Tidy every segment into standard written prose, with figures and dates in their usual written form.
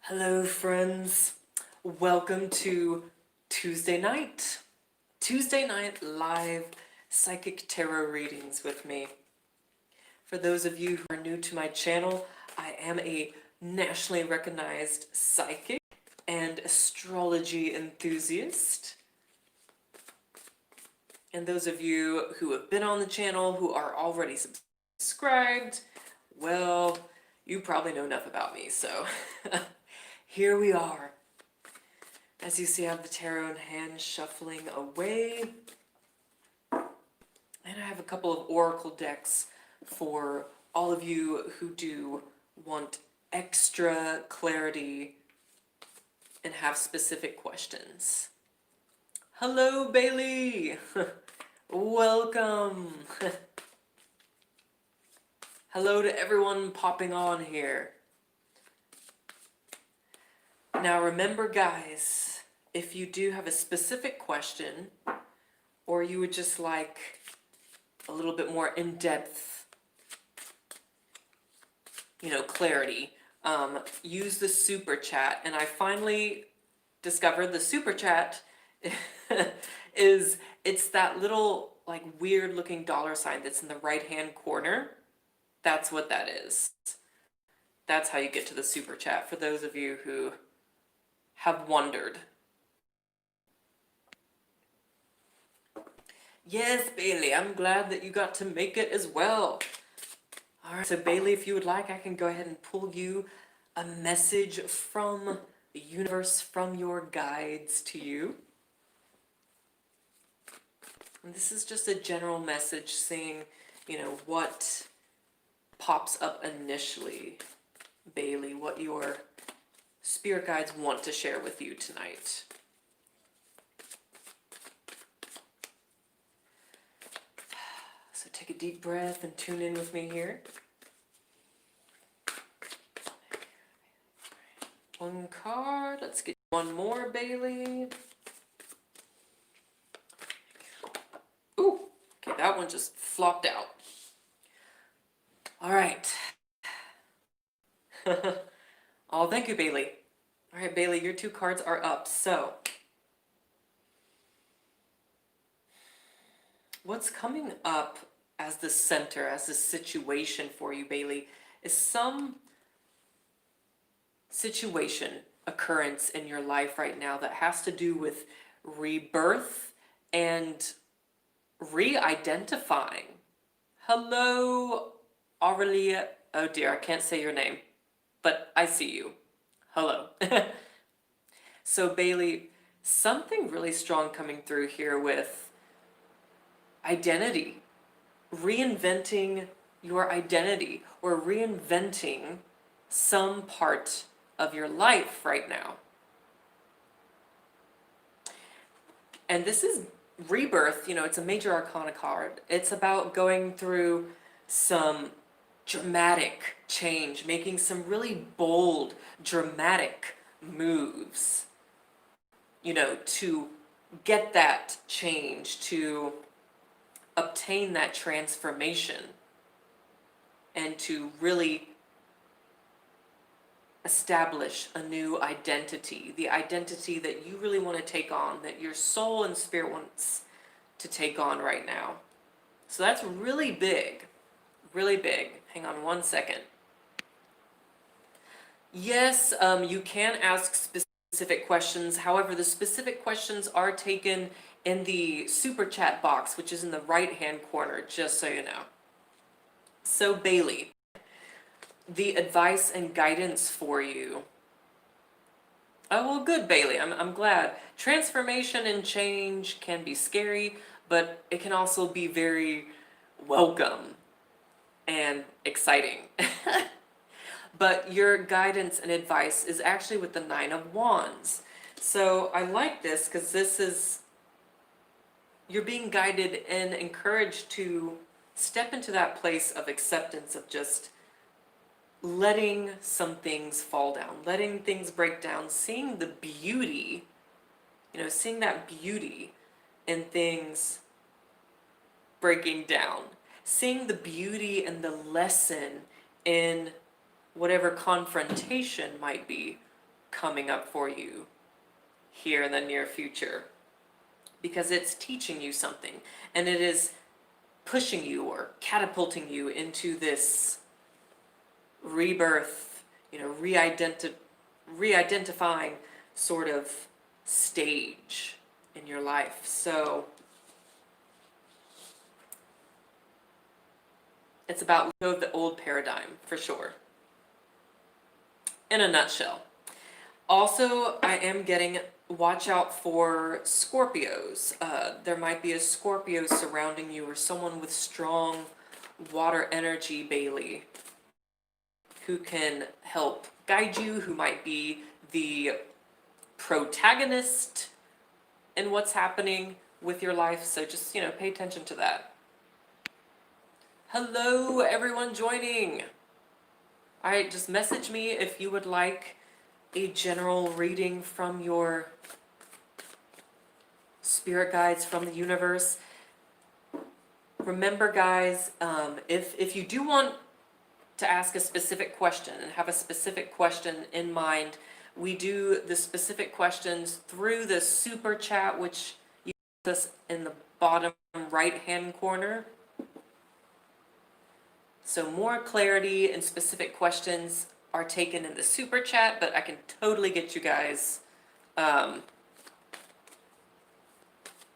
Hello, friends. Welcome to Tuesday night. Tuesday night live psychic tarot readings with me. For those of you who are new to my channel, I am a nationally recognized psychic and astrology enthusiast. And those of you who have been on the channel who are already subscribed, well, you probably know enough about me, so here we are. As you see, I have the tarot in hand shuffling away. And I have a couple of oracle decks for all of you who do want extra clarity and have specific questions. Hello, Bailey! Welcome! Hello to everyone popping on here. Now remember, guys, if you do have a specific question, or you would just like a little bit more in-depth, clarity, use the super chat. And I finally discovered the super chat it's that little like weird looking dollar sign that's in the right hand corner. That's what that is. That's how you get to the super chat, for those of you who have wondered. Yes, Bailey, I'm glad that you got to make it as well. All right, so Bailey, if you would like, I can go ahead and pull you a message from the universe, from your guides to you. And this is just a general message saying, what pops up initially, Bailey, what your spirit guides want to share with you tonight. So take a deep breath and tune in with me here. One card. Let's get one more, Bailey. Ooh, okay, that one just flopped out. All right. Oh, thank you, Bailey. All right, Bailey, your two cards are up. So, what's coming up as the center, as the situation for you, Bailey, is some situation, occurrence in your life right now that has to do with rebirth and re-identifying. Hello, Aurelia. Oh dear, I can't say your name, but I see you. Hello. So Bailey, something really strong coming through here with identity. Reinventing your identity, or reinventing some part of your life right now. And this is rebirth, it's a major arcana card. It's about going through some dramatic change, making some really bold, dramatic moves, to get that change, to obtain that transformation, and to really establish a new identity, the identity that you really want to take on, that your soul and spirit wants to take on right now. So that's really big, really big. Hang on one second. Yes, you can ask specific questions. However, the specific questions are taken in the super chat box, which is in the right hand corner, just so you know. So Bailey, the advice and guidance for you. Oh, well, good, Bailey. I'm glad. Transformation and change can be scary, but it can also be very welcome and exciting. But your guidance and advice is actually with the Nine of Wands. So I like this because this is, you're being guided and encouraged to step into that place of acceptance, of just letting some things fall down, letting things break down, seeing the beauty, seeing that beauty in things breaking down, seeing the beauty and the lesson in whatever confrontation might be coming up for you here in the near future, because it's teaching you something, and it is pushing you or catapulting you into this rebirth, re-identifying sort of stage in your life. So it's about letting go of the old paradigm, for sure, in a nutshell. Also, I am getting watch out for Scorpios. There might be a Scorpio surrounding you, or someone with strong water energy, Bailey, who can help guide you, who might be the protagonist in what's happening with your life. So just, pay attention to that. Hello, everyone joining. All right, just message me if you would like a general reading from your spirit guides from the universe. Remember, guys, if you do want to ask a specific question and have a specific question in mind, we do the specific questions through the super chat, which you see us in the bottom right hand corner. So more clarity and specific questions are taken in the super chat, but I can totally get you guys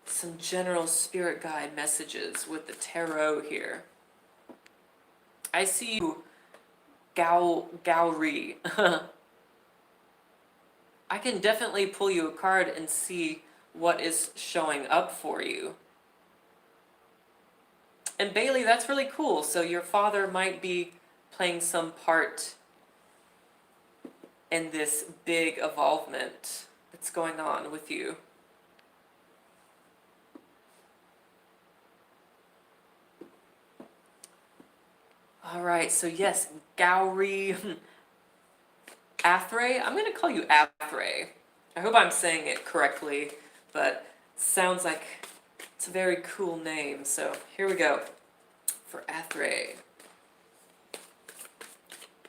some general spirit guide messages with the tarot here. I see you, Gowri. I can definitely pull you a card and see what is showing up for you. And Bailey, that's really cool. So your father might be playing some part in this big evolvement that's going on with you. All right, so yes, Gowri Athray. I'm going to call you Athray. I hope I'm saying it correctly, but it sounds like it's a very cool name. So here we go for Athray.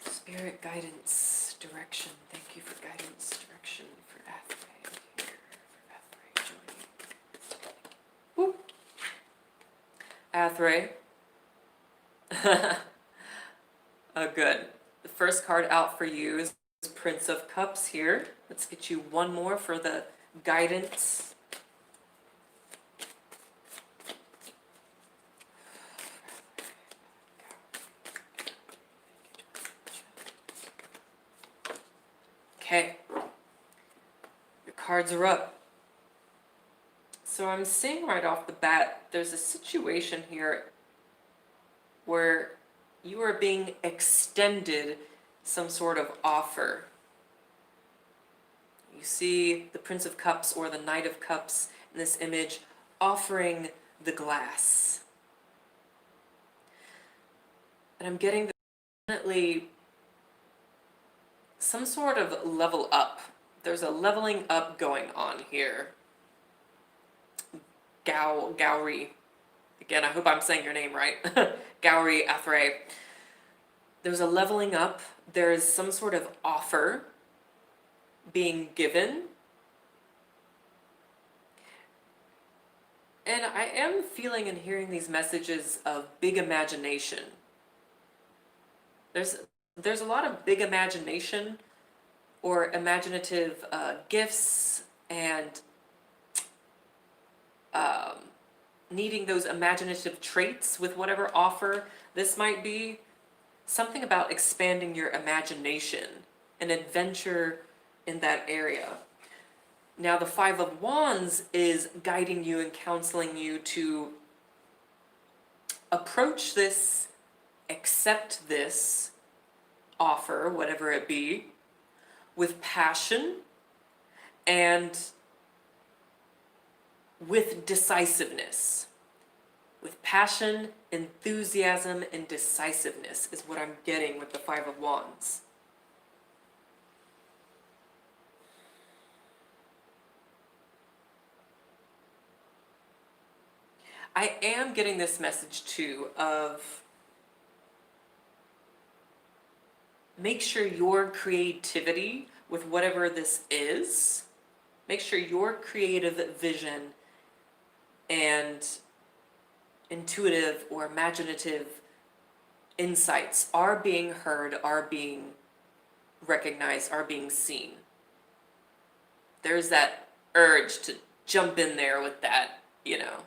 Spirit guidance, direction. Thank you for guidance, direction for Athray. Here for Athray joining. Whoop. Athray. Oh, good. The first card out for you is Prince of Cups here. Let's get you one more for the guidance. Okay. Your cards are up. So I'm seeing right off the bat, there's a situation here where you are being extended some sort of offer. You see the Prince of Cups or the Knight of Cups in this image offering the glass. And I'm getting definitely some sort of level up. There's a leveling up going on here. Gowri. Again, I hope I'm saying your name right. Gowri Athray. There's a leveling up. There's some sort of offer being given. And I am feeling and hearing these messages of big imagination. There's a lot of big imagination or imaginative gifts and needing those imaginative traits with whatever offer this might be. Something about expanding your imagination, an adventure in that area. Now the Five of Wands is guiding you and counseling you to approach this, accept this offer, whatever it be, with passion and with decisiveness. With passion, enthusiasm, and decisiveness is what I'm getting with the Five of Wands. I am getting this message too of make sure your creativity with whatever this is. Make sure your creative vision and intuitive or imaginative insights are being heard, are being recognized, are being seen. There's that urge to jump in there with that, you know.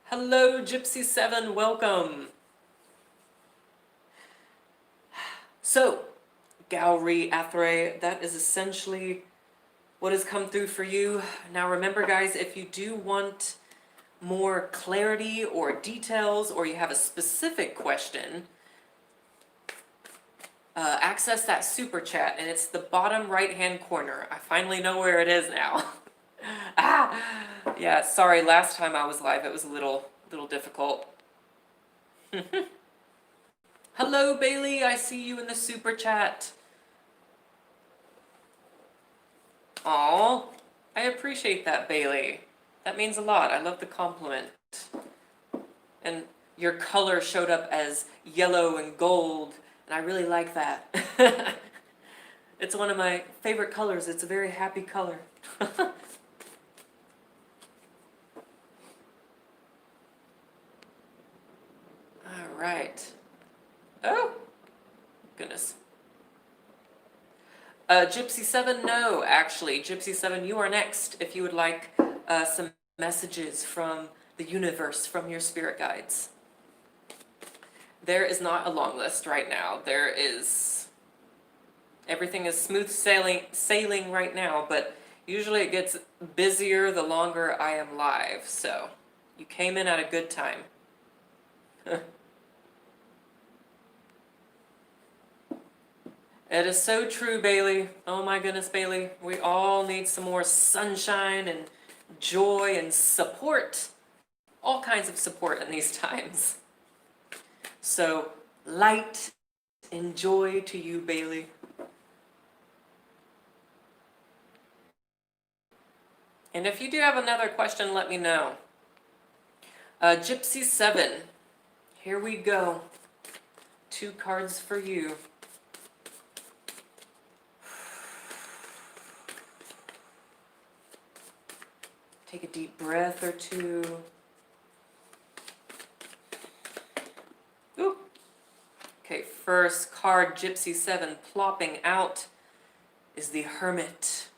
Hello, Gypsy 7, welcome. So, Gowri Athray, that is essentially what has come through for you. Now remember, guys, if you do want more clarity or details, or you have a specific question, access that super chat, and it's the bottom right hand corner. I finally know where it is now. Yeah, sorry, last time I was live it was a little difficult. Hello, Bailey, I see you in the super chat. Aw, I appreciate that, Bailey. That means a lot. I love the compliment. And your color showed up as yellow and gold, and I really like that. It's one of my favorite colors. It's a very happy color. All right. Oh, goodness. Gypsy 7, no, actually. Gypsy 7, you are next if you would like some messages from the universe, from your spirit guides. There is not a long list right now. There is... Everything is smooth sailing right now, but usually it gets busier the longer I am live, so you came in at a good time. It is so true, Bailey. Oh my goodness, Bailey. We all need some more sunshine and joy and support. All kinds of support in these times. So, light and joy to you, Bailey. And if you do have another question, let me know. Gypsy 7, here we go. 2 cards for you. Take a deep breath or two. Ooh. Okay, first card, Gypsy 7, plopping out is the Hermit.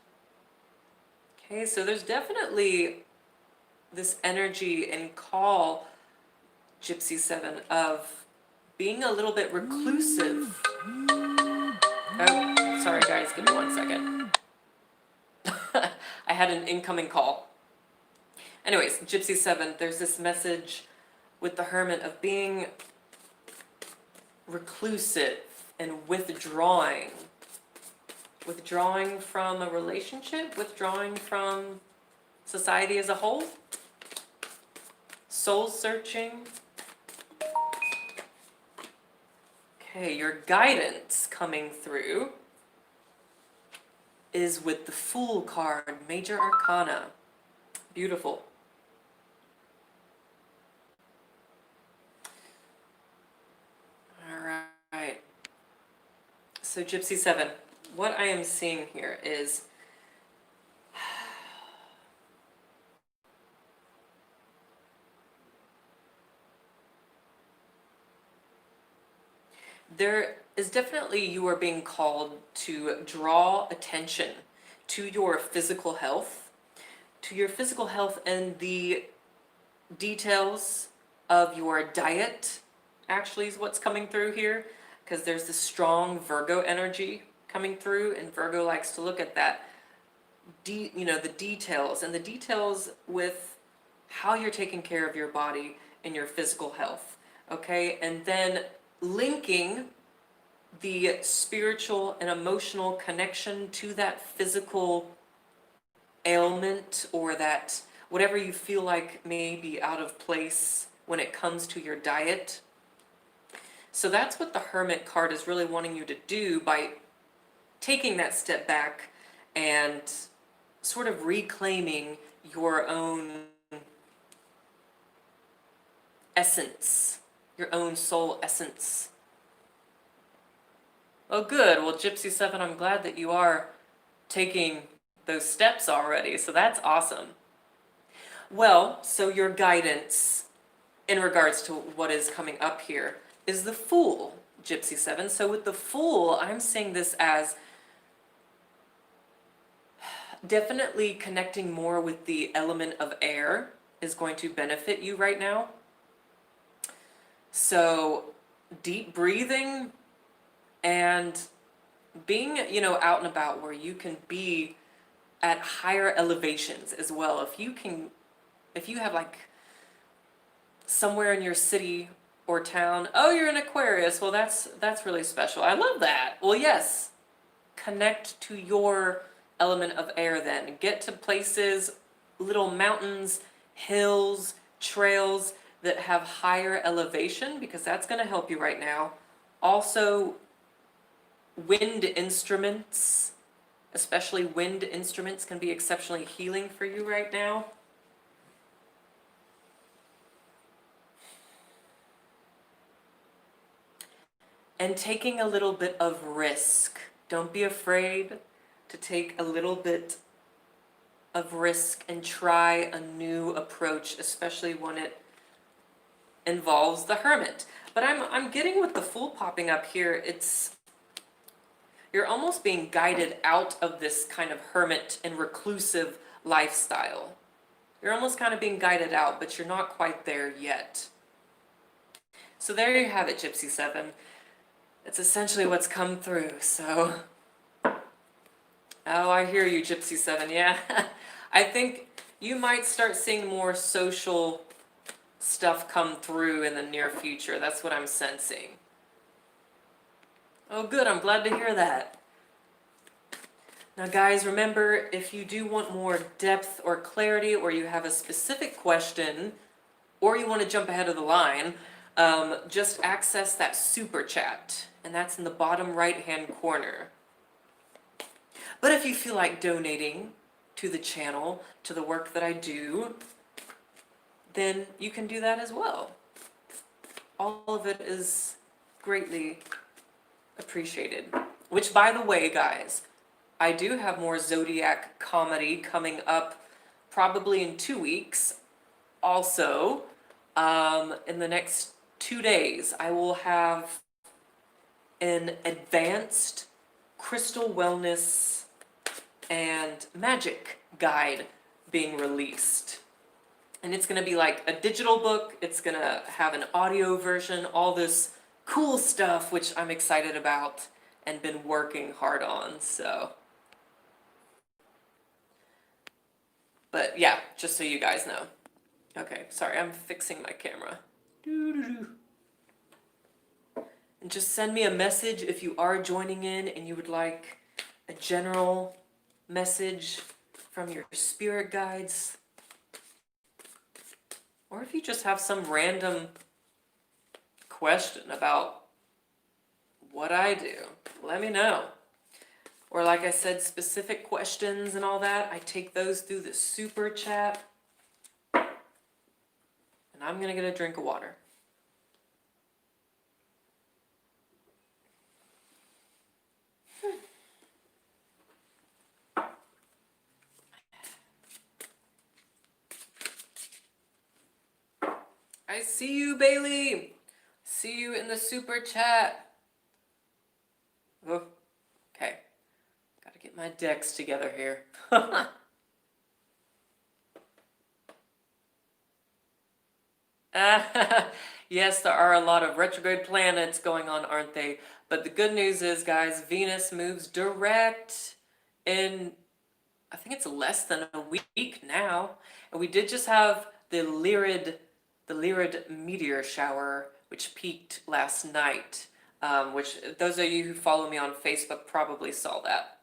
Okay, so there's definitely this energy and call, Gypsy 7, of being a little bit reclusive. Oh, sorry guys, give me 1 second. I had an incoming call. Anyways, Gypsy 7, there's this message with the Hermit of being reclusive and withdrawing. Withdrawing from a relationship, withdrawing from society as a whole. Soul searching. Okay, your guidance coming through is with the Fool card, Major Arcana. Beautiful. All right. So Gypsy 7, what I am seeing here is there is definitely, you are being called to draw attention to your physical health, and the details of your diet actually is what's coming through here, because there's this strong Virgo energy coming through, and Virgo likes to look at that, the details, and the details with how you're taking care of your body and your physical health, okay? And then linking the spiritual and emotional connection to that physical ailment, or that whatever you feel like may be out of place when it comes to your diet. So that's what the Hermit card is really wanting you to do by taking that step back and sort of reclaiming your own essence, your own soul essence. Oh, good. Well, Gypsy 7, I'm glad that you are taking those steps already, so that's awesome. Well, so your guidance in regards to what is coming up here is the Fool, Gypsy 7. So with the Fool, I'm seeing this as definitely connecting more with the element of air is going to benefit you right now. So deep breathing and being, out and about where you can be at higher elevations as well. If you have like somewhere in your city or town, oh, you're in Aquarius. Well, that's really special. I love that. Well, yes. Connect to your element of air then. Get to places, little mountains, hills, trails that have higher elevation because that's going to help you right now. Also, wind instruments, especially wind instruments, can be exceptionally healing for you right now. And taking a little bit of risk. Don't be afraid to take a little bit of risk and try a new approach, especially when it involves the Hermit. But I'm getting with the Fool popping up here, you're almost being guided out of this kind of hermit and reclusive lifestyle. You're almost kind of being guided out, but you're not quite there yet. So there you have it, Gypsy 7. It's essentially what's come through, so... Oh, I hear you, Gypsy 7, yeah. I think you might start seeing more social stuff come through in the near future. That's what I'm sensing. Oh, good, I'm glad to hear that. Now, guys, remember, if you do want more depth or clarity, or you have a specific question, or you want to jump ahead of the line, just access that super chat, and that's in the bottom right-hand corner. But if you feel like donating to the channel, to the work that I do, then you can do that as well. All of it is greatly appreciated. Which, by the way, guys, I do have more Zodiac comedy coming up probably in 2 weeks. Also, in the next 2 days, I will have an advanced crystal wellness and magic guide being released. And it's going to be like a digital book, it's going to have an audio version, all this cool stuff which I'm excited about and been working hard on, so. But yeah, just so you guys know. Okay, sorry, I'm fixing my camera. And just send me a message if you are joining in and you would like a general message from your spirit guides. Or if you just have some random question about what I do, let me know. Or like I said, specific questions and all that, I take those through the super chat. And I'm gonna get a drink of water. I see you, Bailey. See you in the super chat. Oh, okay. Gotta get my decks together here. Yes, there are a lot of retrograde planets going on, aren't they? But the good news is, guys, Venus moves direct in, I think it's less than a week now. And we did just have the Lyrid meteor shower, which peaked last night, which those of you who follow me on Facebook probably saw that.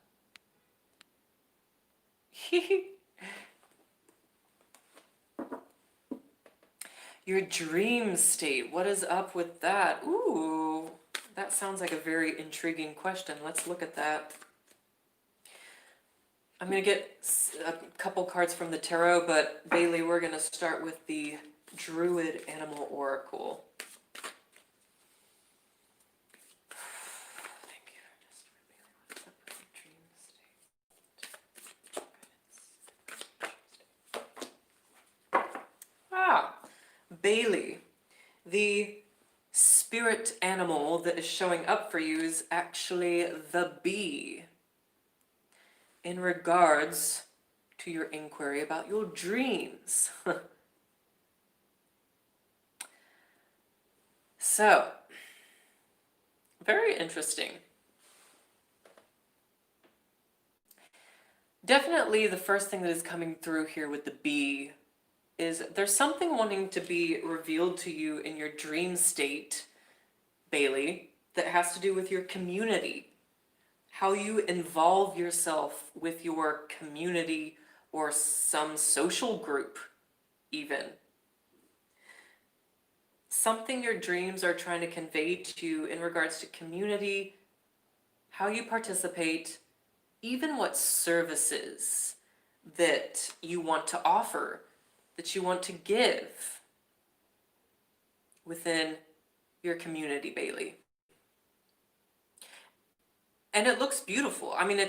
Your dream state, what is up with that? Ooh, that sounds like a very intriguing question. Let's look at that. I'm going to get a couple cards from the tarot, but Bailey, we're going to start with the Druid Animal Oracle. Thank you. Bailey, the spirit animal that is showing up for you is actually the bee in regards to your inquiry about your dreams. So, very interesting. Definitely the first thing that is coming through here with the bee is there's something wanting to be revealed to you in your dream state, Bailey, that has to do with your community. How you involve yourself with your community or some social group, even. Something your dreams are trying to convey to you in regards to community, how you participate, even what services that you want to offer, that you want to give within your community, Bailey. And it looks beautiful. I mean,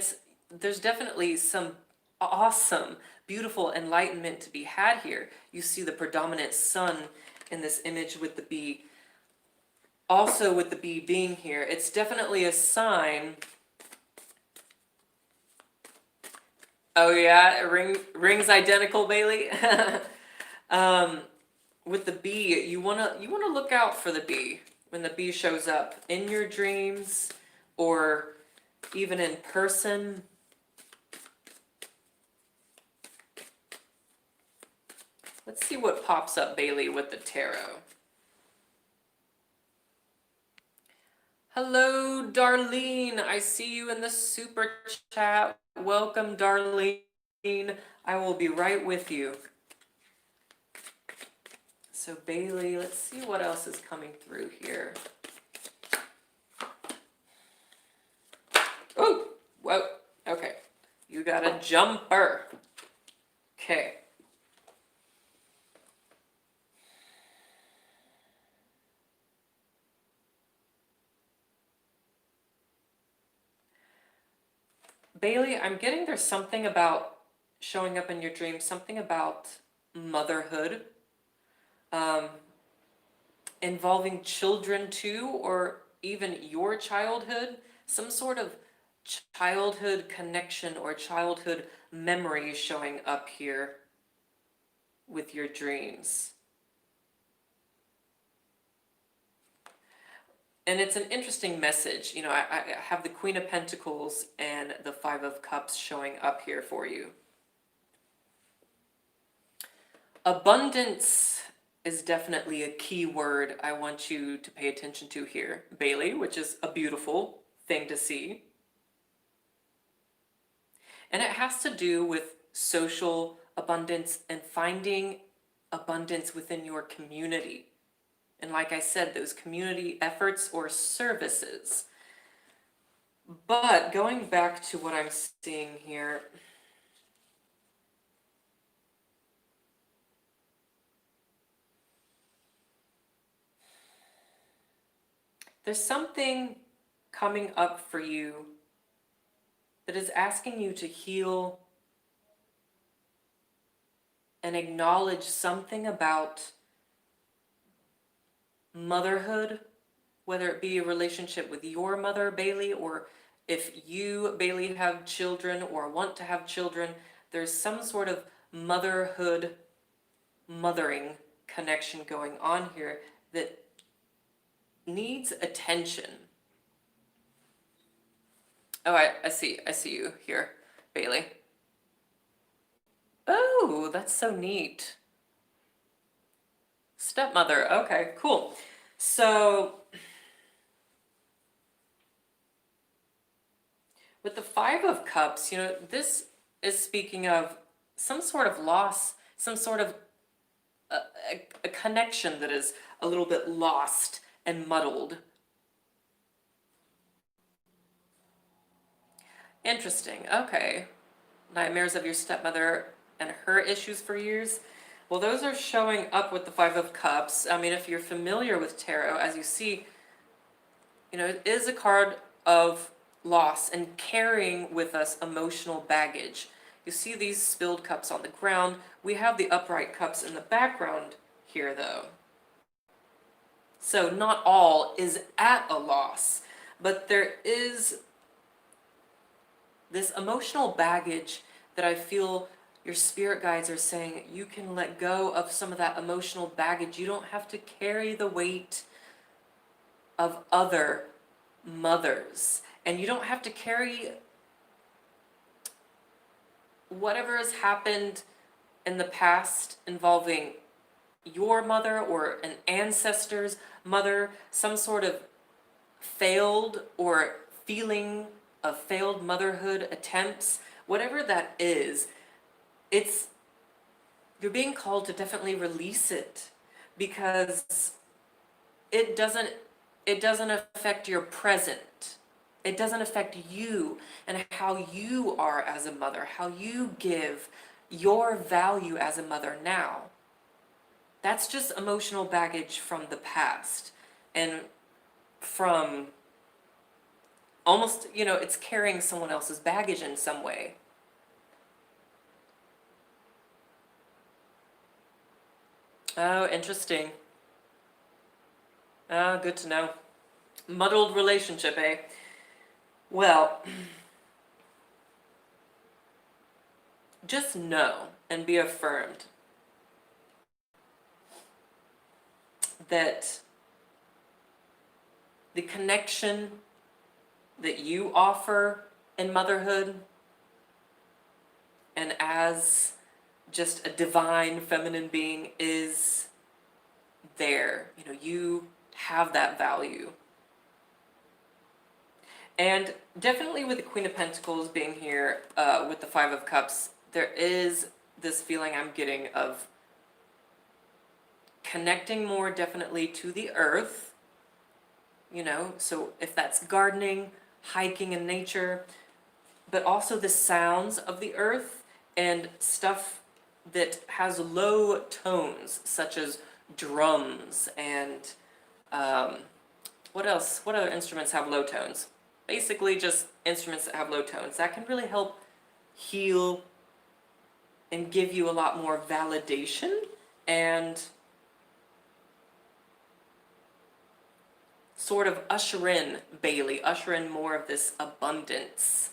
there's definitely some awesome, beautiful enlightenment to be had here. You see the predominant sun in this image with the bee. Also with the bee being here, it's definitely a sign. Oh yeah, rings identical, Bailey. With the bee, you wanna look out for the bee when the bee shows up in your dreams or even in person. Let's see what pops up, Bailey, with the tarot. Hello, Darlene. I see you in the super chat. Welcome, Darlene. I will be right with you. So, Bailey, let's see what else is coming through here. Oh, whoa. Okay. You got a jumper. Okay. Bailey, I'm getting there's something about showing up in your dreams, something about motherhood, involving children too, or even your childhood, some sort of childhood connection or childhood memory showing up here with your dreams. And it's an interesting message. You know, I have the Queen of Pentacles and the Five of Cups showing up here for you. Abundance is definitely a key word I want you to pay attention to here, Bailey, which is a beautiful thing to see. And it has to do with social abundance and finding abundance within your community. And like I said, those community efforts or services. But going back to what I'm seeing here, there's something coming up for you that is asking you to heal and acknowledge something about motherhood, whether it be a relationship with your mother, Bailey, or if you, Bailey, have children or want to have children, there's some sort of motherhood, mothering connection going on here that needs attention. Oh, I see you here, Bailey. Oh, that's so neat. Stepmother, okay, cool. So, with the Five of Cups, you know, this is speaking of some sort of loss, some sort of a connection that is a little bit lost and muddled. Interesting, okay. Nightmares of your stepmother and her issues for years. Well, those are showing up with the Five of Cups. I mean, if you're familiar with tarot, as you see, you know, it is a card of loss and carrying with us emotional baggage. You see these spilled cups on the ground. We have the upright cups in the background here, though. So not all is at a loss, but there is this emotional baggage that I feel your spirit guides are saying you can let go of some of that emotional baggage. You don't have to carry the weight of other mothers, and you don't have to carry whatever has happened in the past involving your mother or an ancestor's mother, some sort of failed or feeling of failed motherhood attempts, whatever that is, it's you're being called to definitely release it, because it doesn't affect your present. It doesn't affect you and how you are as a mother, how you give your value as a mother now. That's just emotional baggage from the past, and from almost, it's carrying someone else's baggage in some way. Oh, interesting. Ah, good to know. Muddled relationship, eh? Well, just know and be affirmed that the connection that you offer in motherhood and as just a divine feminine being is there. You have that value. And definitely with the Queen of Pentacles being here, with the Five of Cups, there is this feeling I'm getting of connecting more definitely to the earth, so if that's gardening, hiking in nature, but also the sounds of the earth and stuff that has low tones, such as drums and what else? What other instruments have low tones? Basically just instruments that have low tones. That can really help heal and give you a lot more validation and sort of usher in more of this abundance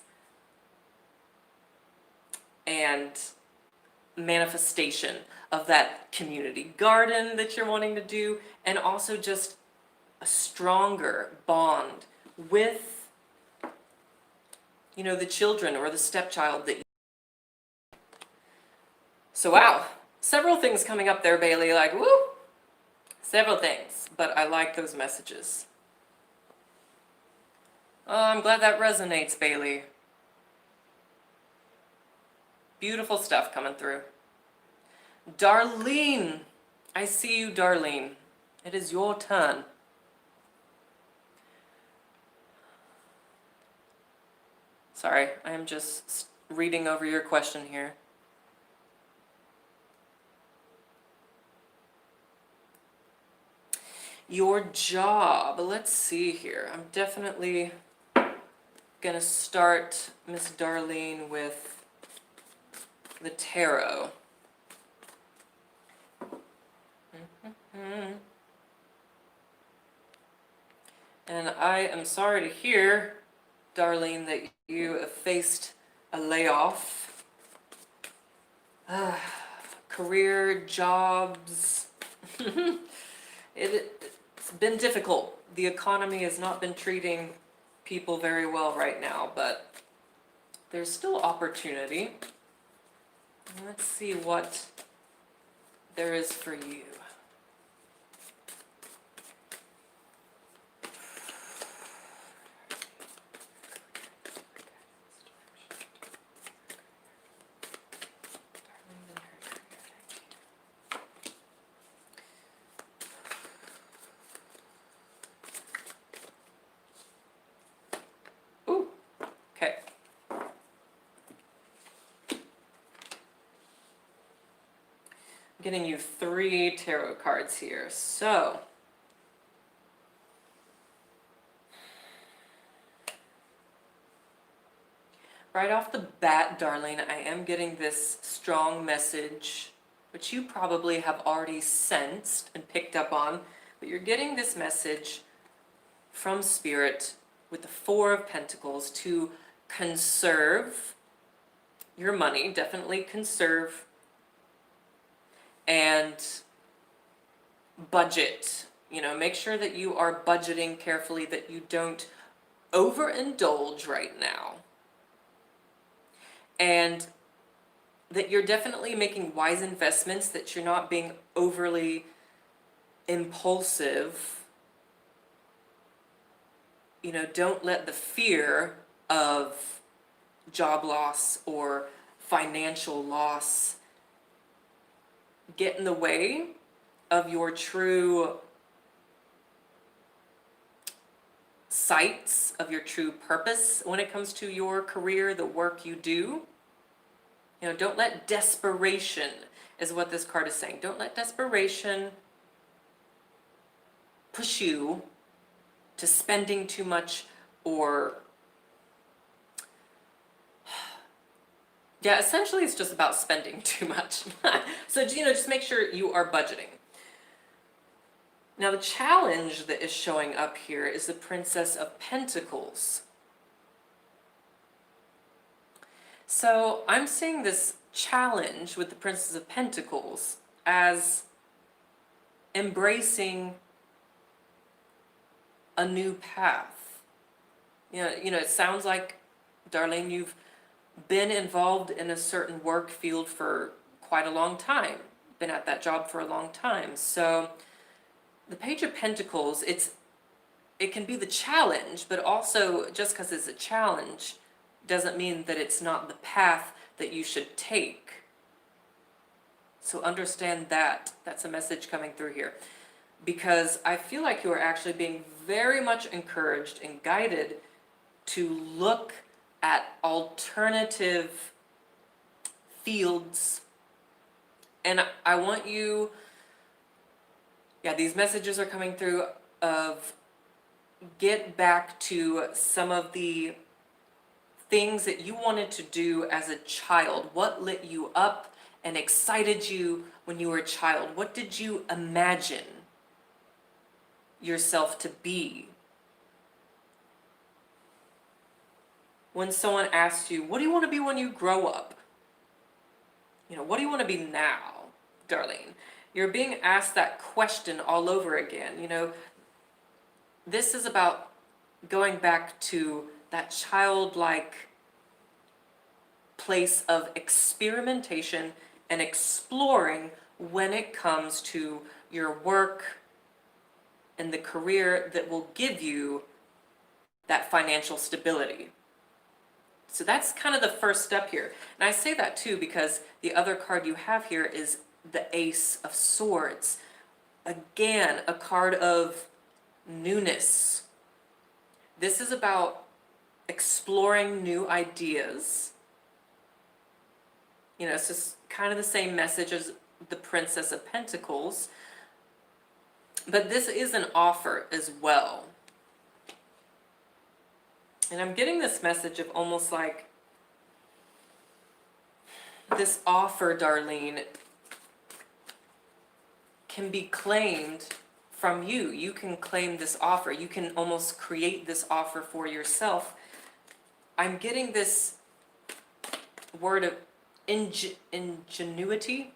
and manifestation of that community garden that you're wanting to do, and also just a stronger bond with the children or the stepchild that you... So wow, several things coming up there, Bailey, like woo, several things, but I like those messages. Oh, I'm glad that resonates, Bailey. Beautiful stuff coming through. Darlene, I see you, Darlene. It is your turn. Sorry, I am just reading over your question here. Your job, let's see here. I'm definitely gonna start, Miss Darlene, with the tarot. And I am sorry to hear, Darlene, that you have faced a layoff. Career, jobs. It's been difficult. The economy has not been treating people very well right now, but there's still opportunity. Let's see what there is for you. Ooh, okay. I'm getting you 3 tarot cards here. So, right off the bat, Darlene, I am getting this strong message, which you probably have already sensed and picked up on, But you're getting this message from Spirit with the Four of Pentacles to conserve your money, definitely conserve, and budget. You know, make sure that you are budgeting carefully, that you don't overindulge right now, and that you're definitely making wise investments, that you're not being overly impulsive. You know, don't let the fear of job loss or financial loss get in the way of your true sights, of your true purpose when it comes to your career, the work you do. You know, don't let desperation, is what this card is saying. Don't let desperation push you to spending too much, or yeah, essentially it's just about spending too much. So, you know, just make sure you are budgeting. Now, the challenge that is showing up here is the Princess of Pentacles. So I'm seeing this challenge with the Princess of Pentacles as embracing a new path. You know, it sounds like, Darlene, you've been involved in a certain work field for quite a long time, been at that job for a long time. So the Page of Pentacles, it can be the challenge, but also just because it's a challenge doesn't mean that it's not the path that you should take. So understand that. That's a message coming through here. Because I feel like you are actually being very much encouraged and guided to look at alternative fields. And I want you, yeah, these messages are coming through of get back to some of the things that you wanted to do as a child. What lit you up and excited you when you were a child? What did you imagine yourself to be? When someone asks you, what do you want to be when you grow up? You know, what do you want to be now, Darlene? You're being asked that question all over again. You know, this is about going back to that childlike place of experimentation and exploring when it comes to your work and the career that will give you that financial stability. So that's kind of the first step here. And I say that too because the other card you have here is the Ace of Swords. Again, a card of newness. This is about exploring new ideas. You know, it's just kind of the same message as the Princess of Pentacles. But this is an offer as well. And I'm getting this message of almost like this offer, Darlene, can be claimed from you. You can claim this offer. You can almost create this offer for yourself. I'm getting this word of ingenuity.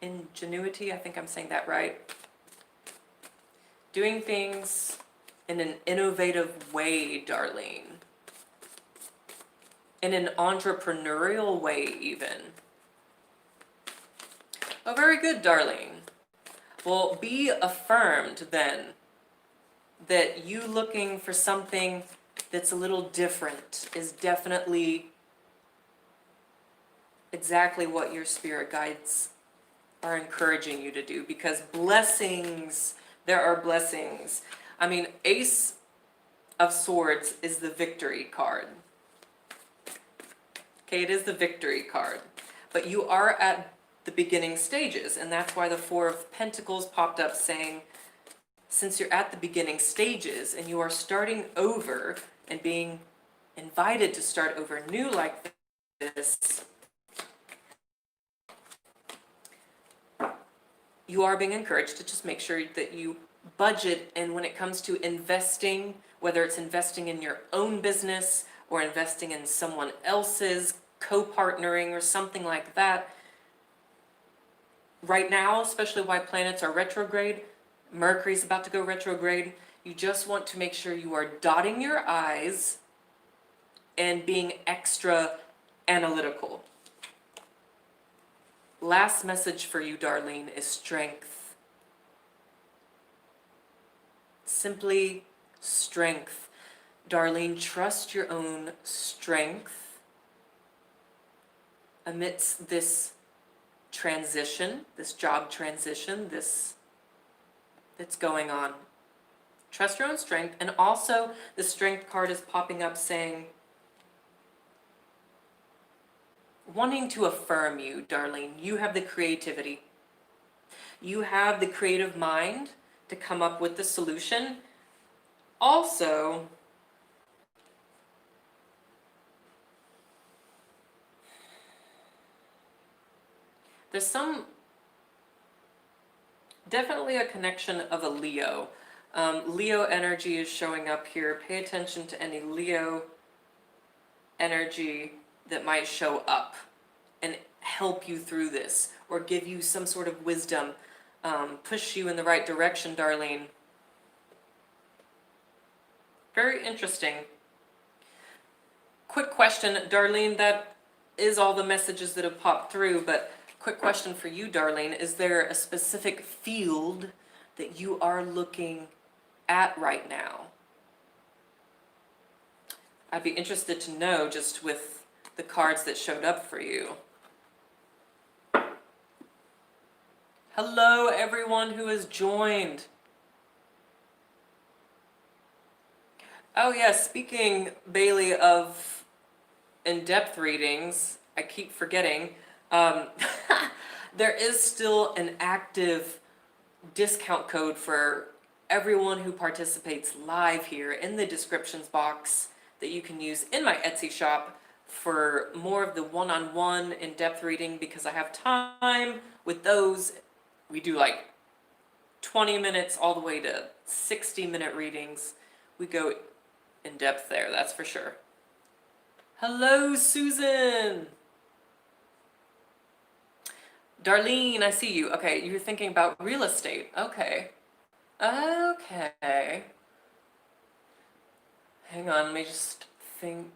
Ingenuity, I think I'm saying that right. Doing things in an innovative way, Darlene. In an entrepreneurial way, even. Oh, very good, Darlene. Well, be affirmed then that you looking for something that's a little different is definitely exactly what your spirit guides are encouraging you to do, because blessings, there are blessings. I mean, Ace of Swords is the victory card. Okay, it is the victory card. But you are at the beginning stages, and that's why the Four of Pentacles popped up saying, since you're at the beginning stages and you are starting over and being invited to start over new like this, you are being encouraged to just make sure that you budget, and when it comes to investing, whether it's investing in your own business or investing in someone else's, co-partnering or something like that, right now, especially why planets are retrograde, Mercury's about to go retrograde, you just want to make sure you are dotting your I's and being extra analytical. Last message for you, Darlene, is strength. Simply strength. Darlene, trust your own strength amidst this transition, this job transition, that's going on. Trust your own strength. And also the strength card is popping up saying, wanting to affirm you, Darlene. You have the creativity. You have the creative mind to come up with the solution. Also, there's definitely a connection of a Leo. Leo energy is showing up here. Pay attention to any Leo energy that might show up and help you through this or give you some sort of wisdom, push you in the right direction, Darlene. Very interesting. Quick question, Darlene, that is all the messages that have popped through, but quick question for you, Darlene. Is there a specific field that you are looking at right now? I'd be interested to know just with the cards that showed up for you. Hello, everyone who has joined. Oh yeah, speaking, Bailey, of in-depth readings, I keep forgetting, there is still an active discount code for everyone who participates live here in the descriptions box that you can use in my Etsy shop for more of the one-on-one in-depth reading, because I have time with those. We do like 20 minutes all the way to 60-minute readings. We go in depth there, that's for sure. Hello, Susan. Darlene, I see you. Okay, you're thinking about real estate. Okay. Okay. Hang on, let me just think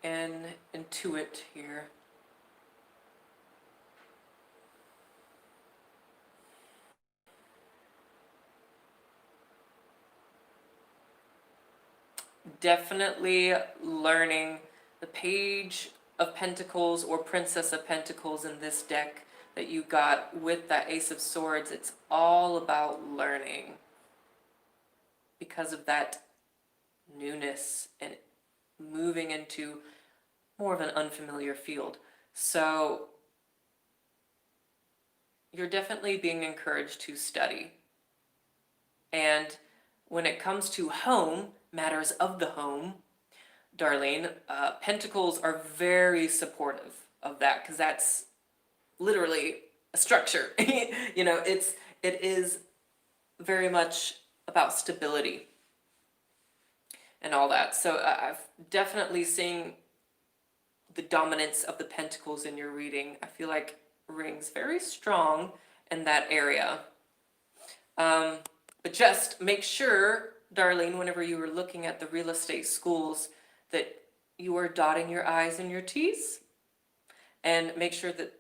and intuit here. Definitely learning. The Page of Pentacles or Princess of Pentacles in this deck that you got with that Ace of Swords, it's all about learning because of that newness and moving into more of an unfamiliar field. So you're definitely being encouraged to study. And when it comes to home, matters of the home, Darlene, Pentacles are very supportive of that, because that's literally a structure. You know, it is very much about stability and all that. So I've definitely seen the dominance of the Pentacles in your reading. I feel like rings very strong in that area. But just make sure, Darlene, whenever you are looking at the real estate schools, that you are dotting your I's and your T's, and make sure that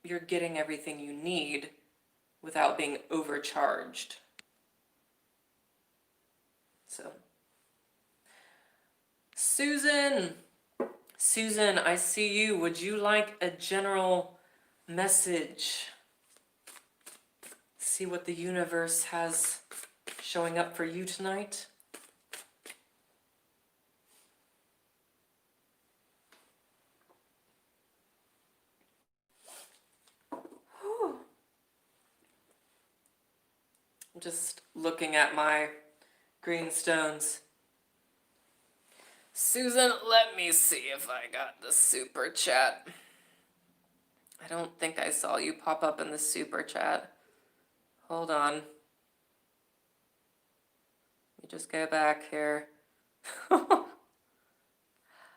you're getting everything you need without being overcharged. So, Susan, I see you. Would you like a general message? See what the universe has showing up for you tonight. I'm just looking at my green stones. Susan, let me see if I got the super chat. I don't think I saw you pop up in the super chat. Hold on. You just go back here.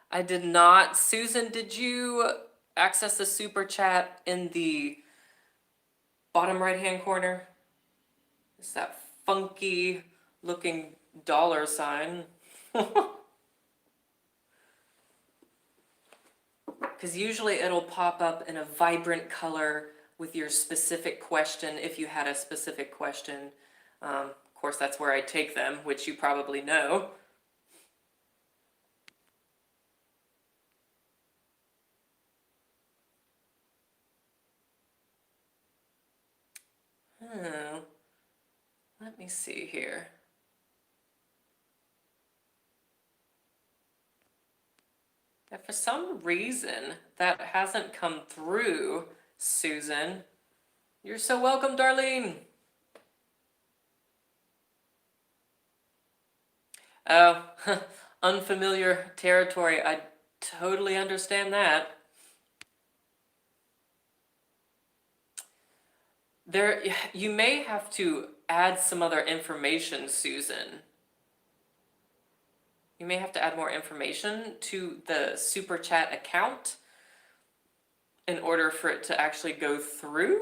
I did not. Susan, did you access the super chat in the bottom right-hand corner? It's that funky looking dollar sign. Because usually it'll pop up in a vibrant color with your specific question if you had a specific question. Of course, that's where I take them, which you probably know. Oh, let me see here. If for some reason that hasn't come through, Susan, you're so welcome, Darlene. Oh, unfamiliar territory. I totally understand that. You may have to add some other information, Susan. You may have to add more information to the super chat account in order for it to actually go through.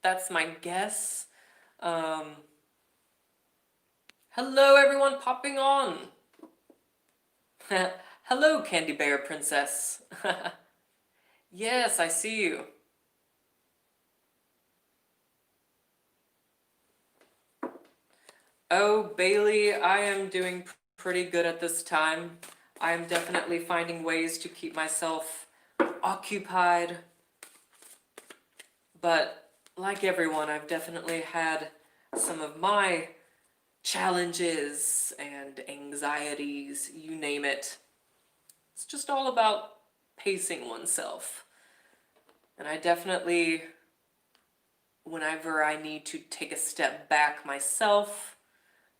That's my guess. Hello, everyone popping on. Hello, Candy Bear Princess. Yes, I see you. Oh, Bailey, I am doing pretty good at this time. I am definitely finding ways to keep myself occupied. But like everyone, I've definitely had some of my challenges and anxieties, you name it. It's just all about pacing oneself. And I definitely, whenever I need to take a step back myself,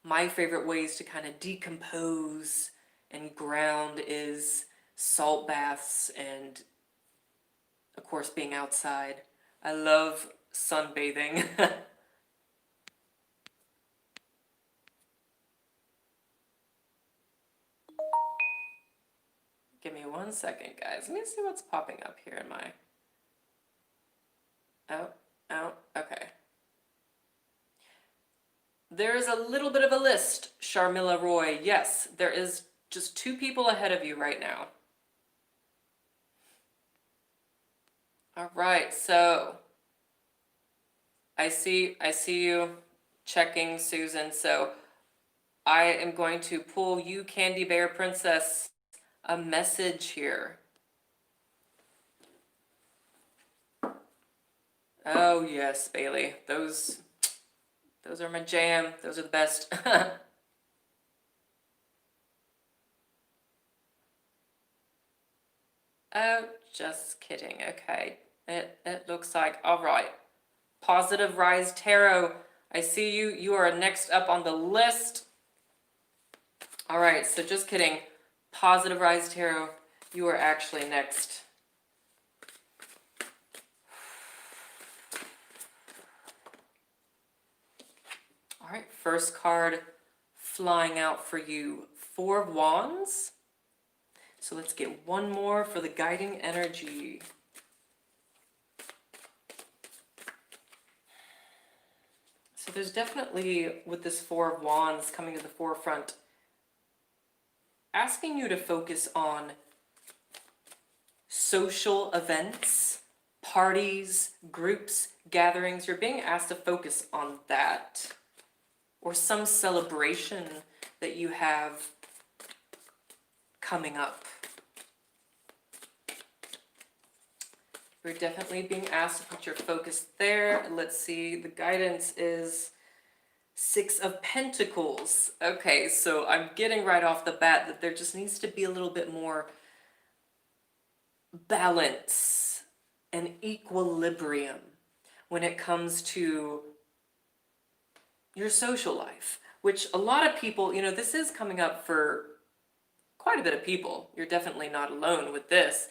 my favorite ways to kind of decompose and ground is salt baths and, of course, being outside. I love sunbathing. Give me 1 second, guys. Let me see what's popping up here in my... Oh, okay. There is a little bit of a list, Sharmila Roy. Yes, there is just 2 people ahead of you right now. All right, so I see you checking, Susan. So I am going to pull you, Candy Bear Princess, a message here. Oh yes, Bailey. Those are my jam. Those are the best. Oh, just kidding. Okay. It looks like, all right. Positive Rise Tarot. I see you. You are next up on the list. All right, so just kidding. Positive Rise Tarot, you are actually next. All right, first card flying out for you, 4 of Wands. So let's get one more for the guiding energy. So there's definitely, with this 4 of Wands coming to the forefront, asking you to focus on social events, parties, groups, gatherings. You're being asked to focus on that. Or some celebration that you have coming up. You're definitely being asked to put your focus there. Let's see, the guidance is 6 of Pentacles. Okay, so I'm getting right off the bat that there just needs to be a little bit more balance and equilibrium when it comes to your social life, which a lot of people, this is coming up for quite a bit of people. You're definitely not alone with this,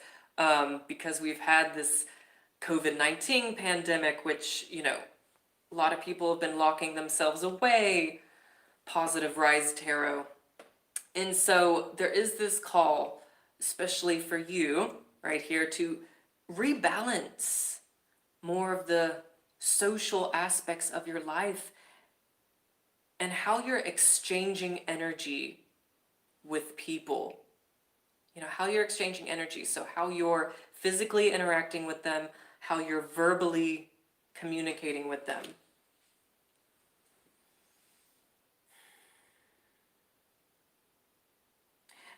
because we've had this COVID-19 pandemic, which, a lot of people have been locking themselves away, Positive Rise Tarot. And so there is this call, especially for you right here, to rebalance more of the social aspects of your life and how you're exchanging energy with people. You know, how you're exchanging energy. So how you're physically interacting with them, how you're verbally communicating with them.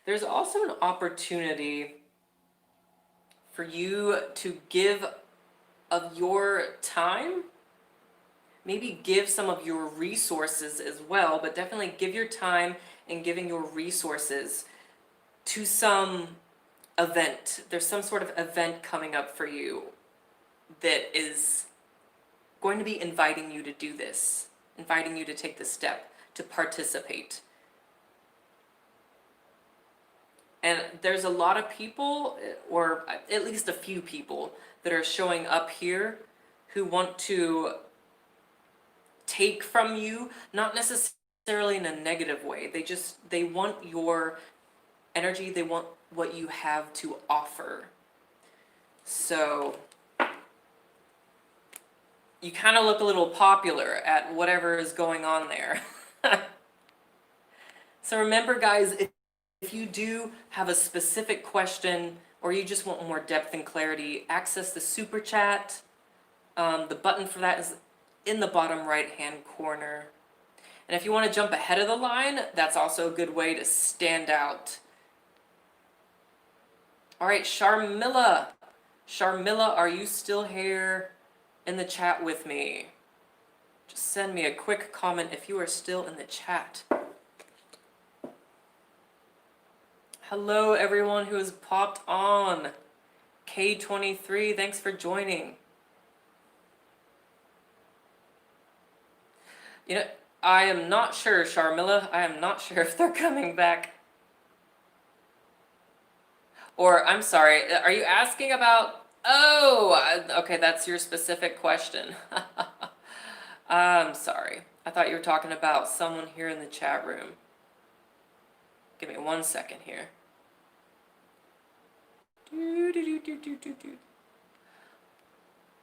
There's also an opportunity for you to give of your time, maybe give some of your resources as well, but definitely give your time and giving your resources to some event. There's some sort of event coming up for you that is going to be inviting you to do this, inviting you to take the step to participate. And there's a lot of people, or at least a few people, that are showing up here who want to take from you, not necessarily in a negative way. They want your energy, they want what you have to offer. So you kind of look a little popular at whatever is going on there. So remember, guys, if you do have a specific question or you just want more depth and clarity, access the super chat. The button for that is in the bottom right hand corner. And if you want to jump ahead of the line, that's also a good way to stand out. All right, Sharmila. Sharmila, are you still here in the chat with me? Just send me a quick comment if you are still in the chat. Hello, everyone who has popped on. K23, thanks for joining. You know, I am not sure, Sharmila. I am not sure if they're coming back. Or, I'm sorry, are you asking about... Oh, okay, that's your specific question. I'm sorry. I thought you were talking about someone here in the chat room. Give me 1 second here.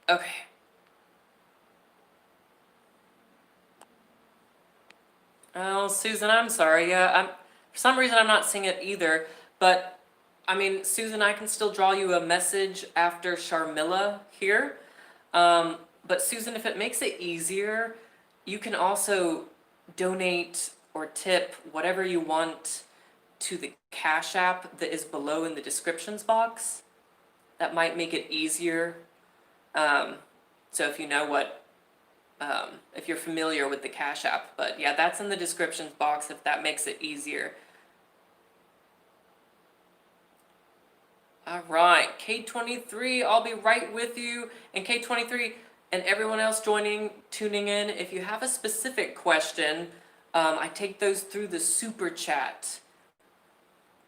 Okay. Oh, Susan, I'm sorry. Yeah, for some reason I'm not seeing it either. But, I mean, Susan, I can still draw you a message after Sharmila here. But Susan, if it makes it easier, you can also donate or tip whatever you want to the Cash App that is below in the descriptions box. That might make it easier. So if you know what, if you're familiar with the Cash App, but yeah, that's in the descriptions box if that makes it easier. All right, K23, I'll be right with you. And K23 and everyone else tuning in, if you have a specific question, I take those through the super chat.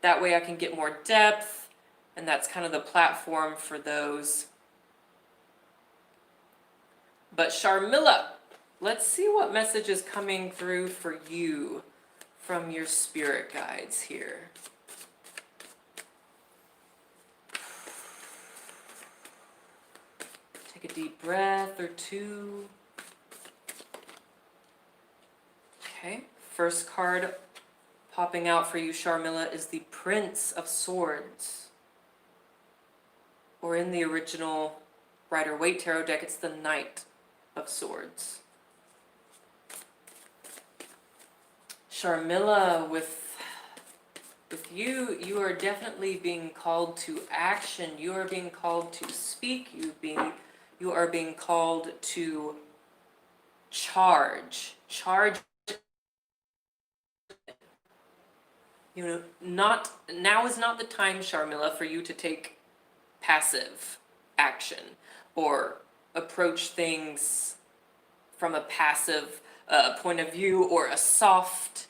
That way I can get more depth, and that's kind of the platform for those. But Sharmila, let's see what message is coming through for you from your spirit guides here. Take a deep breath or two. Okay, first card popping out for you, Sharmila, is the Prince of Swords. Or in the original Rider-Waite Tarot deck, it's the Knight of Swords. Sharmila, with you, you are definitely being called to action. You are being called to speak. You are being called to charge. Charge. You know, now is not the time, Sharmila, for you to take passive action or approach things from a passive point of view or a soft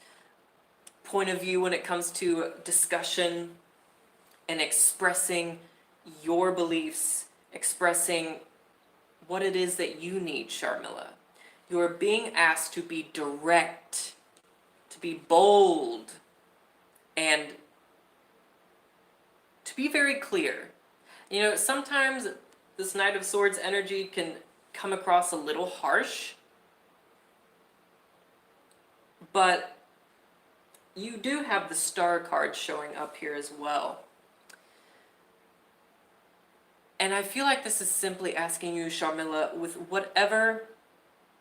point of view when it comes to discussion and expressing your beliefs, expressing what it is that you need, Sharmila. You are being asked to be direct to be bold, and to be very clear. You know, sometimes this Knight of Swords energy can come across a little harsh, but you do have the Star card showing up here as well. And I feel like this is simply asking you, Sharmila, with whatever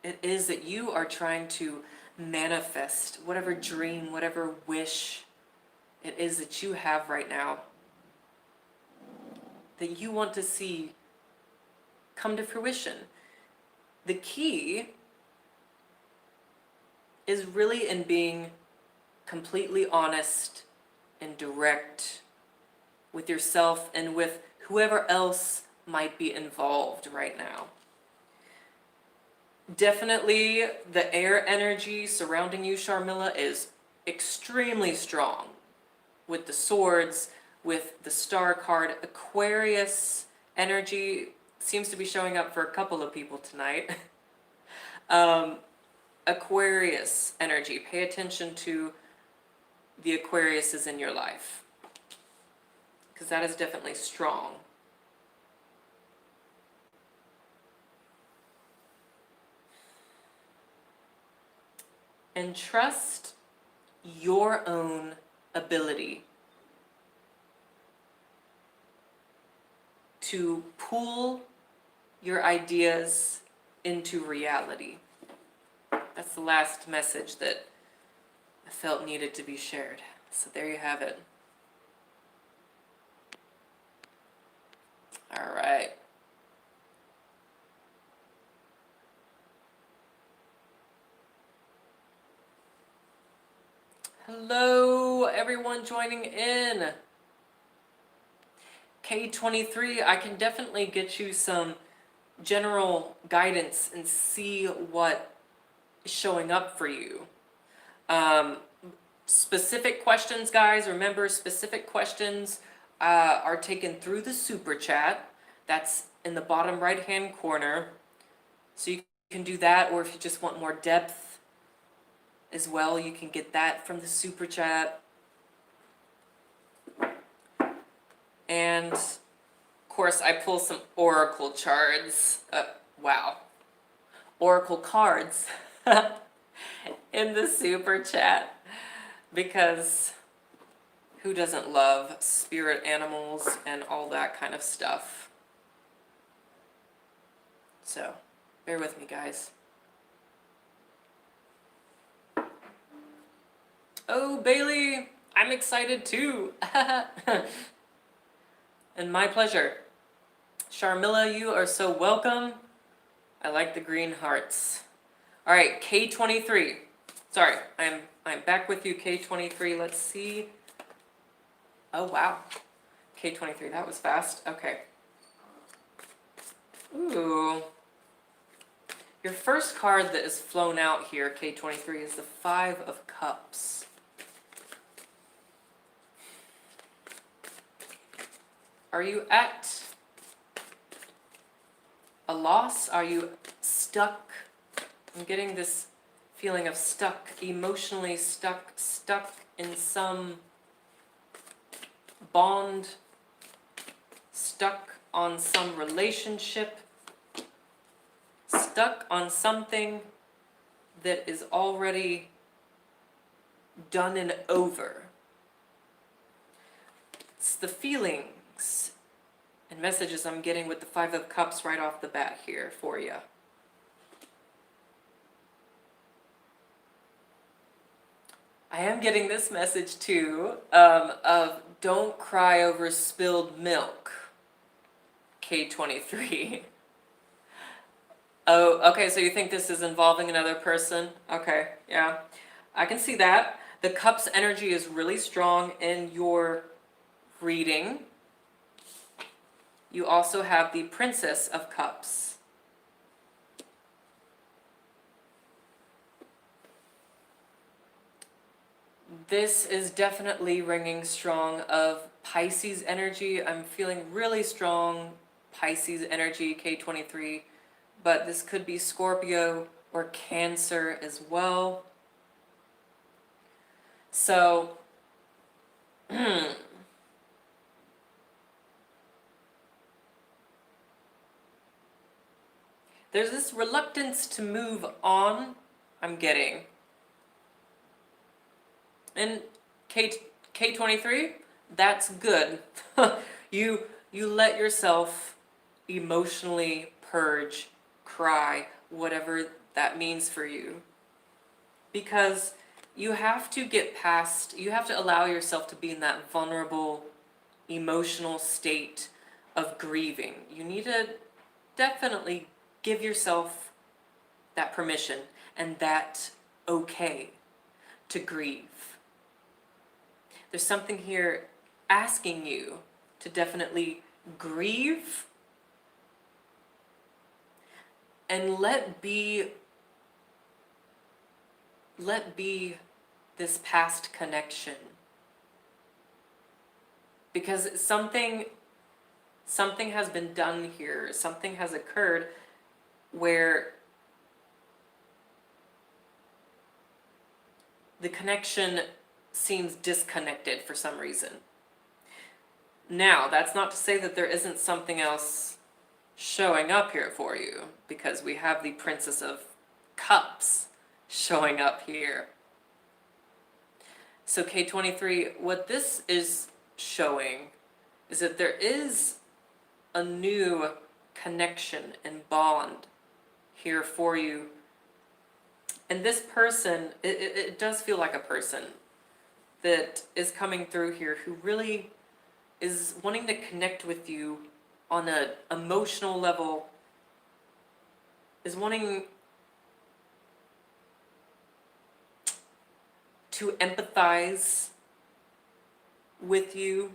it is that you are trying to manifest, whatever dream, whatever wish it is that you have right now, that you want to see come to fruition. The key is really in being completely honest and direct with yourself and with whoever else might be involved right now. Definitely the air energy surrounding you, Sharmila, is extremely strong with the swords, with the Star card. Aquarius energy seems to be showing up for a couple of people tonight. Aquarius energy, pay attention to the Aquariuses in your life, because that is definitely strong. And trust your own ability to pull your ideas into reality. That's the last message that I felt needed to be shared. So there you have it. All right. Hello, everyone joining in. K23, I can definitely get you some general guidance and see what is showing up for you. Specific questions, guys, remember, specific questions are taken through the super chat. That's in the bottom right hand corner. So you can do that, or if you just want more depth as well, you can get that from the super chat. And of course, I pull some oracle cards. Wow. Oracle cards in the super chat, because who doesn't love spirit animals and all that kind of stuff? So, bear with me, guys. Oh, Bailey, I'm excited too. And my pleasure. Sharmila, you are so welcome. I like the green hearts. All right, K23. Sorry, I'm back with you, K23. Let's see. Oh, wow. K23, that was fast. Okay. Ooh. Your first card that is flown out here, K23, is the Five of Cups. Are you at a loss? Are you stuck? I'm getting this feeling of stuck, emotionally stuck in some bond, stuck on some relationship, stuck on something that is already done and over. It's the feelings and messages I'm getting with the Five of Cups right off the bat here for you. I am getting this message too, of don't cry over spilled milk, K23. Oh, okay, so you think this is involving another person? Okay, yeah, I can see that. The Cups energy is really strong in your reading. You also have the Princess of Cups. This is definitely ringing strong of Pisces energy. I'm feeling really strong Pisces energy, K23, but this could be Scorpio or Cancer as well. So, there's this reluctance to move on, I'm getting. And K23, that's good. you you let yourself emotionally purge, cry, whatever that means for you. Because you have to get past, you have to allow yourself to be in that vulnerable emotional state of grieving. You need to definitely give yourself that permission and that okay to grieve. There's something here asking you to definitely grieve and let be this past connection. Because something has been done here, something has occurred where the connection seems disconnected for some reason. Now, that's not to say that there isn't something else showing up here for you, because we have the Princess of Cups showing up here. So K23, what this is showing is that there is a new connection and bond here for you. And this person, it does feel like a person that is coming through here who really is wanting to connect with you on an emotional level, is wanting to empathize with you,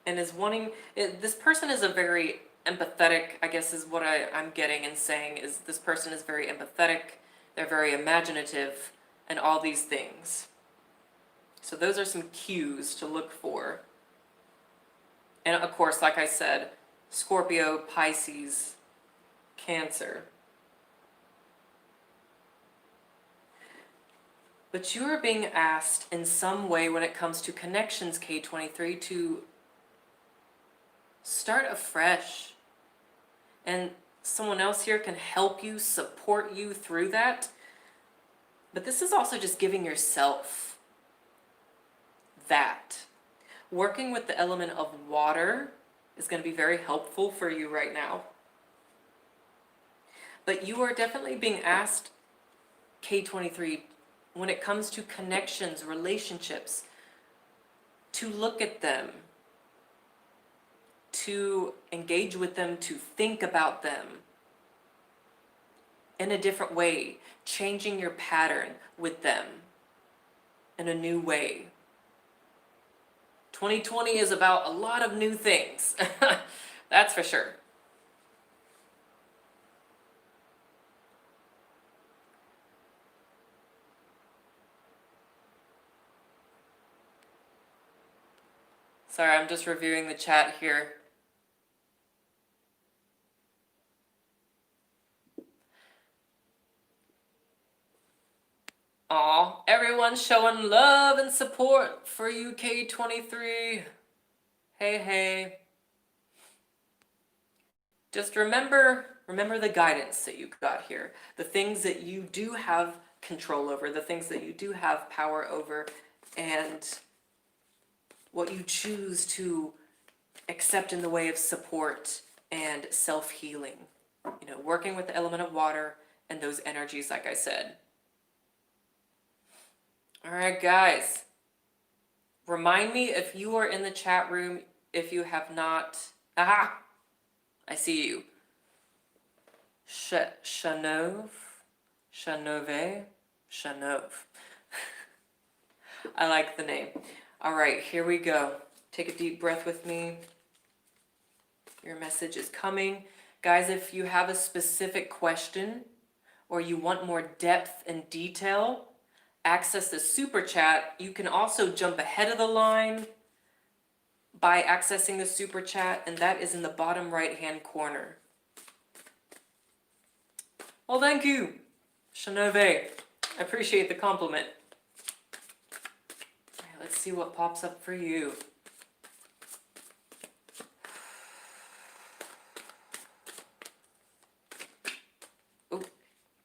and is wanting, this person is a very empathetic, I guess is what I'm getting and saying, is this person is very empathetic, they're very imaginative, and all these things. So those are some cues to look for. And of course, like I said, Scorpio, Pisces, Cancer. But you are being asked in some way when it comes to connections, K23, to start afresh. And someone else here can help you, support you through that. But this is also just giving yourself that. Working with the element of water is going to be very helpful for you right now. But you are definitely being asked, K23, when it comes to connections, relationships, to look at them, to engage with them, to think about them in a different way, changing your pattern with them in a new way. 2020 is about a lot of new things. That's for sure. Sorry, I'm just reviewing the chat here. Aw, everyone's showing love and support for you, K23. Hey, hey. Just remember the guidance that you got here. The things that you do have control over, the things that you do have power over, and what you choose to accept in the way of support and self-healing. You know, working with the element of water and those energies, like I said. All right, guys. Remind me if you are in the chat room, if you have not. Aha! I see you. Shanov. I like the name. All right, here we go. Take a deep breath with me. Your message is coming. Guys, if you have a specific question or you want more depth and detail, access the super chat. You can also jump ahead of the line by accessing the super chat, and that is in the bottom right hand corner. Well, thank you, Shanove. I appreciate the compliment. Let's see what pops up for you.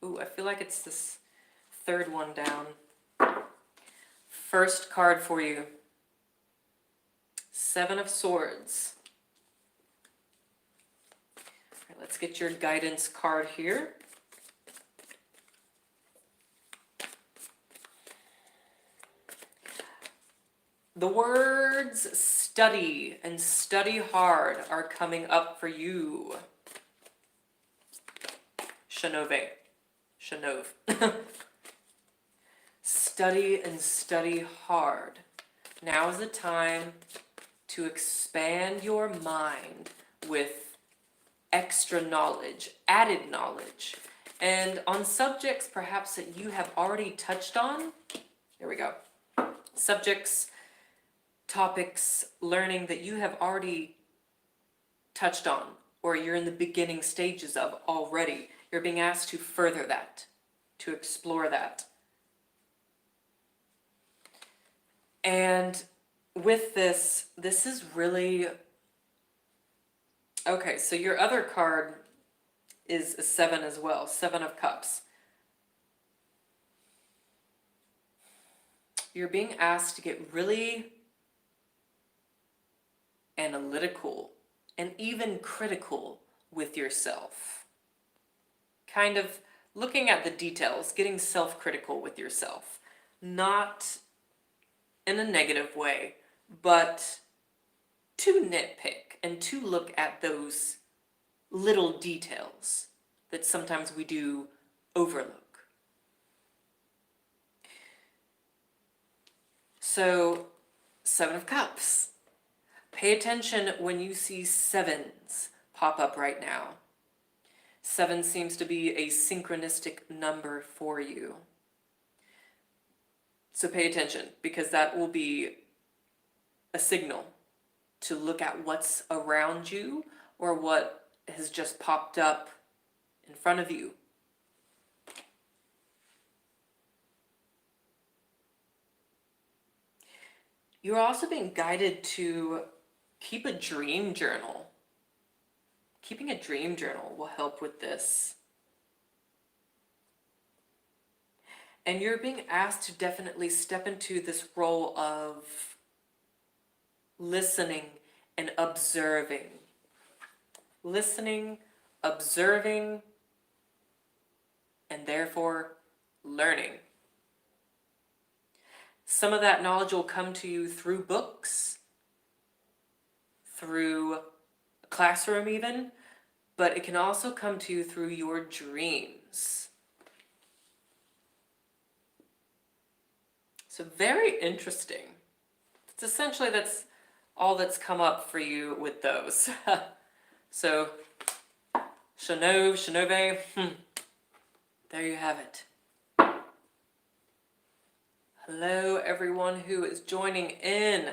Ooh, I feel like it's this third one down. First card for you. Seven of Swords. All right, let's get your guidance card here. The words study and study hard are coming up for you. Shanove. Study and study hard. Now is the time to expand your mind with extra knowledge, added knowledge, and on subjects perhaps that you have already touched on. There we go. Subjects, topics, learning that you have already touched on, or you're in the beginning stages of already. You're being asked to further that, to explore that. And with this is really... Okay, so your other card is a 7 as well, 7 of Cups. You're being asked to get really analytical and even critical with yourself. Kind of looking at the details, getting self-critical with yourself. Not in a negative way, but to nitpick and to look at those little details that sometimes we do overlook. So, 7 of Cups. Pay attention when you see 7s pop up right now. 7 seems to be a synchronistic number for you. So pay attention, because that will be a signal to look at what's around you or what has just popped up in front of you. You're also being guided to keep a dream journal. Keeping a dream journal will help with this. And you're being asked to definitely step into this role of listening and observing. Listening, observing, and therefore learning. Some of that knowledge will come to you through books, through a classroom even, but it can also come to you through your dreams. So very interesting. It's essentially that's all that's come up for you with those. So, Shanove, there you have it. Hello everyone who is joining in.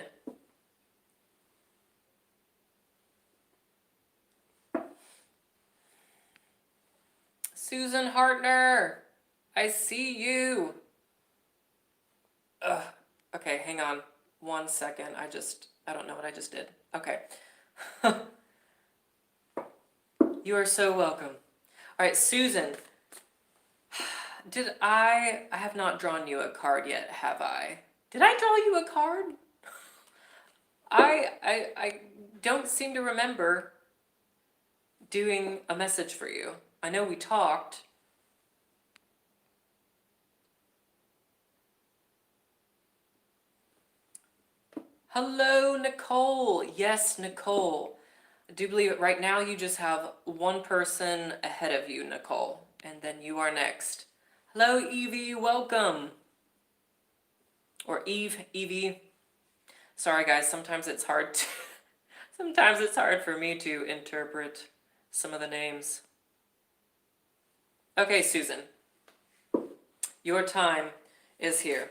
Susan Hartner, I see you. Okay, hang on 1 second. I don't know what I just did. Okay. You are so welcome. All right, Susan. I have not drawn you a card yet, have I? Did I draw you a card? I don't seem to remember doing a message for you. I know we talked. Hello, Nicole. Yes, Nicole. I do believe it right now you just have one person ahead of you, Nicole, and then you are next. Hello, Evie. Welcome. Or Evie. Sorry, guys. Sometimes it's hard for me to interpret some of the names. Okay, Susan. Your time is here.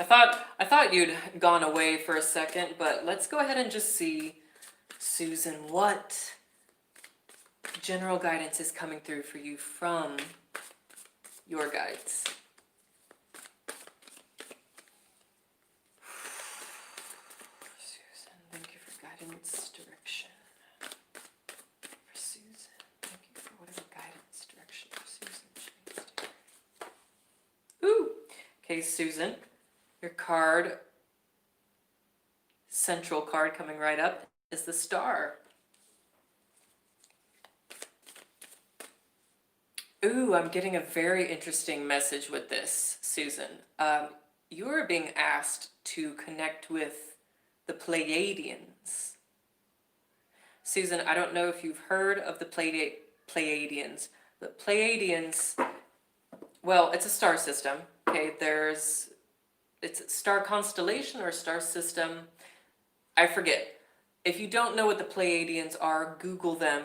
I thought you'd gone away for a second, but let's go ahead and just see, Susan, what general guidance is coming through for you from your guides. Okay, Susan, your card, central card coming right up, is the Star. Ooh, I'm getting a very interesting message with this, Susan. You are being asked to connect with the Pleiadians. Susan, I don't know if you've heard of the Pleiadians. The Pleiadians, well, it's a star system. Okay, it's a star constellation or star system. I forget. If you don't know what the Pleiadians are, Google them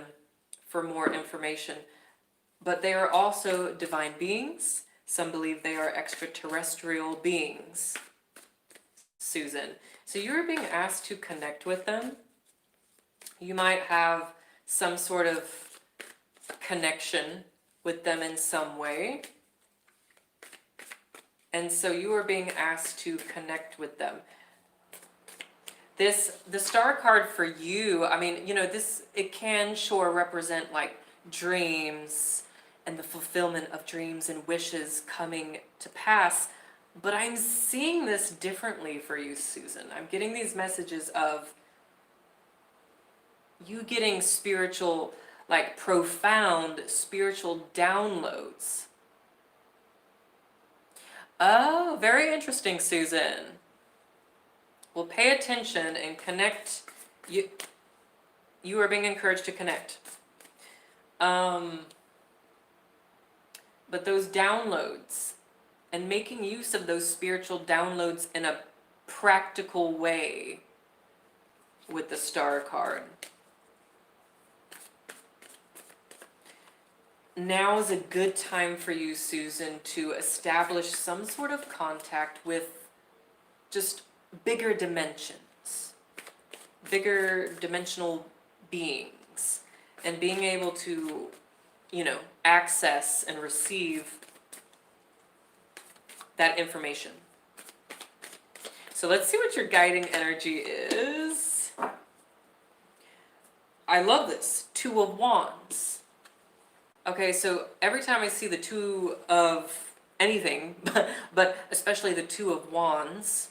for more information. But they are also divine beings. Some believe they are extraterrestrial beings, Susan. So you're being asked to connect with them. You might have some sort of connection with them in some way. And so you are being asked to connect with them. The Star card for you, I mean, it can sure represent like dreams and the fulfillment of dreams and wishes coming to pass. But I'm seeing this differently for you, Susan. I'm getting these messages of you getting spiritual, like profound spiritual downloads. Oh, very interesting, Susan. Well, pay attention and connect. You are being encouraged to connect. But those downloads and making use of those spiritual downloads in a practical way with the Star card. Now is a good time for you, Susan, to establish some sort of contact with just bigger dimensions, bigger dimensional beings, and being able to, access and receive that information. So let's see what your guiding energy is. I love this. Two of Wands. Okay, so every time I see the Two of anything, but especially the Two of Wands,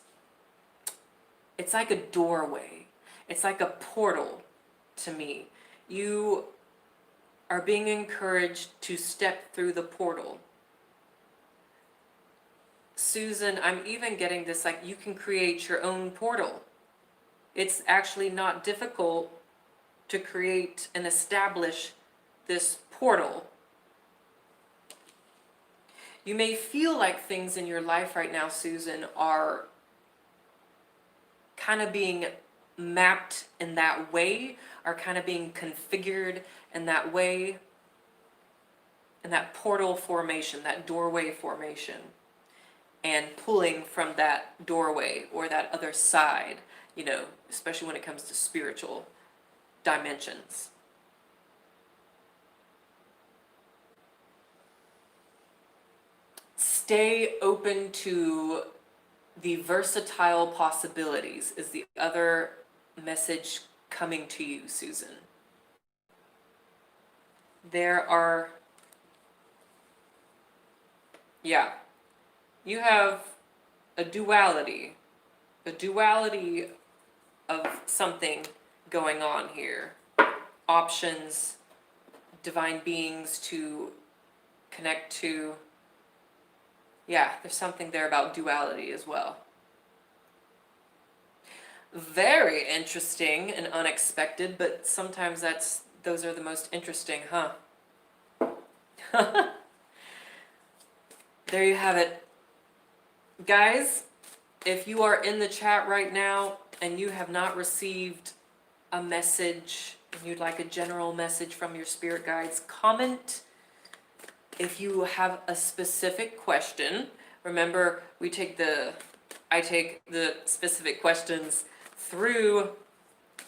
it's like a doorway. It's like a portal to me. You are being encouraged to step through the portal. Susan, I'm even getting this, like you can create your own portal. It's actually not difficult to create and establish this portal. You may feel like things in your life right now, Susan, are kind of being mapped in that way, are kind of being configured in that way, in that portal formation, that doorway formation, and pulling from that doorway or that other side, especially when it comes to spiritual dimensions. Stay open to the versatile possibilities is the other message coming to you, Susan. You have a duality of something going on here. Options, divine beings to connect to. Yeah, there's something there about duality as well. Very interesting and unexpected, but sometimes those are the most interesting, huh? There you have it. Guys, if you are in the chat right now and you have not received a message and you'd like a general message from your spirit guides, comment. If you have a specific question, remember I take the specific questions through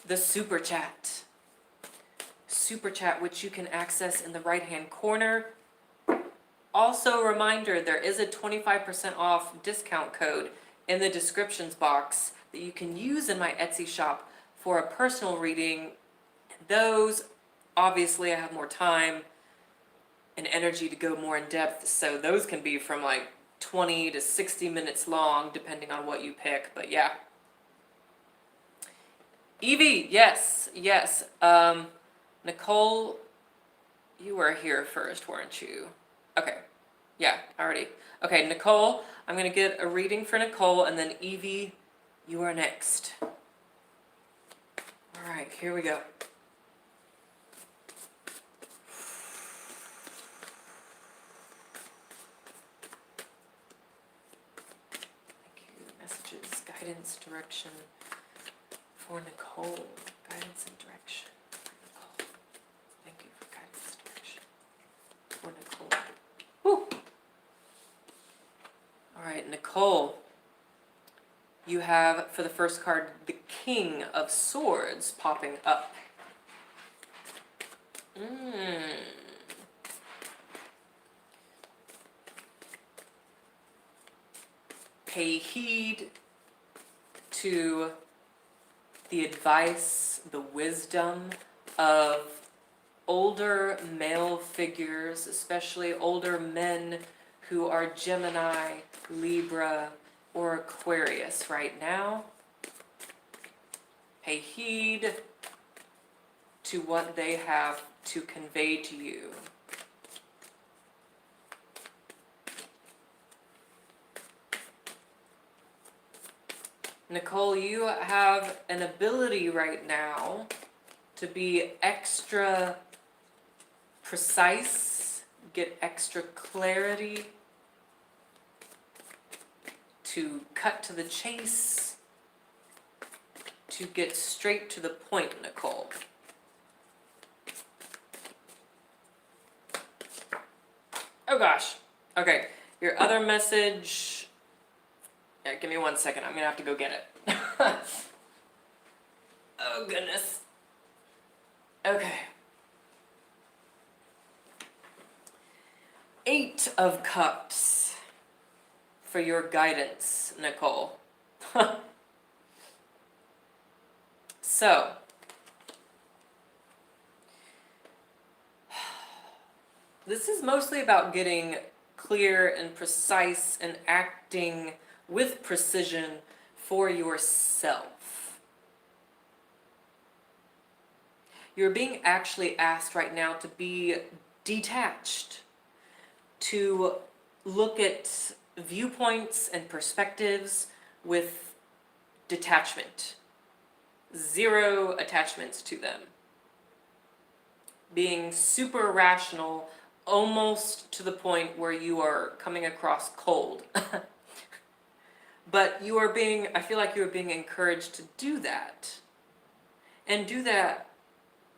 the super chat. Super chat, which you can access in the right-hand corner. Also, a reminder, there is a 25% off discount code in the descriptions box that you can use in my Etsy shop for a personal reading. Those, obviously, I have more time and energy to go more in depth, so those can be from like 20 to 60 minutes long, depending on what you pick, but yeah. Evie, yes, yes. Nicole, you were here first, weren't you? Okay, yeah, already. Okay, Nicole, I'm gonna get a reading for Nicole, and then Evie, you are next. All right, here we go. Thank you. Messages, guidance, direction for Nicole. Guidance and direction for Nicole. Thank you for guidance and direction for Nicole. Whew. All right, Nicole. You have, for the first card, the King of Swords popping up. Pay heed to the advice, the wisdom of older male figures, especially older men who are Gemini, Libra, or Aquarius right now. Pay heed to what they have to convey to you. Nicole, you have an ability right now to be extra precise, get extra clarity, to cut to the chase, to get straight to the point, Nicole. Oh gosh. Okay, your other message. Yeah, give me 1 second. I'm gonna have to go get it. Oh goodness. Okay. 8 of Cups for your guidance, Nicole. So, this is mostly about getting clear and precise and acting with precision for yourself. You're being actually asked right now to be detached, to look at viewpoints and perspectives with detachment. 0 attachments to them. Being super rational, almost to the point where you are coming across cold. But you are being, I feel like you are being encouraged to do that. And do that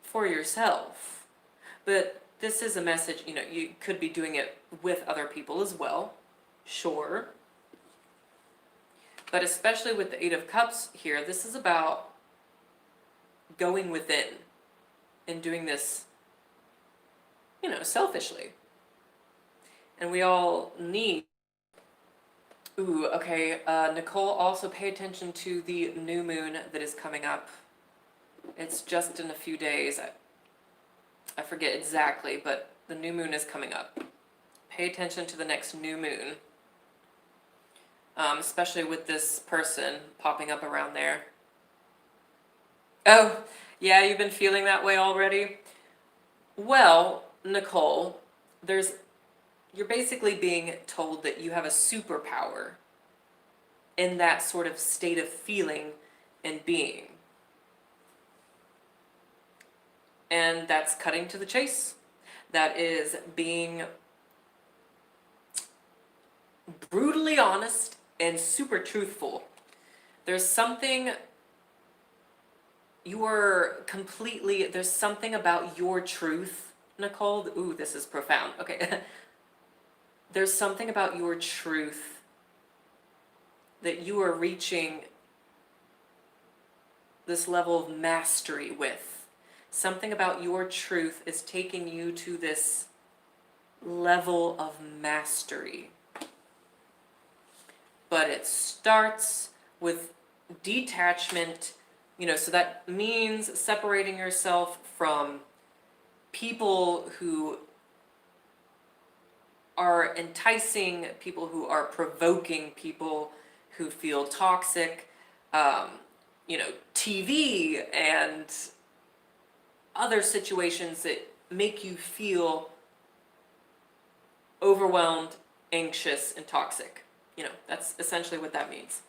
for yourself. But this is a message, you could be doing it with other people as well. Sure. But especially with the 8 of Cups here, this is about going within and doing this, selfishly. And we all need. Ooh, okay. Nicole, also pay attention to the new moon that is coming up. It's just in a few days. I forget exactly, but the new moon is coming up. Pay attention to the next new moon. Especially with this person popping up around there. Oh, yeah, you've been feeling that way already? Well, Nicole, you're basically being told that you have a superpower in that sort of state of feeling and being. And that's cutting to the chase. That is being brutally honest and super truthful. There's something there's something about your truth, Nicole. Ooh, this is profound. Okay. There's something about your truth that you are reaching this level of mastery with. Something about your truth is taking you to this level of mastery. But it starts with detachment, so that means separating yourself from people who are enticing, people who are provoking, people who feel toxic, um, TV and other situations that make you feel overwhelmed, anxious, and toxic. That's essentially what that means.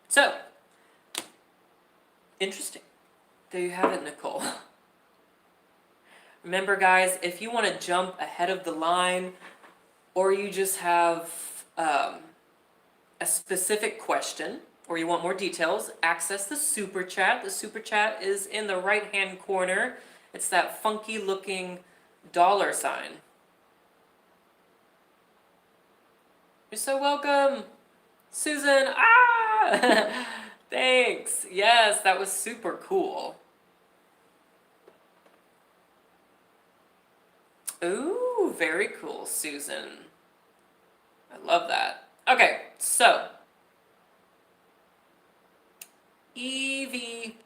So, interesting. There you have it, Nicole. Remember, guys, if you want to jump ahead of the line, or you just have a specific question, or you want more details, access the super chat. The super chat is in the right-hand corner. It's that funky looking $sign. You're so welcome, Susan. Ah! Thanks. Yes, that was super cool. Ooh, very cool, Susan. I love that. Okay, so Evie,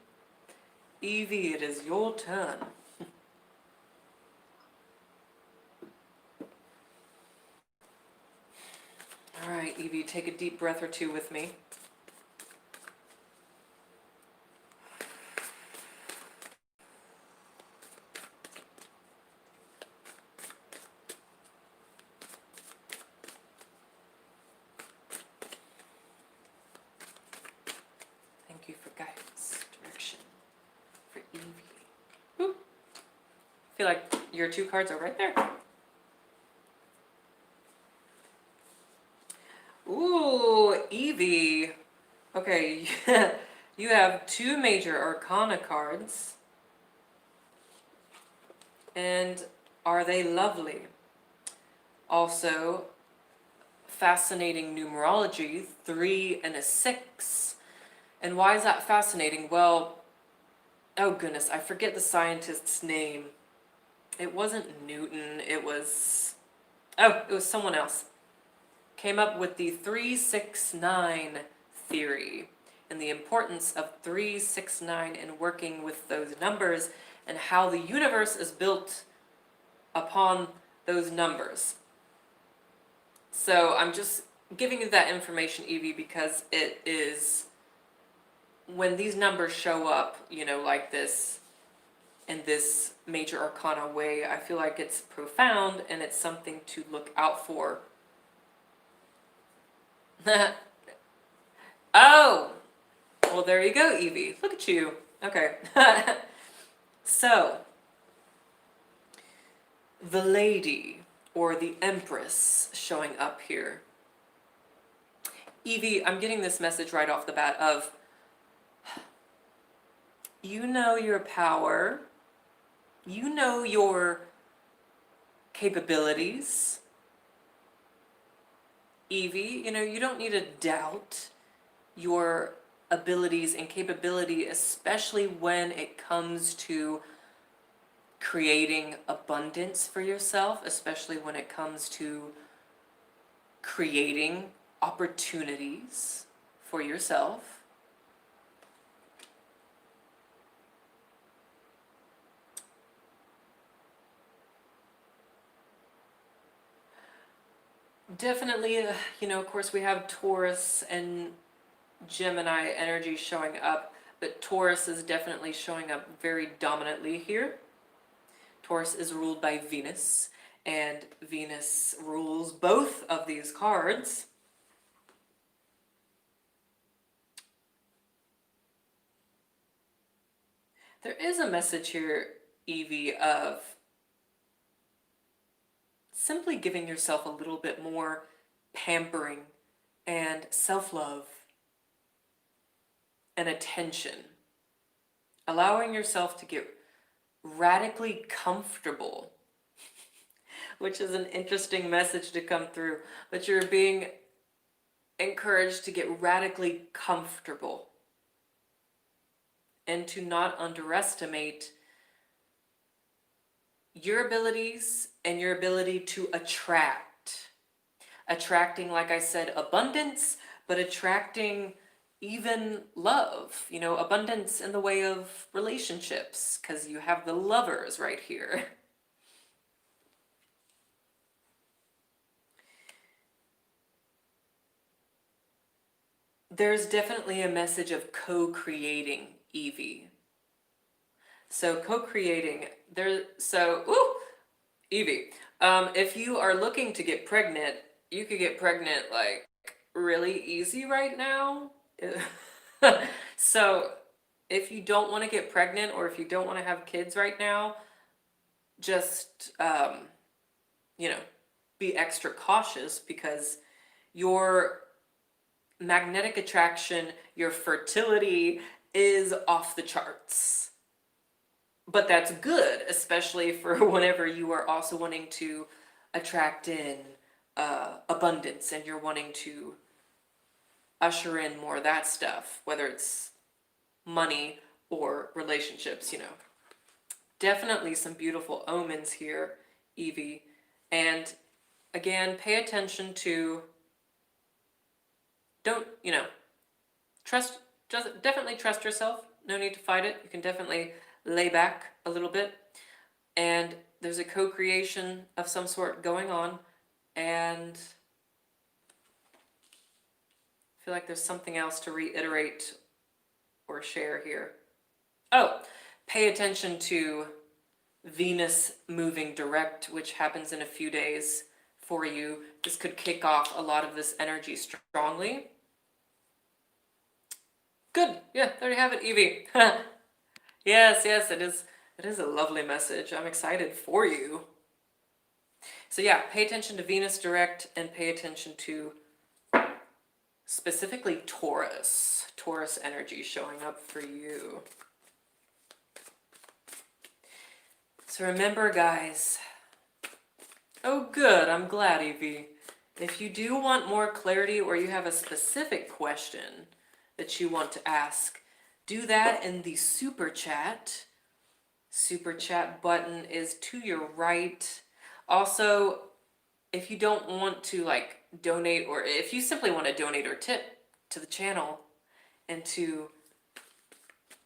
it is your turn. All right, Evie, take a deep breath or two with me. Thank you for guidance, direction, for Evie. Ooh. I feel like your 2 cards are right there. Ooh, Evie. Okay, you have 2 major arcana cards. And are they lovely? Also, fascinating numerology, 3 and a 6. And why is that fascinating? Well, oh goodness, I forget the scientist's name. It wasn't Newton, it was someone else. Came up with the 369 theory and the importance of 369 in working with those numbers and how the universe is built upon those numbers. So I'm just giving you that information, Evie, because it is, when these numbers show up, like this, in this major arcana way, I feel like it's profound and it's something to look out for. Oh, well, there you go, Evie. Look at you. Okay. So, the lady, or the empress, showing up here. Evie, I'm getting this message right off the bat of, you know your power, you know your capabilities. Evie, you don't need to doubt your abilities and capability, especially when it comes to creating abundance for yourself, especially when it comes to creating opportunities for yourself. Definitely, of course we have Taurus and Gemini energy showing up, but Taurus is definitely showing up very dominantly here. Taurus is ruled by Venus, and Venus rules both of these cards. There is a message here, Evie, of simply giving yourself a little bit more pampering and self-love and attention. Allowing yourself to get radically comfortable, which is an interesting message to come through, but you're being encouraged to get radically comfortable and to not underestimate your abilities and your ability to attract. Attracting, like I said, abundance, but attracting even love, abundance in the way of relationships, because you have the lovers right here. There's definitely a message of co-creating, Evie. So co-creating, Evie, if you are looking to get pregnant, you could get pregnant like really easy right now. So if you don't want to get pregnant or if you don't want to have kids right now, just, you know, be extra cautious because your magnetic attraction, your fertility is off the charts. But that's good, especially for whenever you are also wanting to attract in abundance and you're wanting to usher in more of that stuff, whether it's money or relationships, Definitely some beautiful omens here, Evie. And again, pay attention to, don't, trust, just definitely trust yourself. No need to fight it. You can definitely lay back a little bit. And there's a co-creation of some sort going on. And I feel like there's something else to reiterate or share here. Oh, pay attention to Venus moving direct, which happens in a few days for you. This could kick off a lot of this energy strongly. Good. Yeah, there you have it, Evie. Yes, it is. It is a lovely message. I'm excited for you. So yeah, pay attention to Venus direct and pay attention to specifically Taurus. Taurus energy showing up for you. So remember, guys. Oh, good. I'm glad, Evie. If you do want more clarity or you have a specific question that you want to ask, do that in the super chat. Super chat button is to your right. Also, if you don't want to donate, or if you simply want to donate or tip to the channel and to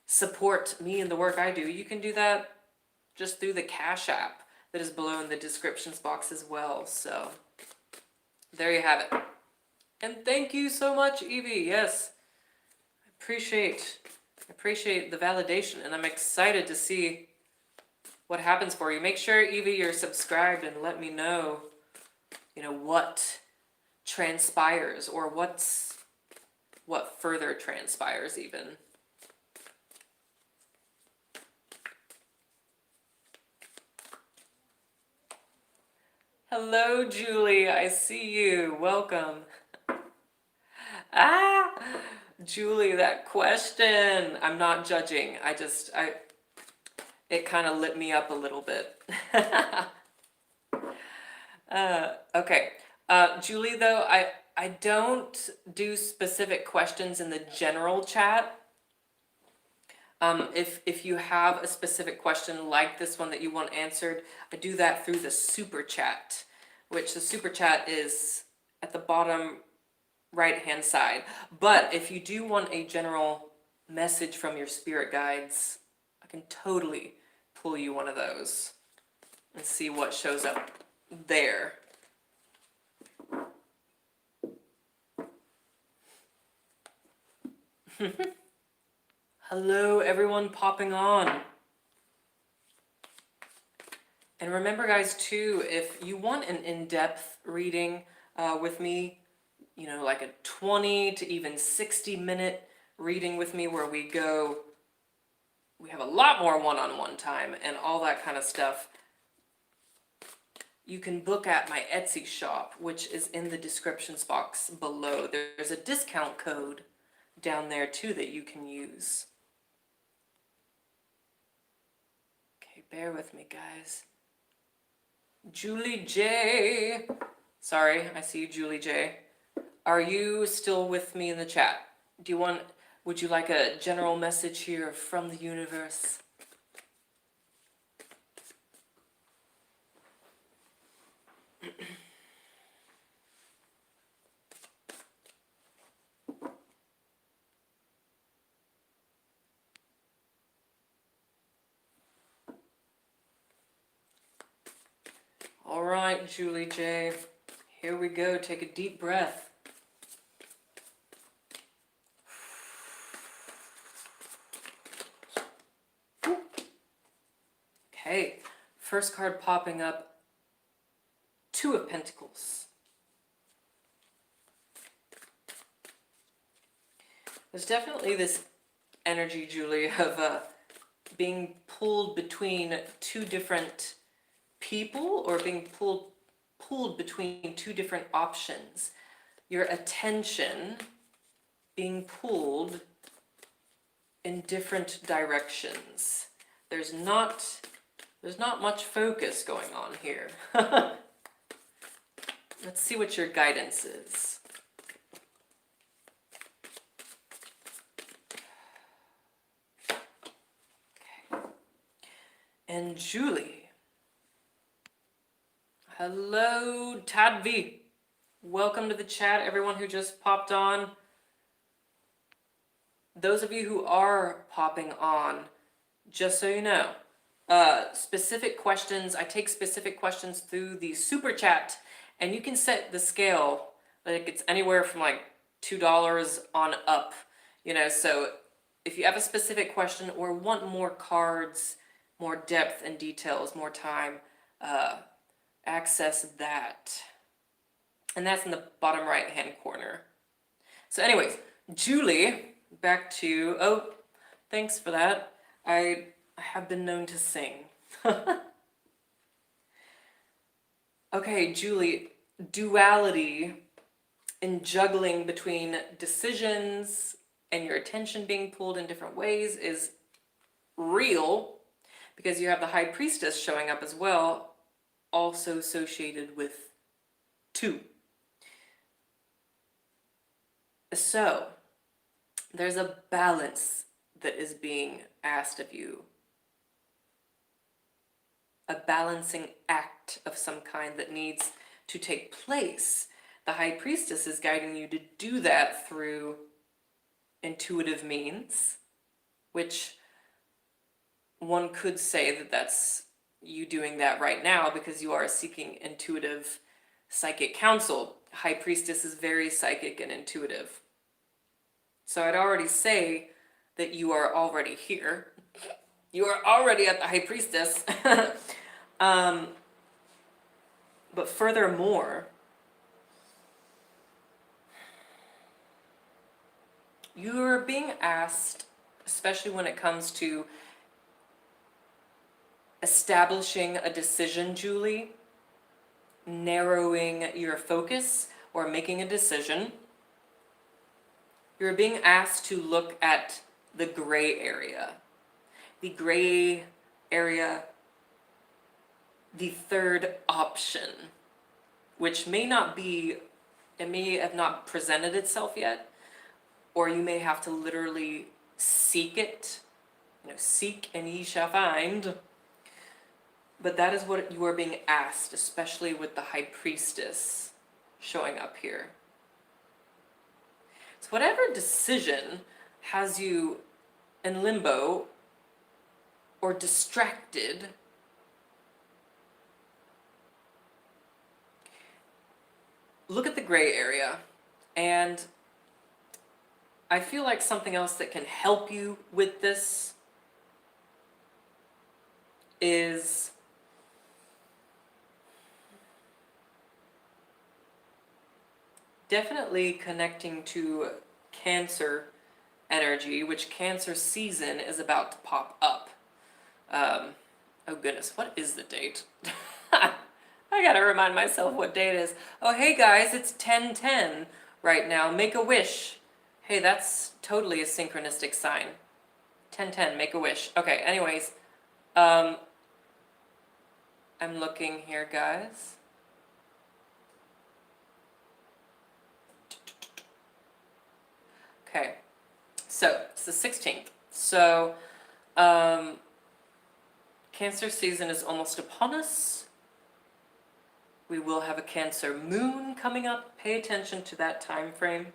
support me and the work I do, you can do that just through the Cash App that is below in the descriptions box as well. So there you have it. And thank you so much, Evie. Yes, I appreciate the validation, and I'm excited to see what happens for you. Make sure, Evie, you're subscribed and let me know, what transpires or what further transpires even. Hello, Julie. I see you. Welcome. Julie, that question. I'm not judging. It kind of lit me up a little bit. Okay. Julie, though, I don't do specific questions in the general chat. If you have a specific question like this one that you want answered, I do that through the super chat, which the super chat is at the bottom right hand side. But if you do want a general message from your spirit guides, I can totally pull you one of those and see what shows up there. Hello, everyone popping on. And remember, guys, too, if you want an in-depth reading with me, like a 20 to even 60-minute reading with me where we have a lot more one-on-one time and all that kind of stuff, you can book at my Etsy shop, which is in the descriptions box below. There's a discount code down there, too, that you can use. Okay, bear with me, guys. Julie J. Sorry, I see you, Julie J. Are you still with me in the chat? Would you like a general message here from the universe? All right, Julie J. Here we go. Take a deep breath. Okay, first card popping up, Two of Pentacles. There's definitely this energy, Julie, of being pulled between two different people, or being pulled between two different options. Your attention being pulled in different directions. There's not much focus going on here. Let's see what your guidance is. Okay. And Julie. Hello, Tadvi. Welcome to the chat, everyone who just popped on. Those of you who are popping on, just so you know, specific questions, I take specific questions through the super chat, and you can set the scale, like it's anywhere from like $2 on up, so if you have a specific question or want more cards, more depth and details, more time, access that. And that's in the bottom right hand corner. So anyways, Julie, back to, oh, thanks for that. I have been known to sing. Okay, Julie, duality in juggling between decisions and your attention being pulled in different ways is real, because you have the High Priestess showing up as well, also associated with 2. So, there's a balance that is being asked of you. A balancing act of some kind that needs to take place. The High Priestess is guiding you to do that through intuitive means, which one could say that that's you doing that right now because you are seeking intuitive psychic counsel. High Priestess is very psychic and intuitive. So I'd already say that you are already here. You are already at the High Priestess. But furthermore, you're being asked, especially when it comes to establishing a decision, Julie, narrowing your focus or making a decision, you're being asked to look at the gray area. The gray area, the third option, which may not be, it may have not presented itself yet, or you may have to literally seek it. Seek and ye shall find. But that is what you are being asked, especially with the High Priestess showing up here. So whatever decision has you in limbo or distracted, look at the gray area. And I feel like something else that can help you with this is definitely connecting to Cancer energy, which Cancer season is about to pop up. Oh goodness, what is the date? I gotta remind myself what date it is. Oh, hey guys, it's 10:10 right now. Make a wish. Hey, that's totally a synchronistic sign. 10:10, make a wish. Okay, anyways, I'm looking here, guys. Okay, so it's the 16th. So, Cancer season is almost upon us. We will have a Cancer moon coming up. Pay attention to that time frame.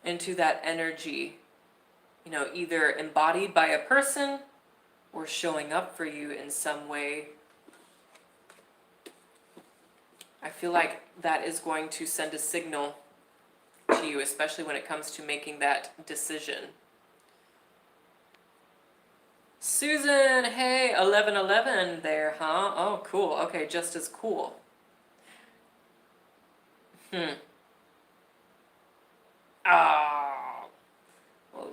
And to that energy, either embodied by a person or showing up for you in some way. I feel like that is going to send a signal to you, especially when it comes to making that decision. Susan, hey, 1111 there, huh? Oh, cool. Okay, just as cool. Ah, well,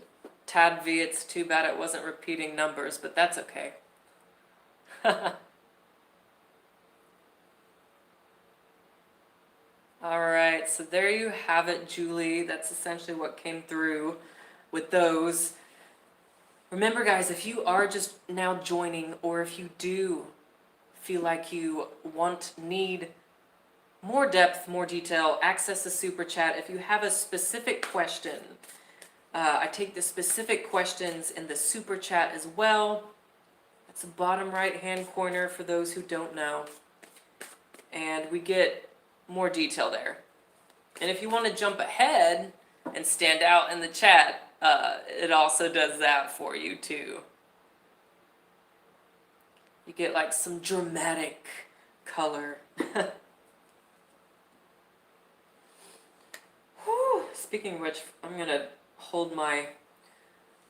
Tad V, it's too bad it wasn't repeating numbers, but that's okay. All right, so there you have it, Julie. That's essentially what came through with those. Remember, guys, if you are just now joining, or if you do feel like you need more depth, more detail, access the super chat. If you have a specific question, I take the specific questions in the super chat as well. That's the bottom right hand corner for those who don't know. And we get more detail there. And if you want to jump ahead and stand out in the chat, it also does that for you too. You get like some dramatic color. Whew. Speaking of which, I'm going to hold my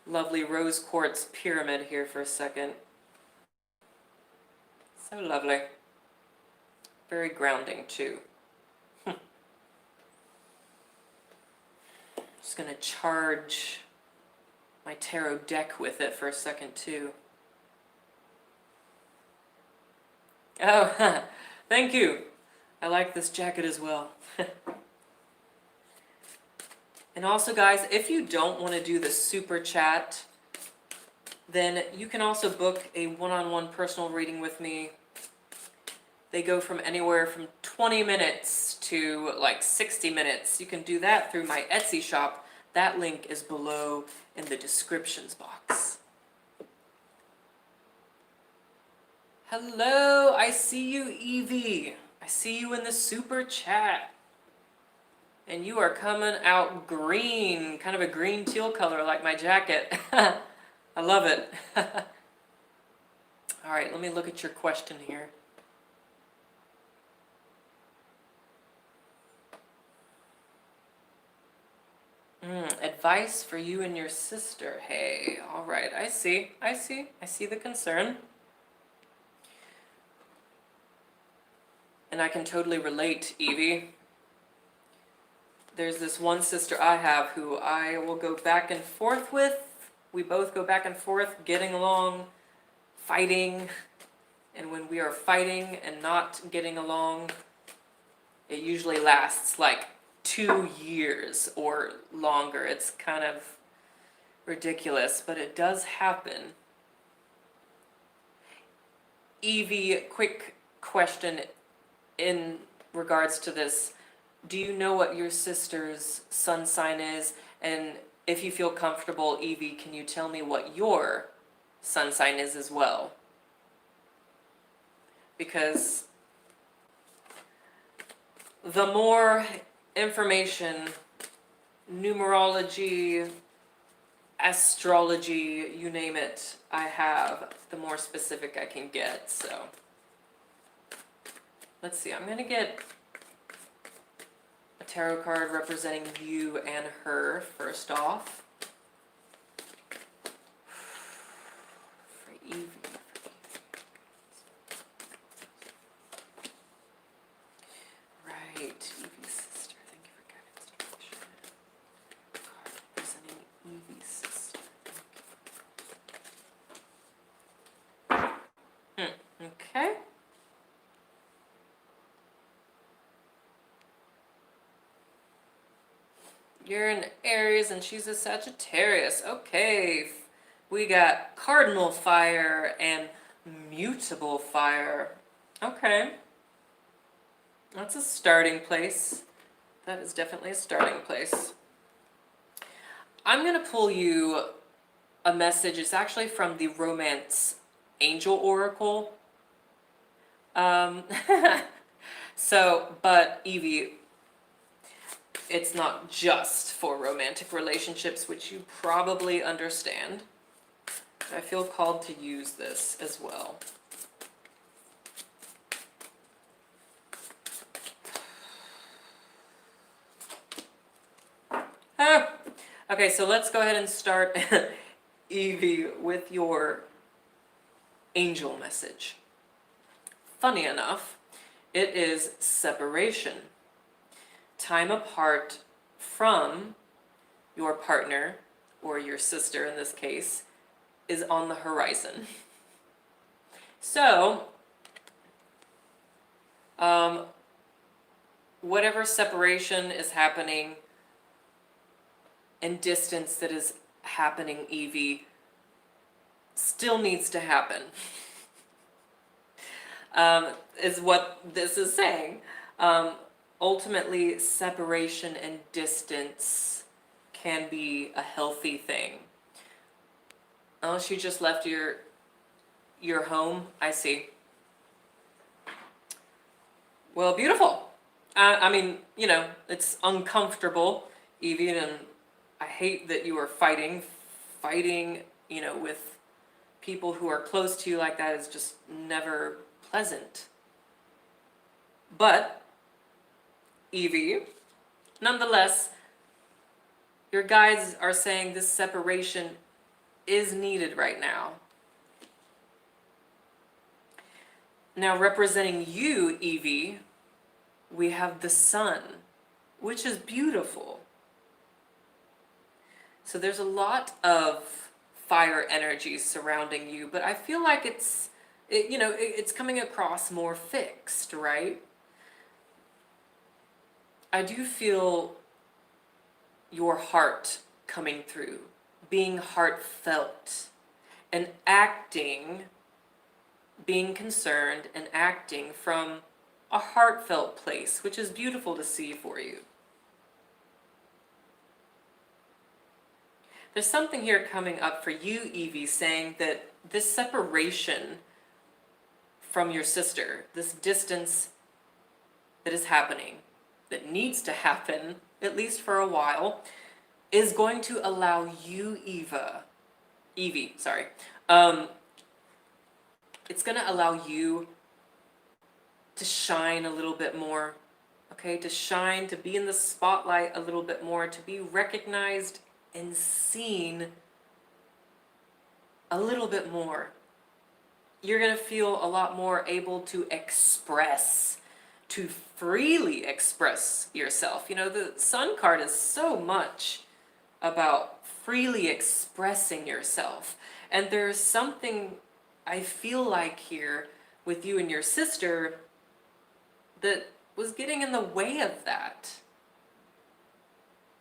lovely rose quartz pyramid here for a second. So lovely. Very grounding too. Just going to charge my tarot deck with it for a second too. Oh, thank you. I like this jacket as well. And also, guys, if you don't want to do the super chat, then you can also book a one-on-one personal reading with me. They go from anywhere from 20 minutes to like 60 minutes. You can do that through my Etsy shop. That link is below in the descriptions box. Hello, I see you, Evie. I see you in the super chat. And you are coming out green, kind of a green teal color like my jacket. I love it. All right, let me look at your question here. Advice for you and your sister. Hey, all right, I see the concern. And I can totally relate, Evie. There's this one sister I have who I will go back and forth with. We both go back and forth, getting along, fighting. And when we are fighting and not getting along, it usually lasts like 2 years or longer. It's kind of ridiculous, but it does happen. Evie, quick question in regards to this. Do you know what your sister's sun sign is? And if you feel comfortable, Evie, can you tell me what your sun sign is as well? Because the more information, numerology, astrology, you name it, I have, the more specific I can get. So let's see, I'm going to get a tarot card representing you and her first off. For Evie. Right, Evie's sister. Thank you for guidance. Card representing Evie's sister. Okay. You're an Aries and she's a Sagittarius. Okay. We got cardinal fire and mutable fire. Okay. That's a starting place. That is definitely a starting place. I'm going to pull you a message. It's actually from the Romance Angel Oracle. But Evie, it's not just for romantic relationships, which you probably understand. I feel called to use this as well. Okay, so let's go ahead and start, Evie, with your angel message. Funny enough, it is separation. Time apart from your partner, or your sister in this case, is on the horizon. So, whatever separation is happening and distance that is happening, Evie, still needs to happen, is what this is saying. Ultimately, separation and distance can be a healthy thing. Unless you just left your home, I see. Well, beautiful. I mean, it's uncomfortable, Evie, and I hate that you are fighting, with people who are close to you like that is just never pleasant. But, Evie, nonetheless, your guides are saying this separation is needed right now. Now, representing you, Evie, we have the sun, which is beautiful. So there's a lot of fire energy surrounding you, but I feel like it's coming across more fixed, right? I do feel your heart coming through, being heartfelt, and being concerned and acting from a heartfelt place, which is beautiful to see for you. There's something here coming up for you, Evie, saying that this separation from your sister, this distance that is happening, that needs to happen, at least for a while, is going to allow you, Evie, it's going to allow you to shine a little bit more, okay? To shine, to be in the spotlight a little bit more, to be recognized and seen a little bit more. You're going to feel a lot more able to freely express yourself. The Sun card is so much about freely expressing yourself. And there's something I feel like here with you and your sister that was getting in the way of that.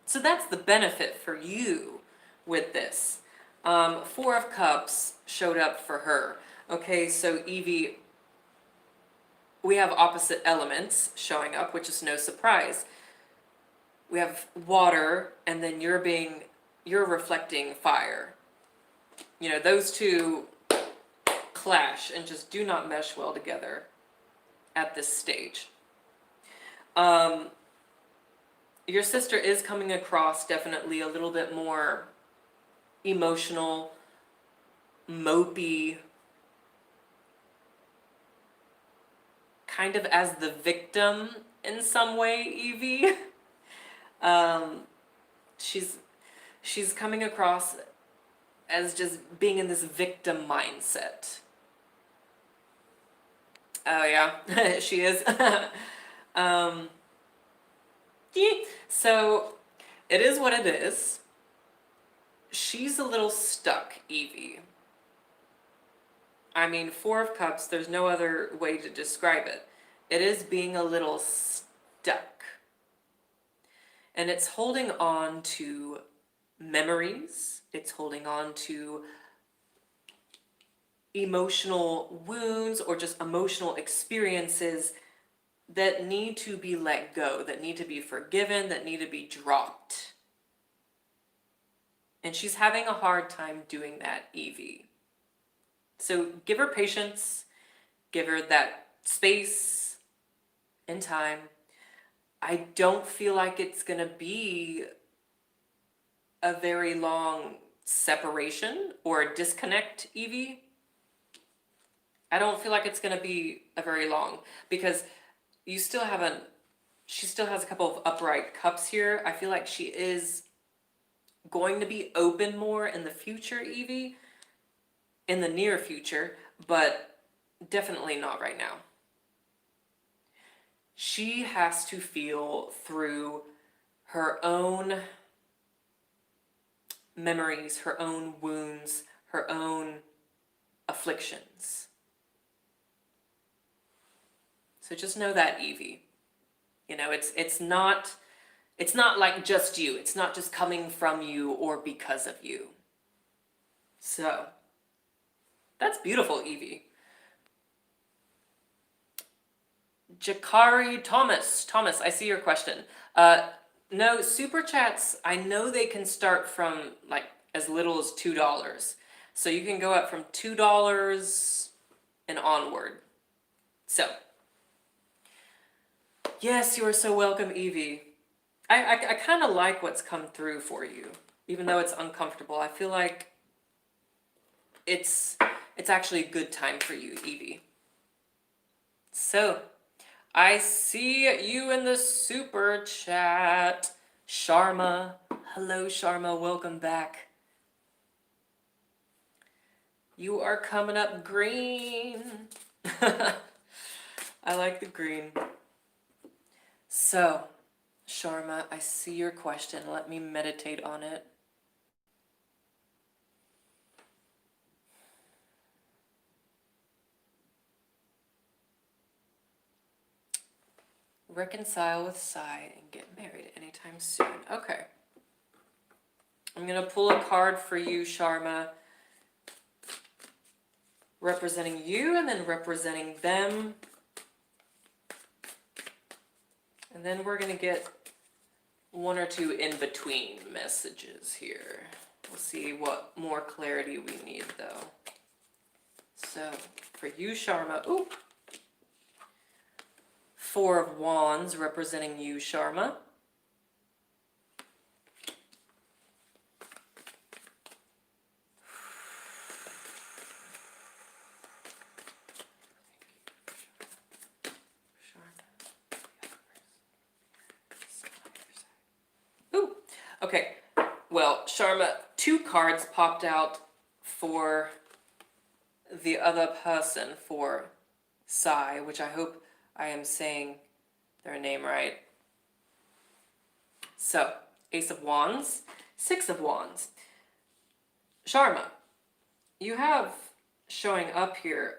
So that's the benefit for you with this. 4 of Cups showed up for her. Okay, so Evie, we have opposite elements showing up, which is no surprise. We have water, and then you're reflecting fire. Those two clash and just do not mesh well together at this stage. Your sister is coming across definitely a little bit more emotional, mopey, kind of as the victim in some way, Evie. She's coming across as just being in this victim mindset. Oh yeah, she is. So it is what it is. She's a little stuck, Evie. I mean, 4 of Cups, there's no other way to describe it. It is being a little stuck. And it's holding on to memories. It's holding on to emotional wounds or just emotional experiences that need to be let go, that need to be forgiven, that need to be dropped. And she's having a hard time doing that, Evie. So give her patience, give her that space and time. I don't feel like it's going to be a very long separation or a disconnect, Evie. I don't feel like it's going to be a very long, because she still has a couple of upright cups here. I feel like she is going to be open more in the future, Evie. in the near future, but definitely not right now. She has to feel through her own memories, her own wounds, her own afflictions. So just know that, Evie. You know, it's not like just you. It's not just coming from you or because of you. So that's beautiful, Evie. Jakari Thomas. Thomas, I see your question. No, super chats, I know they can start from like as little as $2. So you can go up from $2 and onward. So, yes, you are so welcome, Evie. I kind of like what's come through for you, even though it's uncomfortable. I feel like it's actually a good time for you, Evie. So, I see you in the super chat. Sharma. Hello, Sharma. Welcome back. You are coming up green. I like the green. So, Sharma, I see your question. Let me meditate on it. Reconcile with Sai and get married anytime soon. Okay. I'm going to pull a card for you, Sharma, representing you and then representing them. And then we're going to get one or two in-between messages here. We'll see what more clarity we need, though. So, for you, Sharma, ooh. Four of Wands representing you, Sharma. Ooh, okay. Well, Sharma, two cards popped out for the other person, for Sai, which I hope I am saying their name right. So, Ace of Wands, Six of Wands. Sharma, you have showing up here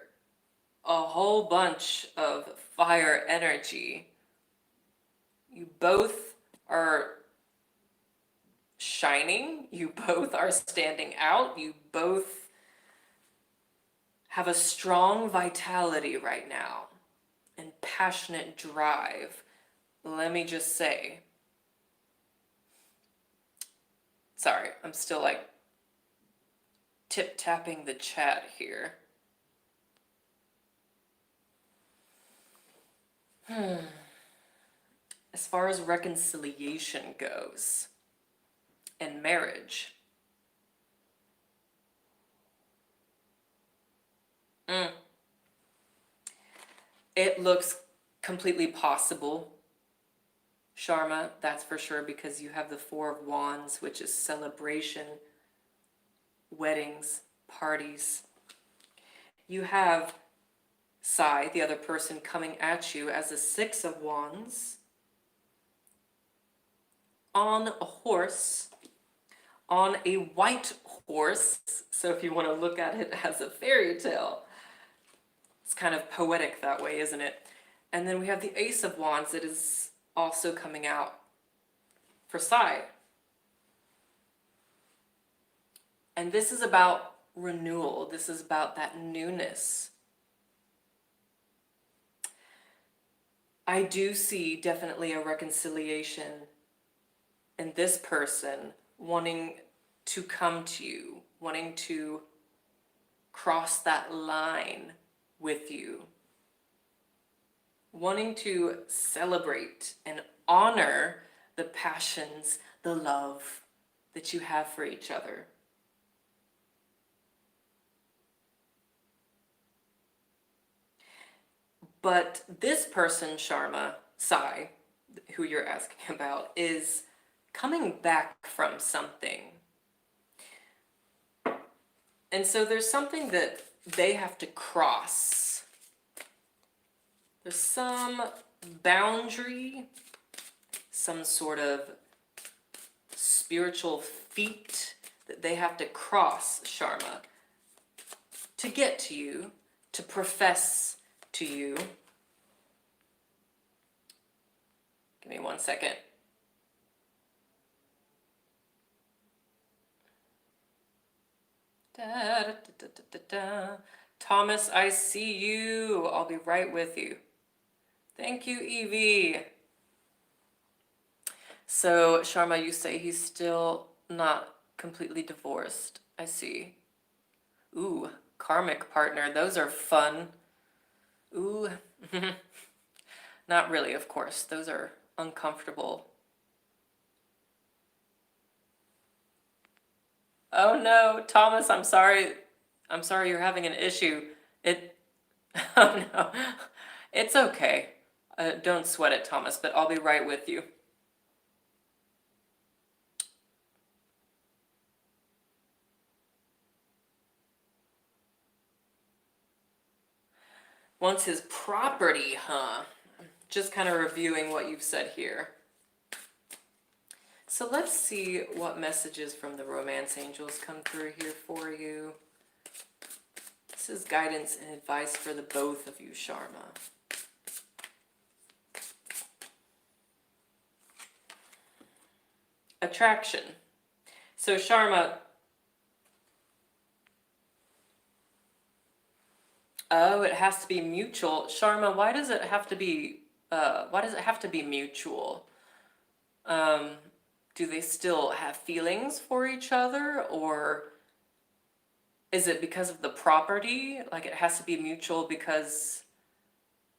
a whole bunch of fire energy. You both are shining. You both are standing out. You both have a strong vitality right now and passionate drive. Let me just say. Sorry, I'm still like tip-tapping the chat here. As far as reconciliation goes and marriage, it looks completely possible, Sharma, that's for sure, because you have the Four of Wands, which is celebration, weddings, parties. You have Sai, the other person, coming at you as a Six of Wands on a horse, on a white horse. So if you want to look at it as a fairy tale, it's kind of poetic that way, isn't it? And then we have the Ace of Wands that is also coming out for Sai. And this is about renewal. This is about that newness. I do see definitely a reconciliation in this person wanting to come to you, wanting to cross that line with you, wanting to celebrate and honor the passions, the love that you have for each other. But this person, Sharma, Sai, who you're asking about, is coming back from something. And so there's something that they have to cross. There's some boundary, some sort of spiritual feat that they have to cross, Sharma, to get to you, to profess to you. Give me 1 second. Da, da, da, da, da, da. Thomas, I see you. I'll be right with you. Thank you, Evie. So, Sharma, you say he's still not completely divorced. I see. Ooh, karmic partner. Those are fun. Ooh. Not really, of course. Those are uncomfortable. Oh no, Thomas, I'm sorry. I'm sorry you're having an issue. It, oh no, it's okay. Don't sweat it, Thomas, but I'll be right with you. Wants his property, huh? Just kind of reviewing what you've said here. So let's see what messages from the romance angels come through here for you. This is guidance and advice for the both of you, Sharma. Attraction. So Sharma, oh, it has to be mutual. Sharma, why does it have to be mutual? Do they still have feelings for each other, or is it because of the property? Like it has to be mutual because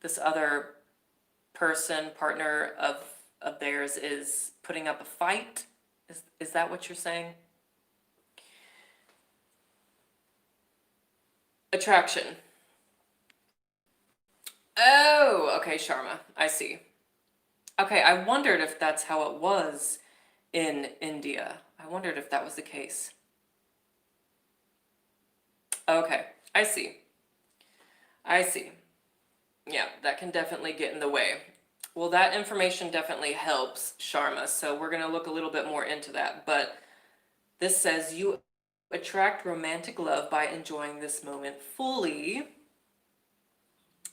this other person, partner of theirs is putting up a fight? Is that what you're saying? Attraction. Oh, okay, Sharma. I see. Okay, I wondered if that's how it was in India. I wondered if that was the case. Okay, I see. I see. Yeah, that can definitely get in the way. Well, that information definitely helps, Sharma, so we're going to look a little bit more into that. But this says you attract romantic love by enjoying this moment fully.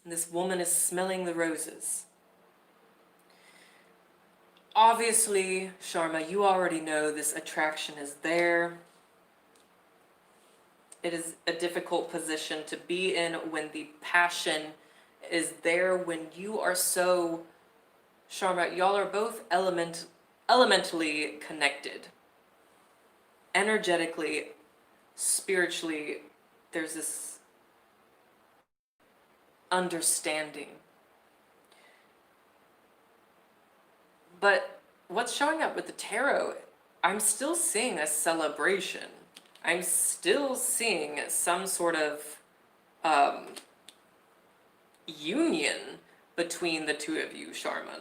This woman is smelling the roses. Obviously, Sharma, you already know this attraction is there. It is a difficult position to be in when the passion is there, when you are so, Sharma, y'all are both elementally connected. Energetically, spiritually, there's this understanding. But what's showing up with the tarot, I'm still seeing a celebration. I'm still seeing some sort of union between the two of you, Sharma.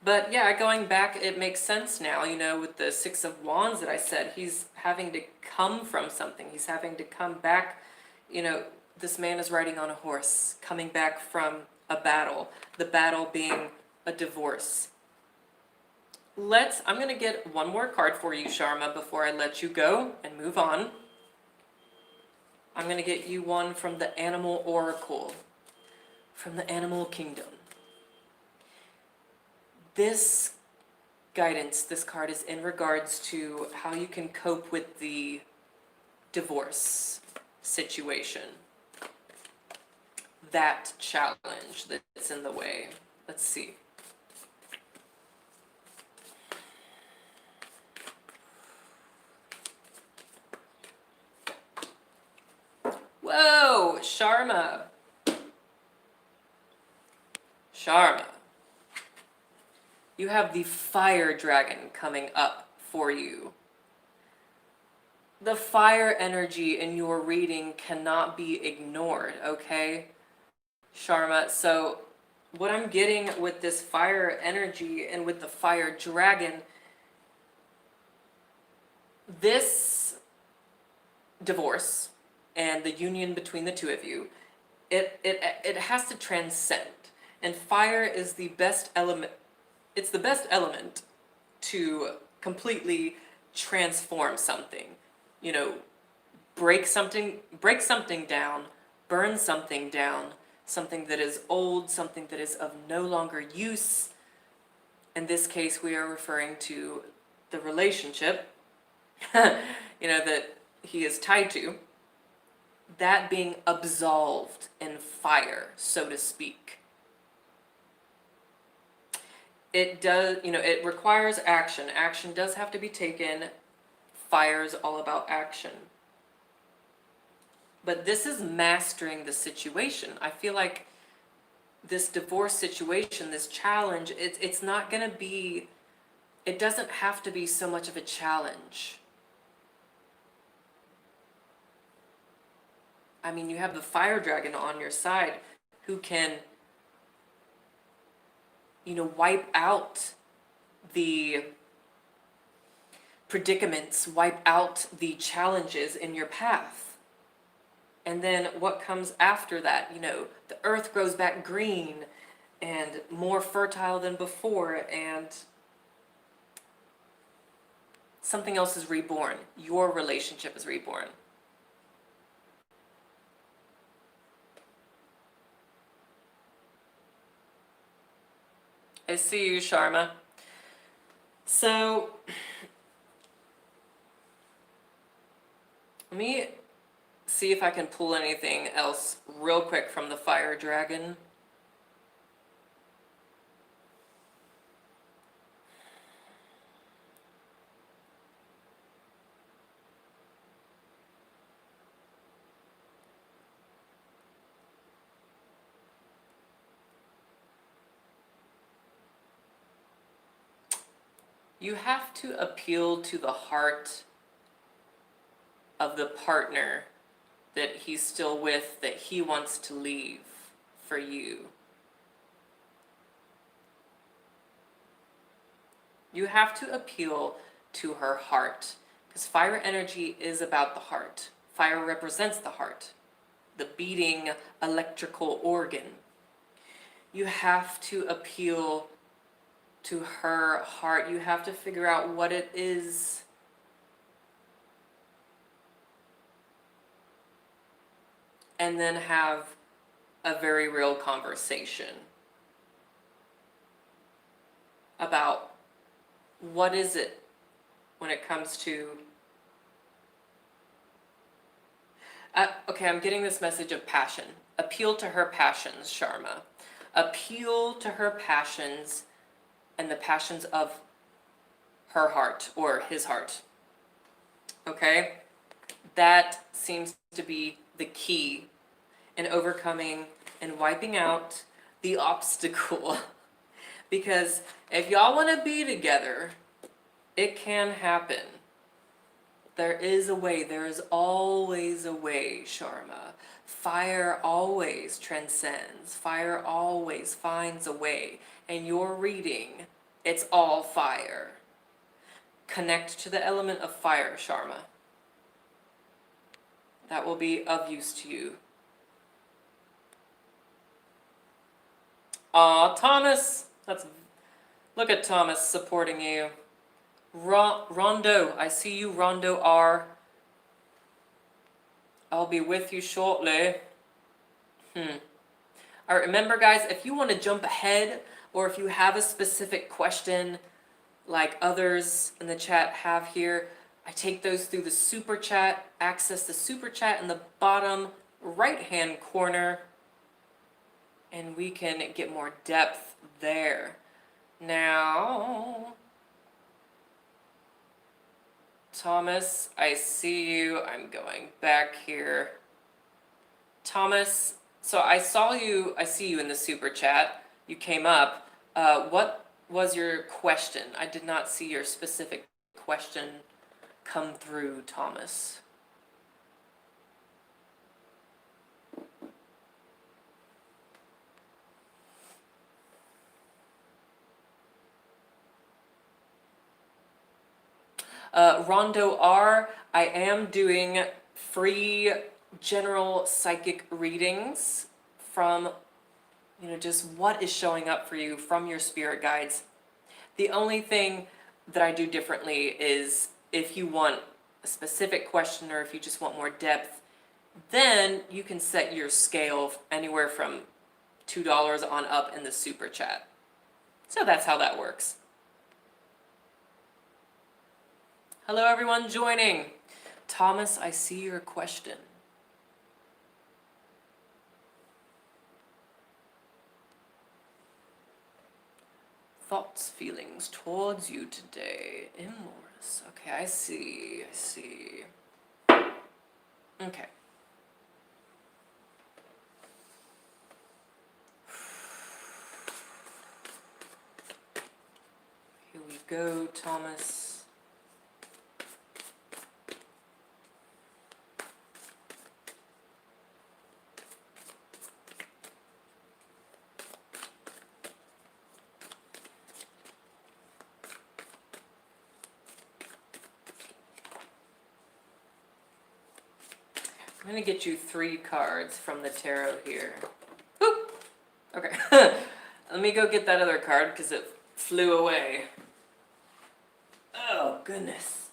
But yeah, going back, it makes sense now, with the Six of Wands that I said, he's having to come from something. He's having to come back, this man is riding on a horse, coming back from a battle, the battle being a divorce. I'm going to get one more card for you, Sharma, before I let you go and move on. I'm going to get you one from the Animal Oracle, from the Animal Kingdom. This guidance, this card is in regards to how you can cope with the divorce situation. That challenge that's in the way. Let's see. Whoa, Sharma. You have the fire dragon coming up for you. The fire energy in your reading cannot be ignored, okay, Sharma? So what I'm getting with this fire energy and with the fire dragon, this divorce and the union between the two of you, it has to transcend. And fire is the best element, it's the best element to completely transform something. You know, break something down, burn something down, something that is old, something that is of no longer use. In this case, we are referring to the relationship, that he is tied to, that being absolved in fire, so to speak. It does, it requires action. Action does have to be taken. Fire is all about action. But this is mastering the situation. I feel like this divorce situation, this challenge, it's not going to be, it doesn't have to be so much of a challenge. I mean, you have the fire dragon on your side who can, wipe out the predicaments, wipe out the challenges in your path. And then what comes after that? The earth grows back green and more fertile than before, and something else is reborn. Your relationship is reborn. I see you, Sharma. So, let me see if I can pull anything else real quick from the fire dragon. You have to appeal to the heart of the partner that he's still with, that he wants to leave for you. You have to appeal to her heart, because fire energy is about the heart. Fire represents the heart, the beating electrical organ. You have to appeal to her heart. You have to figure out what it is and then have a very real conversation about what is it when it comes to okay, I'm getting this message of passion. Appeal to her passions, Sharma. Appeal to her passions and the passions of her heart or his heart. Okay? That seems to be the key in overcoming and wiping out the obstacle. Because if y'all want to be together, it can happen. There is a way. There is always a way, Sharma. Fire always transcends. Fire always finds a way. And your reading, it's all fire. Connect to the element of fire, Sharma. That will be of use to you. Aw, Thomas! Look at Thomas supporting you. Rondo, I see you, Rondo R. I'll be with you shortly. Alright, remember guys, if you want to jump ahead, or if you have a specific question like others in the chat have here, I take those through the super chat. Access the super chat in the bottom right hand corner, and we can get more depth there. Now, Thomas, I see you. I'm going back here. Thomas, so I see you in the super chat. You came up. What was your question? I did not see your specific question come through, Thomas. Rondo R, I am doing free general psychic readings from, just what is showing up for you from your spirit guides. The only thing that I do differently is if you want a specific question or if you just want more depth, then you can set your scale anywhere from $2 on up in the super chat. So that's how that works. Hello everyone joining. Thomas, I see your question. Thoughts, feelings towards you today. Immortus. Okay, I see. Okay. Here we go, Thomas. I'm going to get you 3 cards from the tarot here. Whoop! Okay. Let me go get that other card because it flew away. Oh, goodness.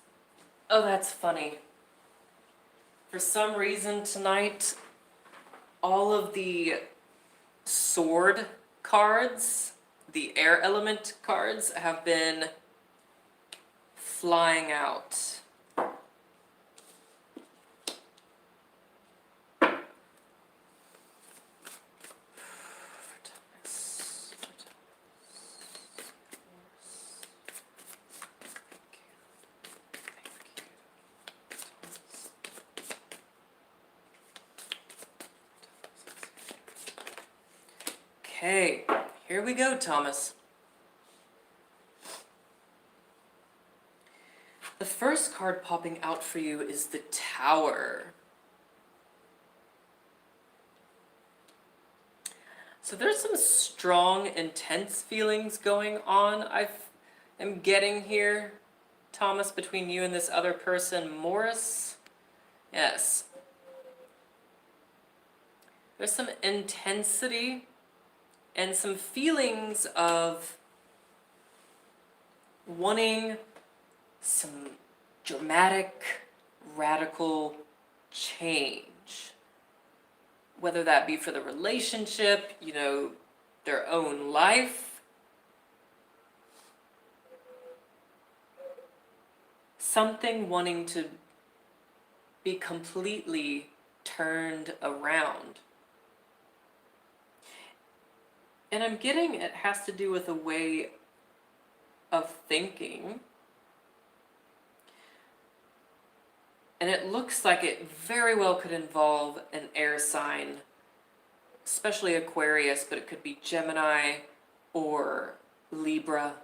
Oh, that's funny. For some reason tonight, all of the sword cards, the air element cards, have been flying out. Okay, here we go, Thomas. The first card popping out for you is the Tower. So there's some strong, intense feelings going on I'm getting here, Thomas, between you and this other person, Morris. Yes. There's some intensity and some feelings of wanting some dramatic, radical change. Whether that be for the relationship, their own life. Something wanting to be completely turned around. And I'm getting it has to do with a way of thinking. And it looks like it very well could involve an air sign, especially Aquarius, but it could be Gemini or Libra.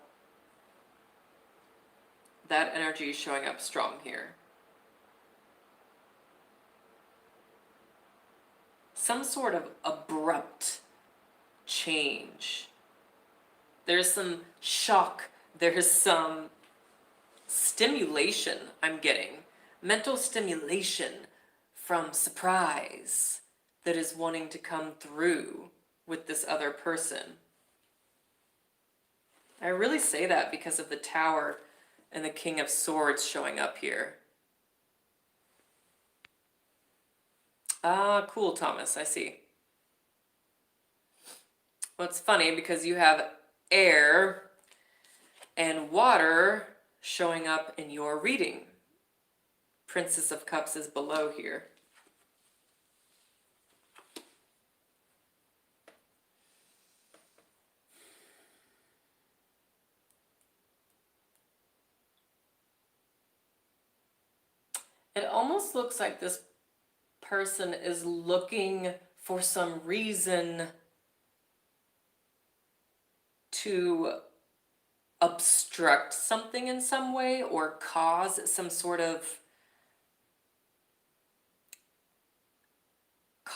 That energy is showing up strong here. Some sort of abrupt change. There's some shock, there's some stimulation I'm getting, mental stimulation from surprise that is wanting to come through with this other person. I really say that because of the Tower and the King of Swords showing up here. Ah, cool, Thomas, I see. Well, it's funny because you have air and water showing up in your reading. Princess of Cups is below here. It almost looks like this person is looking for some reason to obstruct something in some way or cause some sort of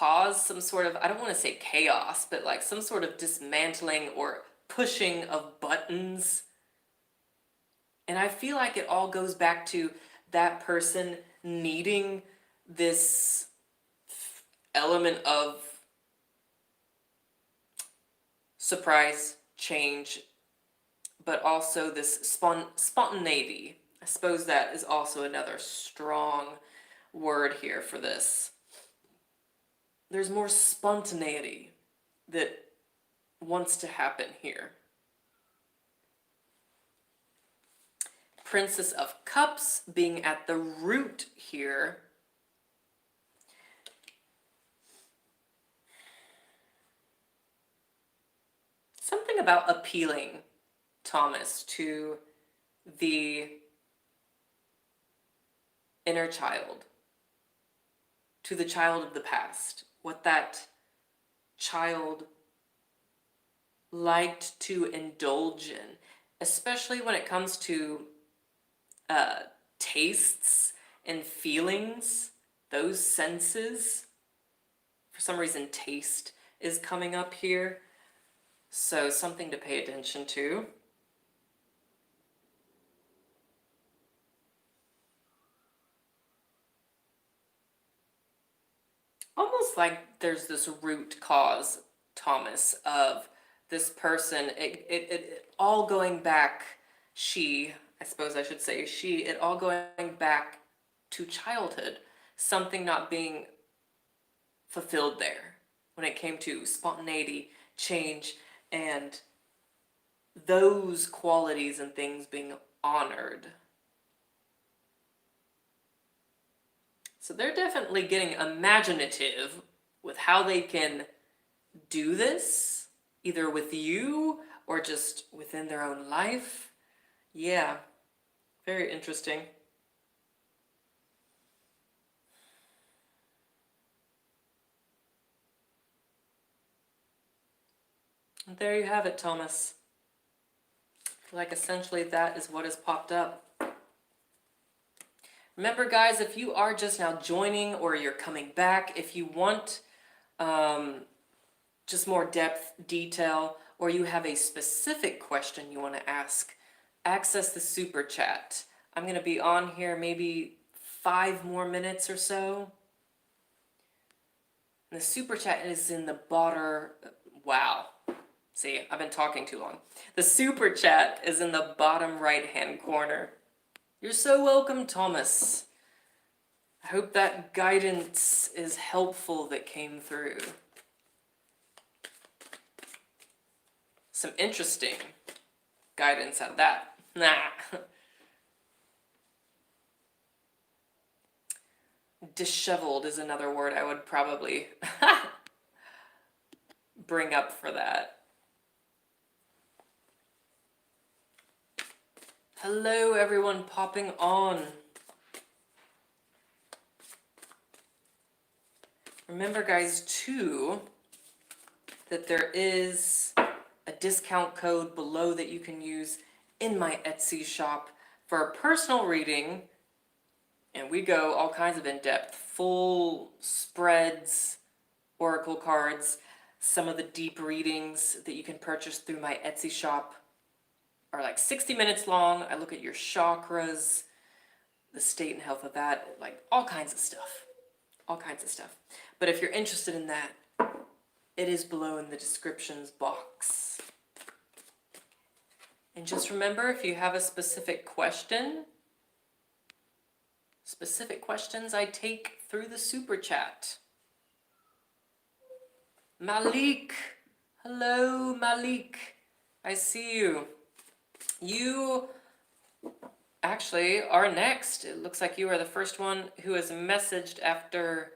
I don't want to say chaos, but like some sort of dismantling or pushing of buttons And I feel like it all goes back to that person needing this element of surprise, change, but also this spontaneity. I suppose that is also another strong word here for this. There's more spontaneity that wants to happen here. Princess of Cups being at the root here. Something about appealing, Thomas, to the inner child, to the child of the past, what that child liked to indulge in, especially when it comes to tastes and feelings, those senses. For some reason, taste is coming up here, so something to pay attention to. Almost like there's this root cause, Thomas, of this person, it all going back, I suppose I should say it all going back to childhood, something not being fulfilled there when it came to spontaneity, change, and those qualities and things being honored. So they're definitely getting imaginative with how they can do this, either with you or just within their own life. Yeah, very interesting. And there you have it, Thomas. Like essentially that is what has popped up. Remember, guys, if you are just now joining or you're coming back, if you want just more depth, detail, or you have a specific question you want to ask, access the super chat. I'm going to be on here maybe 5 more minutes or so. And the super chat is in the bottom. Wow. See, I've been talking too long. The super chat is in the bottom right-hand corner. You're so welcome, Thomas. I hope that guidance is helpful that came through. Some interesting guidance at that. Nah. Disheveled is another word I would probably bring up for that. Hello, everyone popping on. Remember, guys, too, that there is a discount code below that you can use in my Etsy shop for a personal reading. And we go all kinds of in-depth, full spreads, oracle cards. Some of the deep readings that you can purchase through my Etsy shop are like 60 minutes long. I look at your chakras, the state and health of that, like all kinds of stuff. All kinds of stuff. But if you're interested in that, it is below in the descriptions box. And just remember, if you have a specific question, specific questions I take through the super chat. Malik. Hello, Malik. I see you. You actually are next. It looks like you are the first one who has messaged after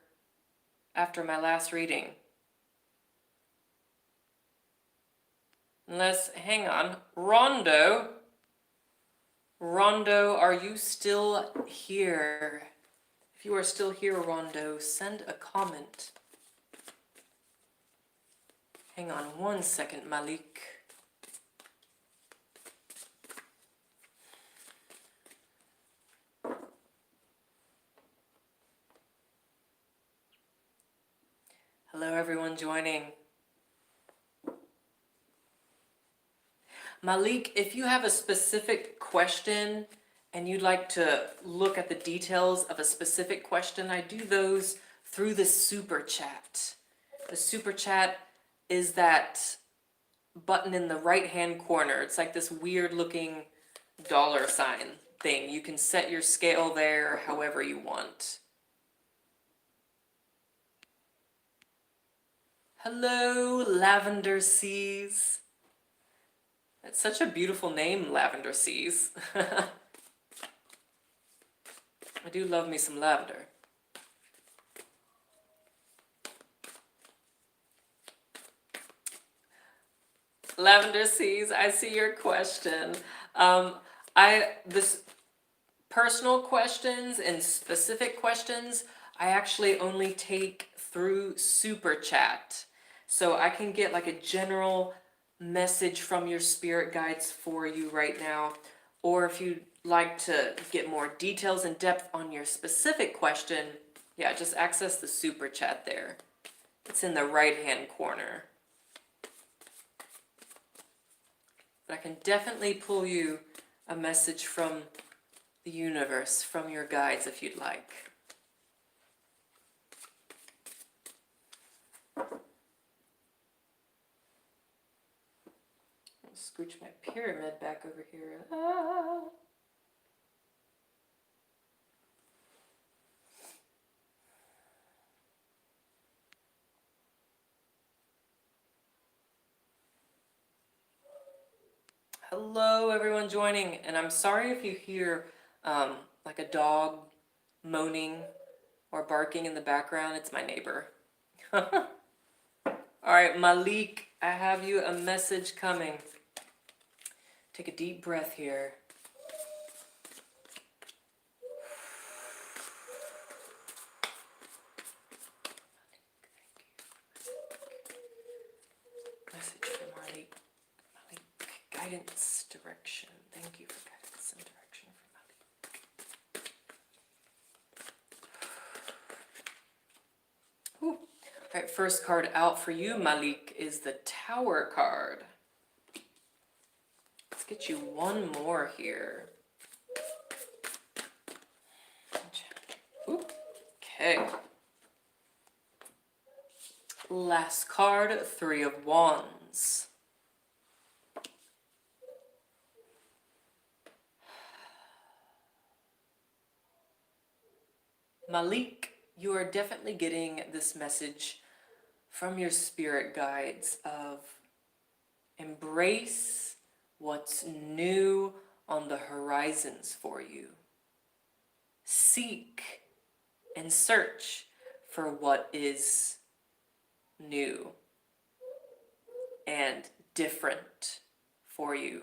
my last reading. Unless, hang on, Rondo, are you still here? If you are still here, Rondo, send a comment. Hang on one second, Malik. Hello, everyone joining. Malik, if you have a specific question and you'd like to look at the details of a specific question, I do those through the super chat. The super chat is that button in the right hand corner. It's like this weird looking dollar sign thing. You can set your scale there however you want. Hello, Lavender Seas. That's such a beautiful name, Lavender Seas. I do love me some lavender. Lavender Seas, I see your question. This personal questions and specific questions, I actually only take through super chat. So I can get like a general message from your spirit guides for you right now. Or if you'd like to get more details and depth on your specific question, yeah, just access the super chat there. It's in the right hand corner. But I can definitely pull you a message from the universe, from your guides if you'd like. I'll scooch my pyramid back over here. Ah. Hello, everyone joining, and I'm sorry if you hear like a dog moaning or barking in the background. It's my neighbor. All right, Malik, I have you a message coming. Take a deep breath here. Message from Malik. Guidance, direction. Thank you for guidance and direction from Malik. Ooh. All right, first card out for you, Malik, is the Tower card. Let's get you one more here. Ooh. Okay. Last card, Three of Wands. Malik, you are definitely getting this message from your spirit guides of embrace what's new on the horizons for you. Seek and search for what is new and different for you.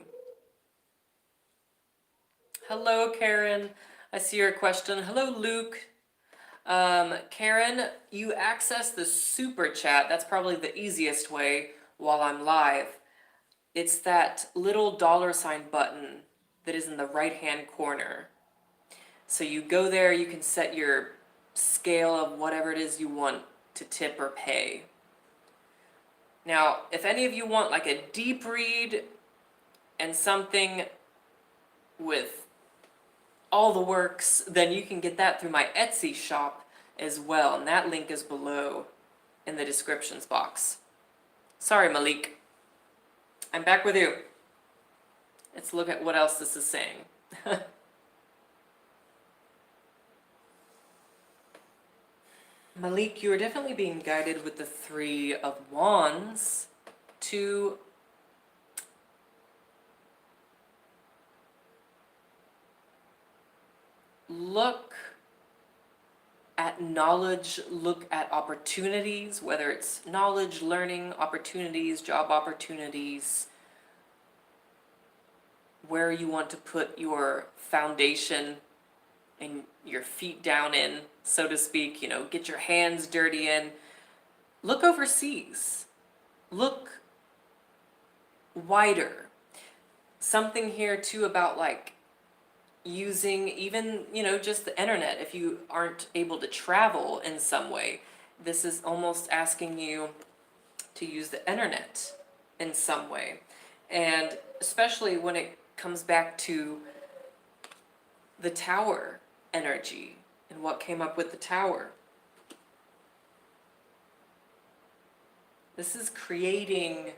Hello, Karen. I see your question. Hello, Luke. Karen, you access the super chat. That's probably the easiest way while I'm live. It's that little dollar sign button that is in the right hand corner. So you go there, you can set your scale of whatever it is you want to tip or pay. Now, if any of you want like a deep read and something with all the works, then you can get that through my Etsy shop as well, and that link is below in the descriptions box. Sorry, Malik. I'm back with you. Let's look at what else this is saying. Malik, you are definitely being guided with the Three of Wands to look at knowledge, look at opportunities, whether it's knowledge, learning opportunities, job opportunities, where you want to put your foundation and your feet down in, so to speak, you know, get your hands dirty in. Look overseas. Look wider. Something here too about like using even, you know, just the internet if you aren't able to travel in some way. This is almost asking you to use the internet in some way. And especially when it comes back to the tower energy and what came up with the tower. This is creating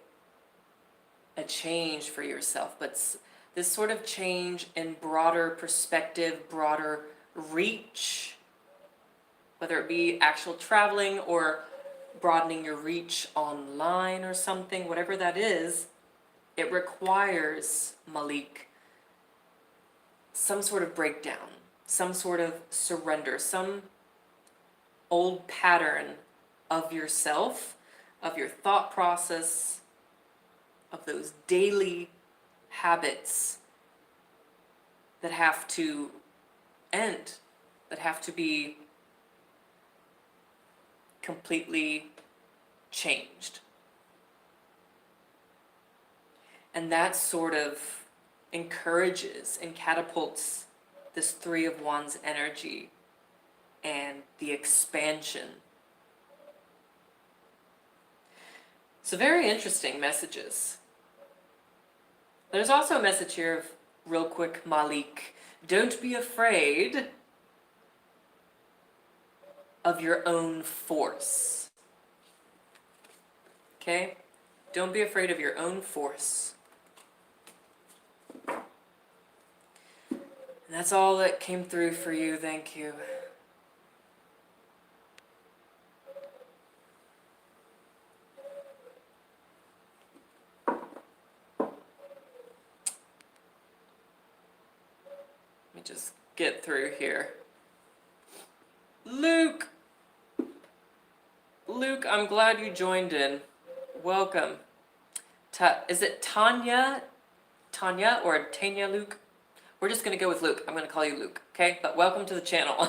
a change for yourself, but this sort of change in broader perspective, broader reach, whether it be actual traveling or broadening your reach online or something, whatever that is, it requires, Malik, some sort of breakdown, some sort of surrender, some old pattern of yourself, of your thought process, of those daily habits that have to end, that have to be completely changed. And that sort of encourages and catapults this Three of Wands energy and the expansion. So very interesting messages. There's also a message here of, real quick, Malik, don't be afraid of your own force. Okay? Don't be afraid of your own force. And that's all that came through for you. Thank you. Let me just get through here. Luke, I'm glad you joined in. Welcome. Is it Tanya? Tanya or Tanya Luke? We're just going to go with Luke. I'm going to call you Luke, okay? But welcome to the channel.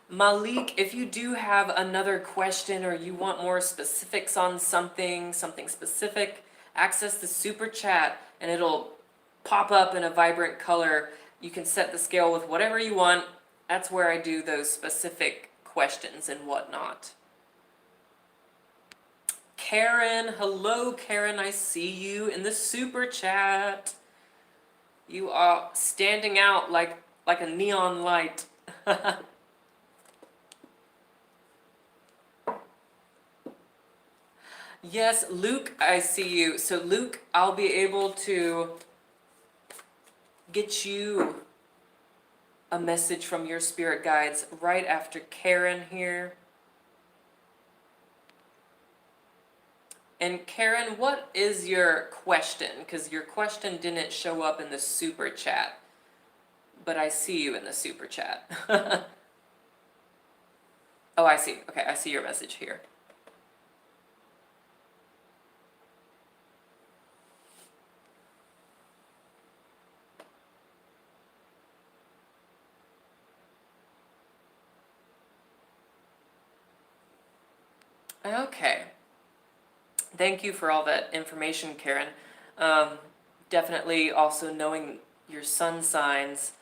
Malik, if you do have another question or you want more specifics on something specific, access the super chat and it'll pop up in a vibrant color. You can set the scale with whatever you want. That's where I do those specific questions and whatnot. Karen, hello Karen, I see you in the super chat. You are standing out like a neon light. Yes, Luke, I see you. So Luke, I'll be able to get you a message from your spirit guides right after Karen here. And Karen, what is your question? Because your question didn't show up in the super chat, but I see you in the super chat. Oh, I see. Okay, I see your message here. Okay. Thank you for all that information, Karen. Definitely also knowing your sun signs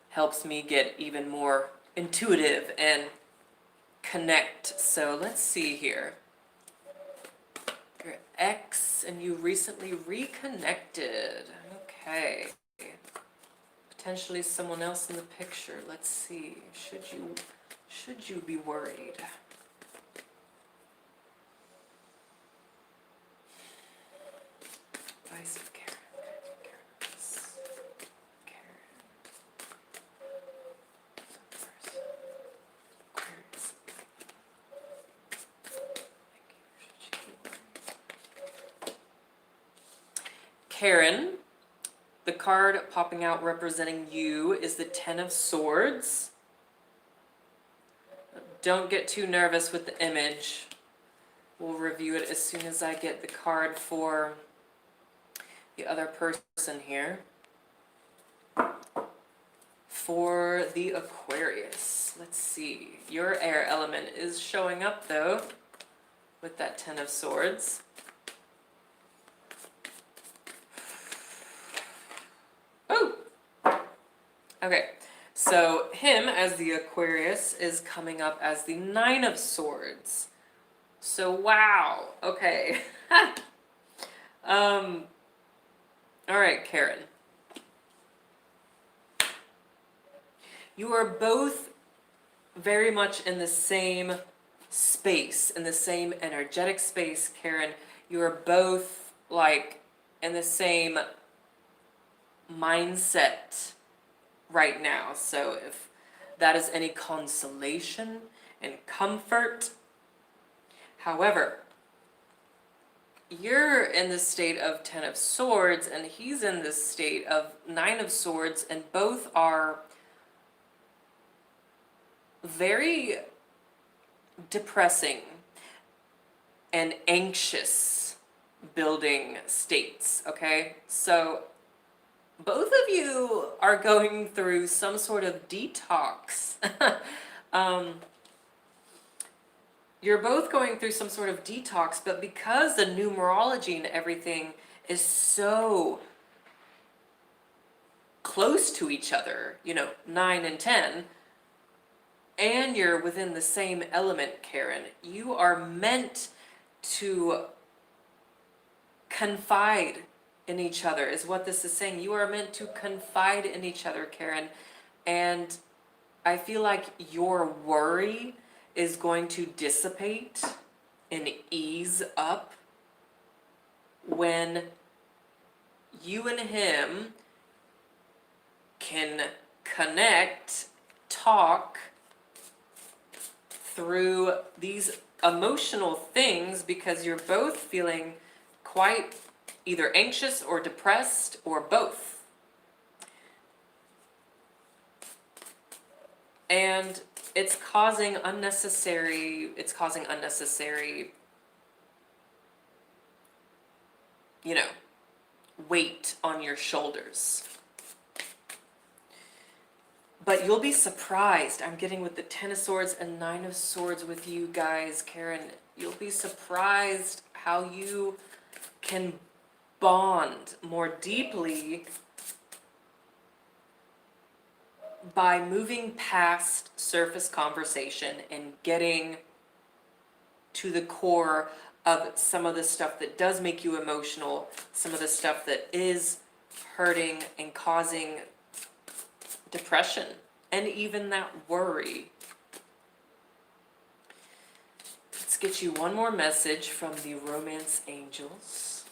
helps me get even more intuitive and connect. So let's see here. Your ex and you recently reconnected. Okay. Potentially someone else in the picture. Let's see. Should you be worried? Advice of Karen. Karen, the card popping out representing you is the Ten of Swords. Don't get too nervous with the image. We'll review it as soon as I get the card for the other person here. For the Aquarius, let's see. Your air element is showing up though with that Ten of Swords. Oh! Okay, So him as the Aquarius is coming up as the Nine of Swords. So wow, okay. All right, Karen. You are both very much in the same space, in the same energetic space, Karen. You are both like in the same mindset right now. So if that is any consolation and comfort. However, you're in the state of Ten of Swords and he's in this state of Nine of Swords, and both are very depressing and anxious building states, okay? So both of you are going through some sort of detox. You're both going through some sort of detox, but because the numerology and everything is so close to each other, 9 and 10, and you're within the same element, Karen, you are meant to confide in each other, is what this is saying. You are meant to confide in each other, Karen. And I feel like your worry is going to dissipate and ease up when you and him can connect, talk through these emotional things, because you're both feeling quite either anxious or depressed or both. And it's causing unnecessary, weight on your shoulders. But you'll be surprised. I'm getting with the Ten of Swords and Nine of Swords with you guys, Karen. You'll be surprised how you can bond more deeply by moving past surface conversation and getting to the core of some of the stuff that does make you emotional, some of the stuff that is hurting and causing depression and even that worry. Let's get you one more message from the Romance Angels.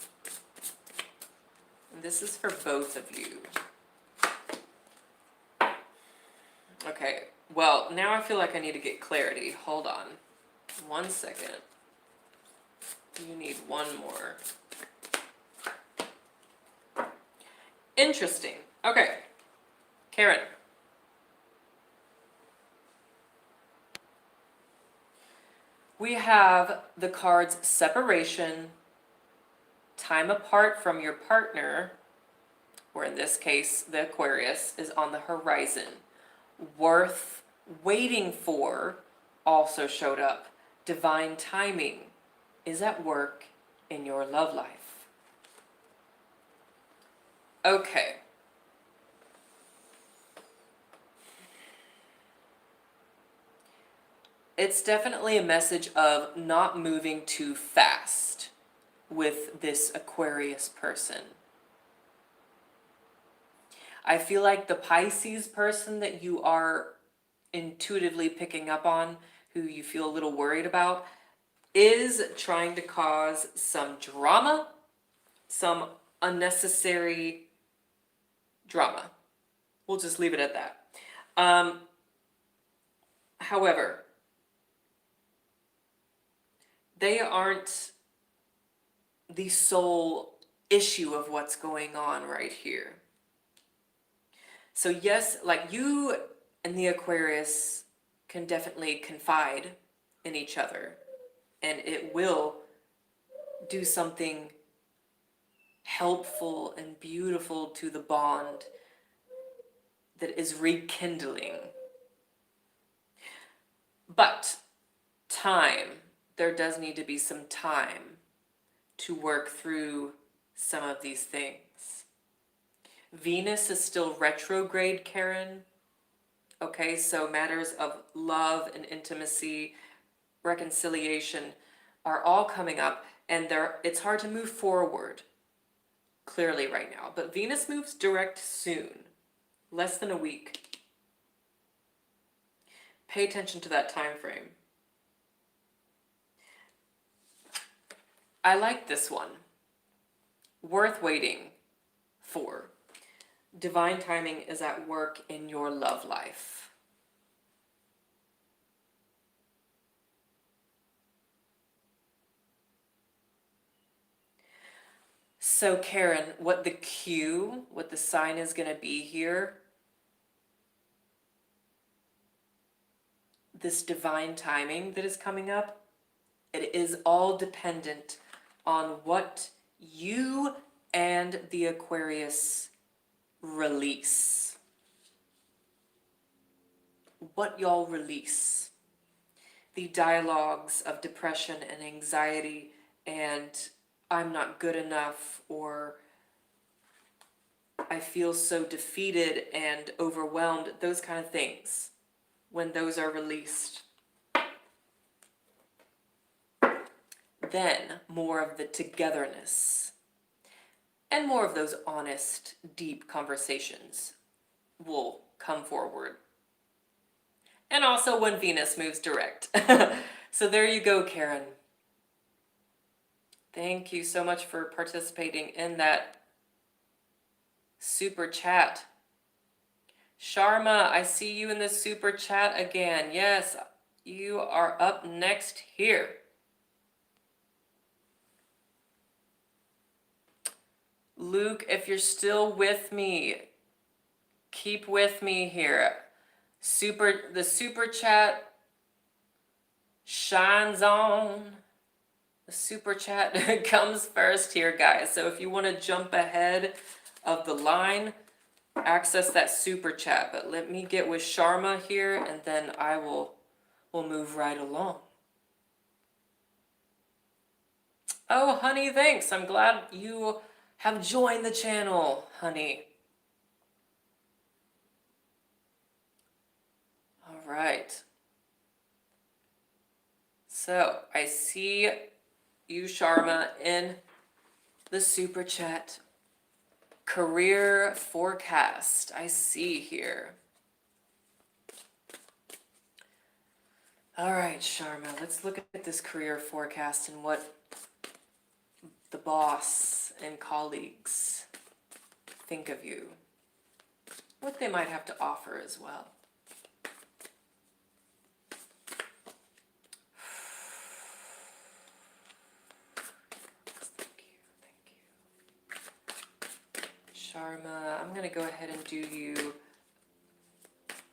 And this is for both of you. Okay, well, now I feel like I need to get clarity. Hold on. 1 second. You need one more. Interesting. Okay. Karen. We have the cards separation, time apart from your partner, or in this case, the Aquarius, is on the horizon. Worth waiting for also showed up. Divine timing is at work in your love life. Okay. It's definitely a message of not moving too fast with this Aquarius person. I feel like the Pisces person that you are intuitively picking up on, who you feel a little worried about, is trying to cause some drama, some unnecessary drama. We'll just leave it at that. However, they aren't the sole issue of what's going on right here. So yes, like you and the Aquarius can definitely confide in each other, and it will do something helpful and beautiful to the bond that is rekindling. But time, there does need to be some time to work through some of these things. Venus is still retrograde, Karen. Okay, so matters of love and intimacy, reconciliation are all coming up, and it's hard to move forward clearly right now. But Venus moves direct soon, less than a week. Pay attention to that time frame. I like this one. Worth waiting for. Divine timing is at work in your love life. So Karen, what the sign is going to be here, this divine timing that is coming up, it is all dependent on what you and the Aquarius release. What y'all release. The dialogues of depression and anxiety and I'm not good enough, or I feel so defeated and overwhelmed, those kind of things, when those are released, then more of the togetherness and more of those honest, deep conversations will come forward. And also when Venus moves direct. So there you go, Karen. Thank you so much for participating in that super chat. Sharma, I see you in the super chat again. Yes, you are up next here. Luke, if you're still with me, keep with me here. The super chat shines on. The super chat comes first here, guys. So if you want to jump ahead of the line, access that super chat. But let me get with Sharma here, and then we'll move right along. Oh, honey, thanks. I'm glad you have joined the channel, honey. All right. So I see you, Sharma, in the super chat. Career forecast, I see here. All right, Sharma, let's look at this career forecast and what the boss and colleagues think of you. What they might have to offer as well. Sharma, I'm going to go ahead and do you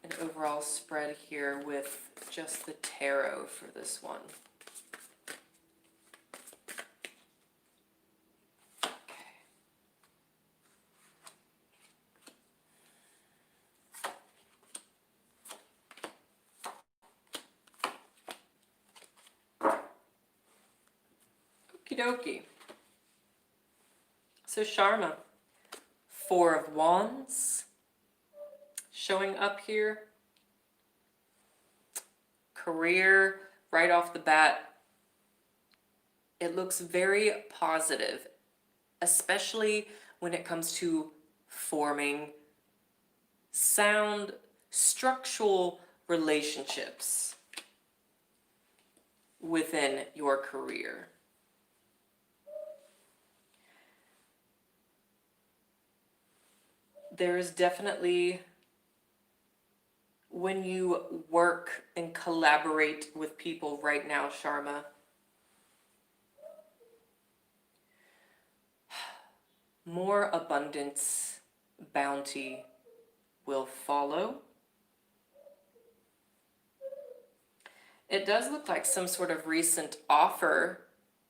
an overall spread here with just the tarot for this one. Okie dokie. So Sharma, Four of Wands showing up here. Career, right off the bat, it looks very positive, especially when it comes to forming sound, structural relationships within your career. There is definitely, when you work and collaborate with people right now, Sharma, more abundance, bounty will follow. It does look like some sort of recent offer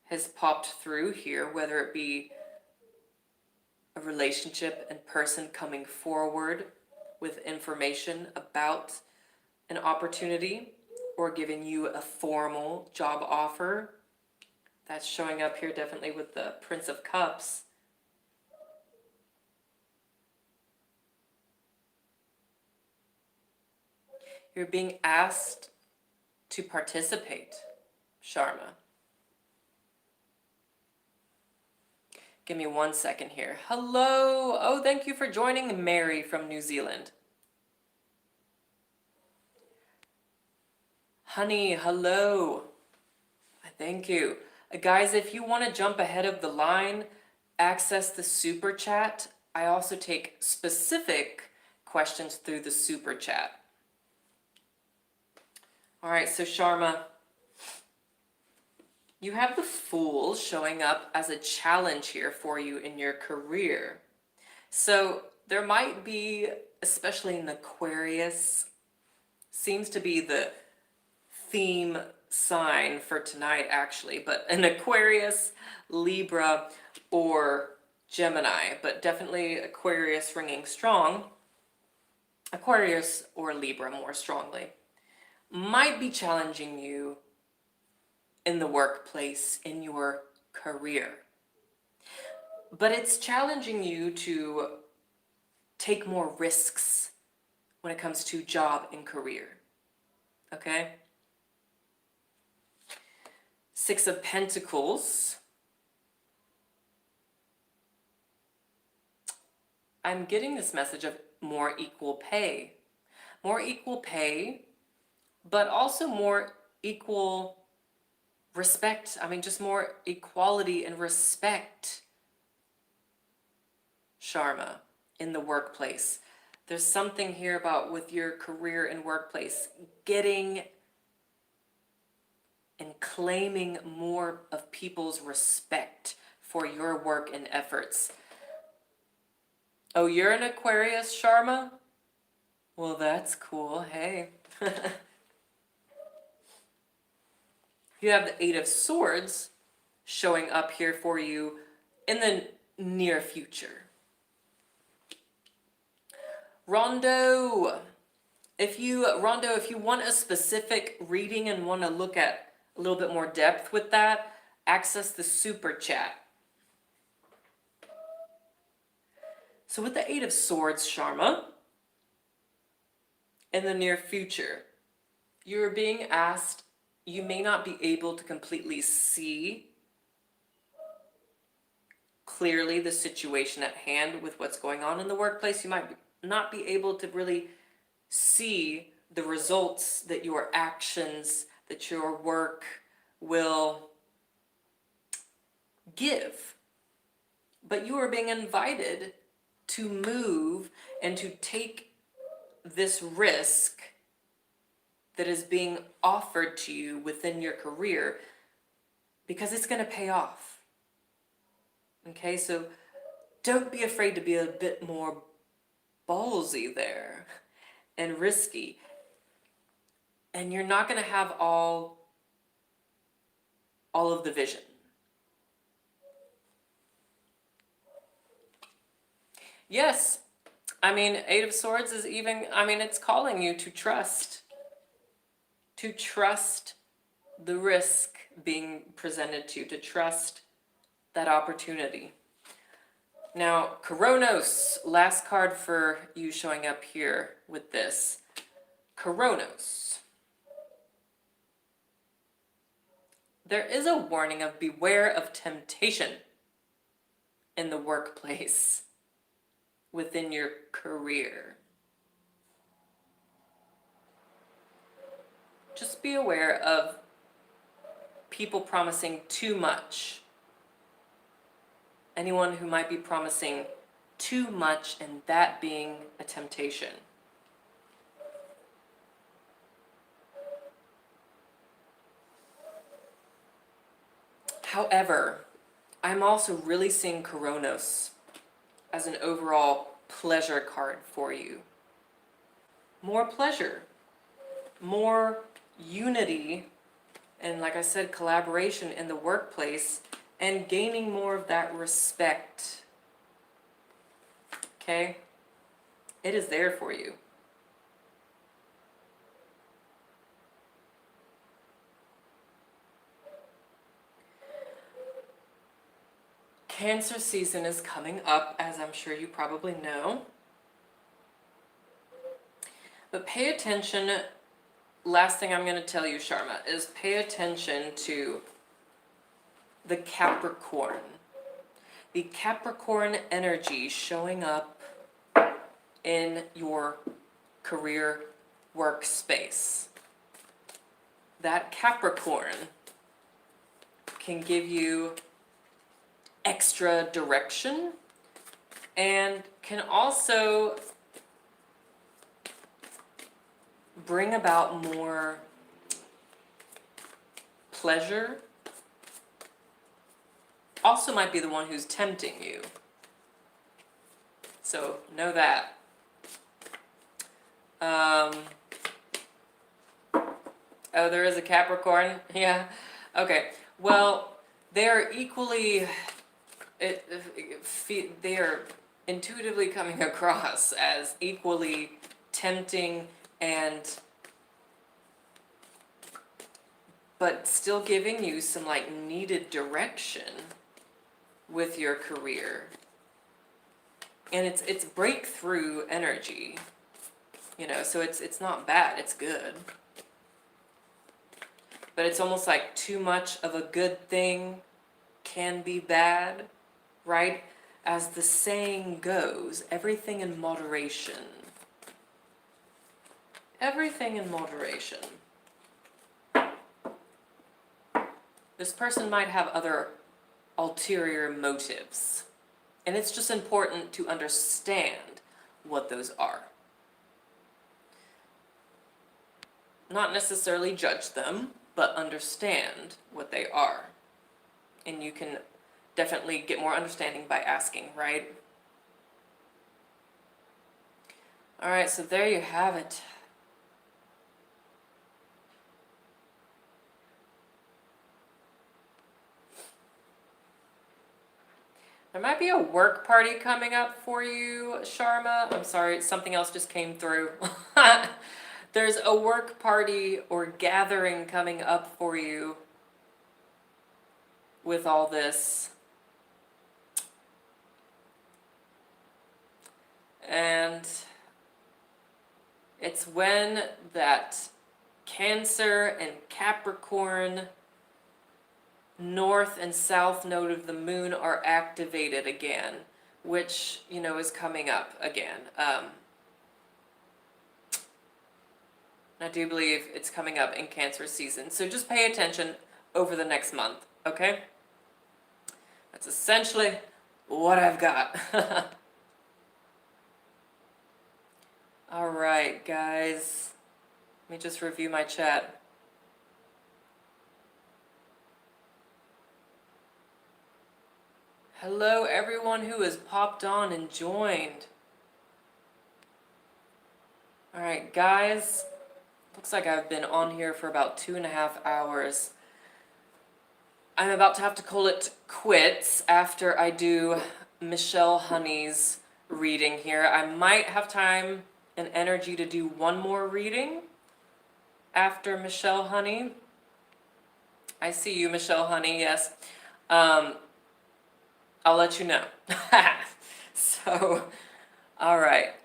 has popped through here, whether it be a relationship and person coming forward with information about an opportunity or giving you a formal job offer. That's showing up here definitely with the Prince of Cups. You're being asked to participate, Sharma. Give me 1 second here. Hello. Oh, thank you for joining, Mary from New Zealand. Honey, hello. Thank you. Guys, if you want to jump ahead of the line, access the super chat. I also take specific questions through the super chat. All right, so Sharma, you have the Fool showing up as a challenge here for you in your career. So there might be, especially in Aquarius, seems to be the theme sign for tonight actually, but an Aquarius, Libra, or Gemini, but definitely Aquarius ringing strong. Aquarius or Libra more strongly might be challenging you in the workplace, in your career. But it's challenging you to take more risks when it comes to job and career. Okay? Six of Pentacles. I'm getting this message of more equal pay. More equal pay, but also more equal respect. I mean, just more equality and respect, Sharma, in the workplace. There's something here about with your career and workplace, getting and claiming more of people's respect for your work and efforts. Oh, you're an Aquarius, Sharma? Well, that's cool. Hey. You have the Eight of Swords showing up here for you in the near future. Rondo, if you want a specific reading and want to look at a little bit more depth with that, access the super chat. So with the Eight of Swords, Sharma, in the near future, you're being asked, you may not be able to completely see clearly the situation at hand with what's going on in the workplace. You might not be able to really see the results that your actions, that your work will give. But you are being invited to move and to take this risk that is being offered to you within your career because it's going to pay off. Okay, so don't be afraid to be a bit more ballsy there and risky. And you're not going to have all of the vision. Yes, I mean, Eight of Swords is even, I mean, it's calling you to trust the risk being presented to you, to trust that opportunity. Now, Kronos, last card for you showing up here with this. Kronos. There is a warning of beware of temptation in the workplace, within your career. Just be aware of people promising too much. Anyone who might be promising too much and that being a temptation. However, I'm also really seeing Kronos as an overall pleasure card for you. More pleasure, more unity, and like I said, collaboration in the workplace, and gaining more of that respect. Okay? It is there for you. Cancer season is coming up, as I'm sure you probably know. But pay attention last thing I'm going to tell you, Sharma, is pay attention to the Capricorn. The Capricorn energy showing up in your career workspace. That Capricorn can give you extra direction and can also bring about more pleasure. Also might be the one who's tempting you. So know that. Oh, there is a Capricorn? Yeah. Okay. Well, they are equally, they are intuitively coming across as equally tempting and, but still giving you some like needed direction with your career. And it's breakthrough energy, you know, so it's not bad, it's good. But it's almost like too much of a good thing can be bad, right? As the saying goes, everything in moderation. Everything in moderation. This person might have other ulterior motives. And it's just important to understand what those are. Not necessarily judge them, but understand what they are. And you can definitely get more understanding by asking, right? All right, so there you have it. There might be a work party coming up for you, Sharma. I'm sorry, something else just came through. There's a work party or gathering coming up for you with all this. And it's when that Cancer and Capricorn north and south node of the moon are activated again, which, you know, is coming up again. I do believe it's coming up in Cancer season. So just pay attention over the next month, okay? That's essentially what I've got. All right, guys. Let me just review my chat. Hello, everyone who has popped on and joined. All right, guys. Looks like I've been on here for about 2.5 hours. I'm about to have to call it quits after I do Michelle Honey's reading here. I might have time and energy to do one more reading after Michelle Honey. I see you, Michelle Honey, yes. I'll let you know. So, all right.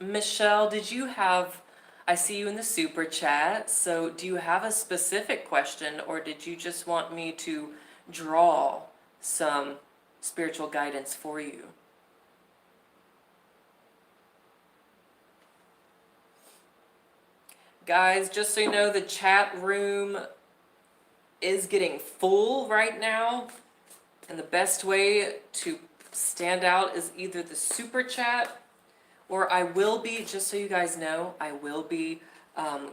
Michelle, did you have... I see you in the super chat, so do you have a specific question, or did you just want me to draw some spiritual guidance for you? Guys, just so you know, the chat room is getting full right now, and the best way to stand out is either the super chat, or I will be, just so you guys know, I will be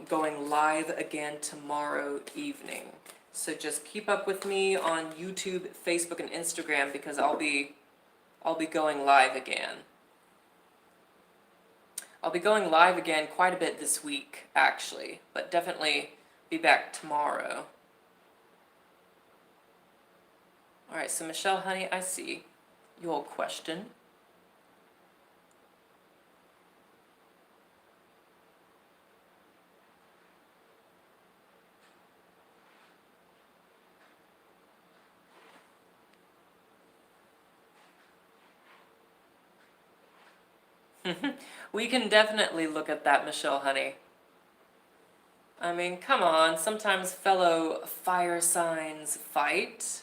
going live again tomorrow evening. So just keep up with me on YouTube, Facebook, and Instagram, because I'll be going live again. I'll be going live again quite a bit this week, actually, but definitely be back tomorrow. All right, so Michelle Honey, I see your question. We can definitely look at that, Michelle Honey. I mean, come on, sometimes fellow fire signs fight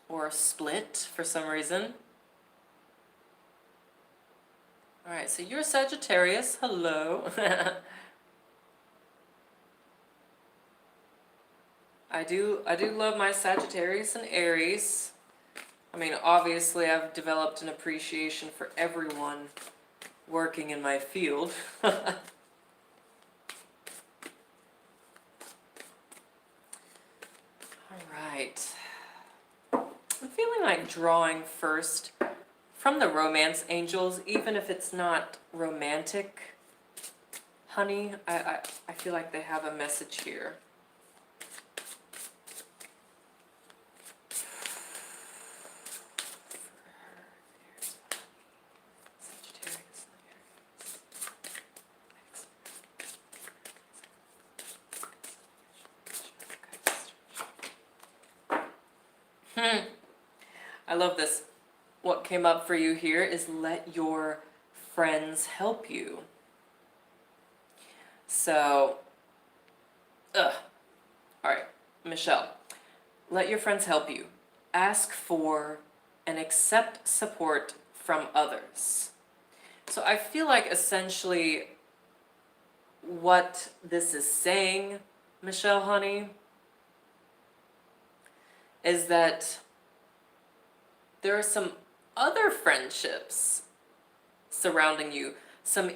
or split for some reason. All right, so you're Sagittarius. Hello. I do love my Sagittarius and Aries. I mean, obviously I've developed an appreciation for everyone working in my field. All right. I'm feeling like drawing first from the romance angels, even if it's not romantic, honey. I feel like they have a message here. I love this. What came up for you here is let your friends help you. So, all right, Michelle, let your friends help you. Ask for and accept support from others. So I feel like essentially what this is saying, Michelle, honey, is that there are some other friendships surrounding you, some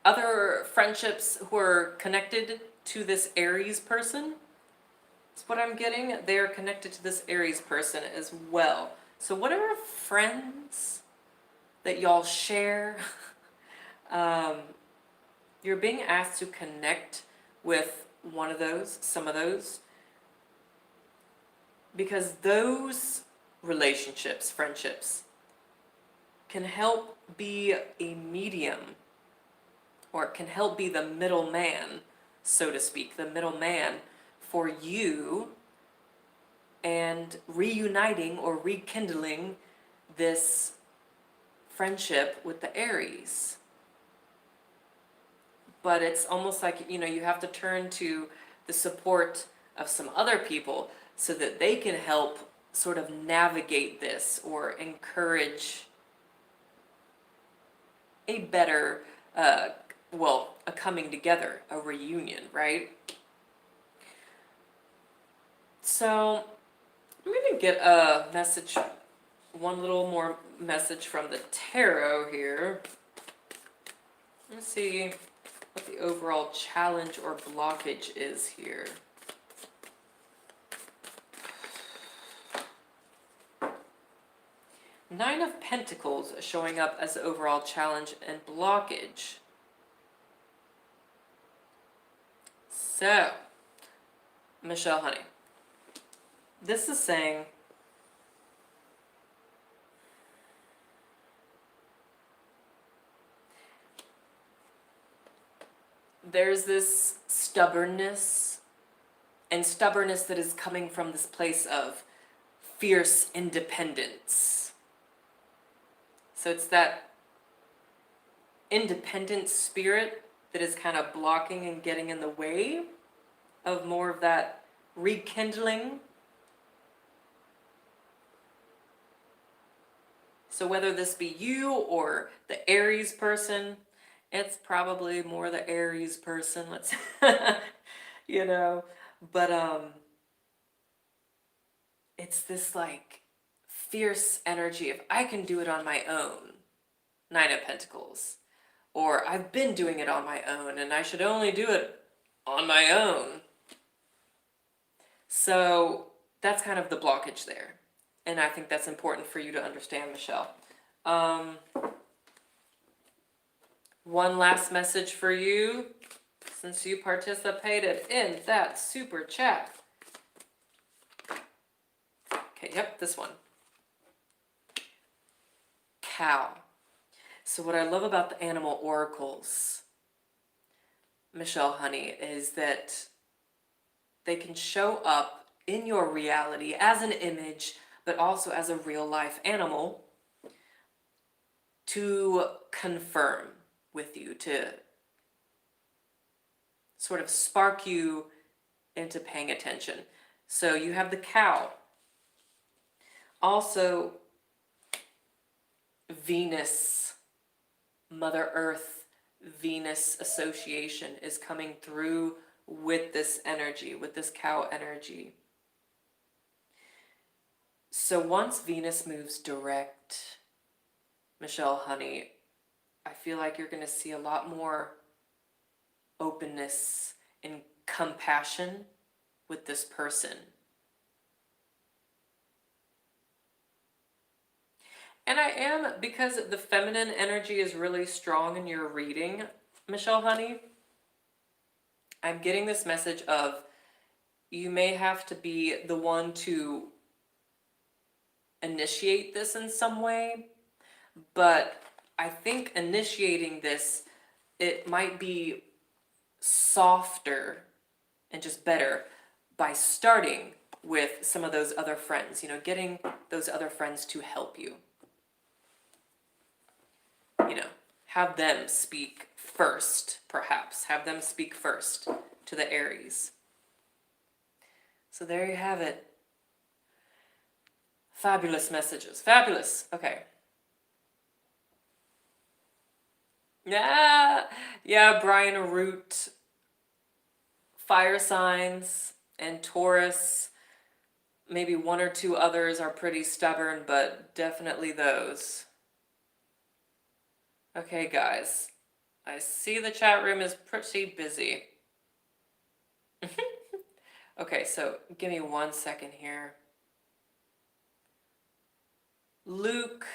other friendships who are connected to this Aries person. That's what I'm getting. They are connected to this Aries person as well. So whatever friends that y'all share, you're being asked to connect with one of those, some of those, because those relationships, friendships, can help be a medium, or it can help be the middleman, so to speak, the middleman for you and reuniting or rekindling this friendship with the Aries. But it's almost like, you have to turn to the support of some other people so that they can help sort of navigate this or encourage a better, a coming together, a reunion, right? So I'm going to get a message, one little more message from the tarot here. Let's see what the overall challenge or blockage is here. Nine of Pentacles showing up as the overall challenge and blockage. So, Michelle, honey, this is saying there's this stubbornness, and stubbornness that is coming from this place of fierce independence. So it's that independent spirit that is kind of blocking and getting in the way of more of that rekindling. So whether this be you or the Aries person, it's probably more the Aries person, let's, but it's this like fierce energy of I can do it on my own, Nine of Pentacles, or I've been doing it on my own and I should only do it on my own. So that's kind of the blockage there, and I think that's important for you to understand, Michelle. One last message for you, since you participated in that super chat. Okay, yep, this one. Cow. So what I love about the animal oracles, Michelle, honey, is that they can show up in your reality as an image, but also as a real life animal to confirm with you, to sort of spark you into paying attention. So you have the cow. Also, Venus, Mother Earth, Venus association is coming through with this energy, with this cow energy. So once Venus moves direct, Michelle, honey, I feel like you're going to see a lot more openness and compassion with this person. And I am, because the feminine energy is really strong in your reading, Michelle, honey, I'm getting this message of you may have to be the one to initiate this in some way, but I think initiating this, it might be softer and just better by starting with some of those other friends, getting those other friends to help you. Have them speak first, perhaps. Have them speak first to the Aries. So there you have it. Fabulous messages. Fabulous. Okay. Yeah, Brian Root, fire signs, and Taurus. Maybe one or two others are pretty stubborn, but definitely those. Okay, guys. I see the chat room is pretty busy. Okay, so give me 1 second here. Luke,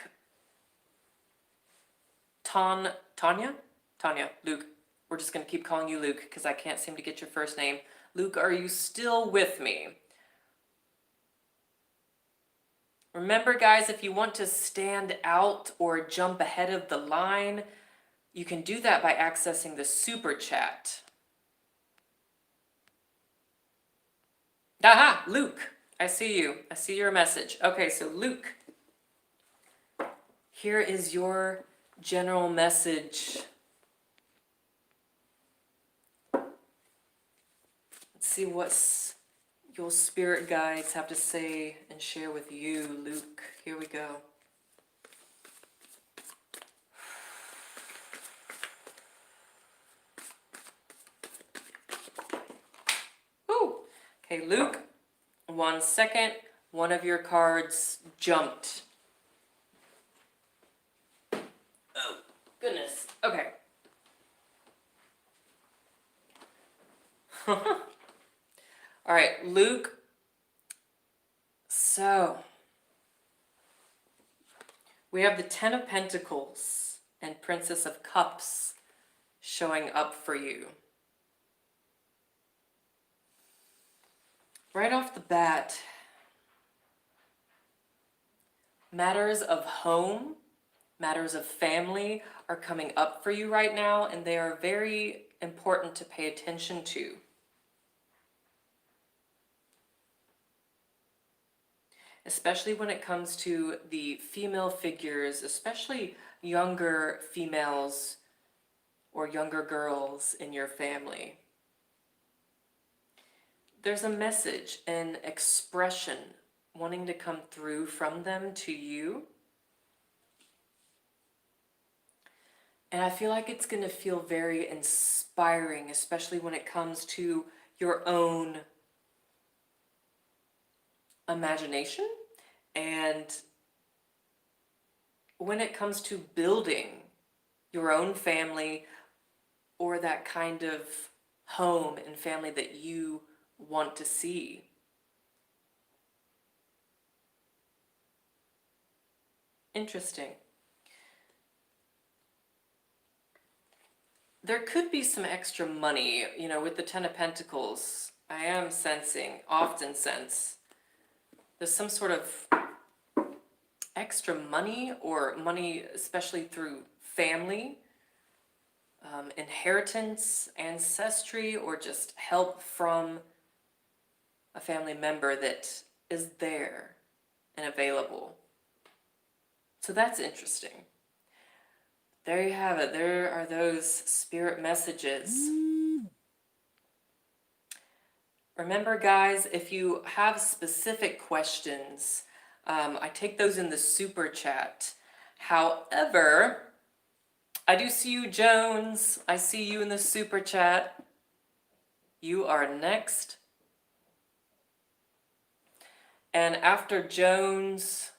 Tanya, Luke. We're just going to keep calling you Luke because I can't seem to get your first name. Luke, are you still with me? Remember, guys, if you want to stand out or jump ahead of the line, you can do that by accessing the super chat. Aha, Luke, I see you. I see your message. Okay, so Luke, here is your general message. Let's see what your spirit guides have to say and share with you, Luke. Here we go. Ooh. Okay, Luke, 1 second. One of your cards jumped. Oh, goodness. Okay. All right, Luke. So, we have the Ten of Pentacles and Princess of Cups showing up for you. Right off the bat, matters of home, matters of family are coming up for you right now, and they are very important to pay attention to. Especially when it comes to the female figures, especially younger females or younger girls in your family. There's a message, an expression wanting to come through from them to you. And I feel like it's going to feel very inspiring, especially when it comes to your own imagination and when it comes to building your own family or that kind of home and family that you want to see. Interesting. There could be some extra money, with the Ten of Pentacles. I am often sense, there's some sort of extra money or money especially through family, inheritance, ancestry, or just help from a family member that is there and available. So that's interesting. There you have it. There are those spirit messages. Remember, guys, if you have specific questions, I take those in the super chat. However, I do see you, Jones. I see you in the super chat. You are next. And after Jones,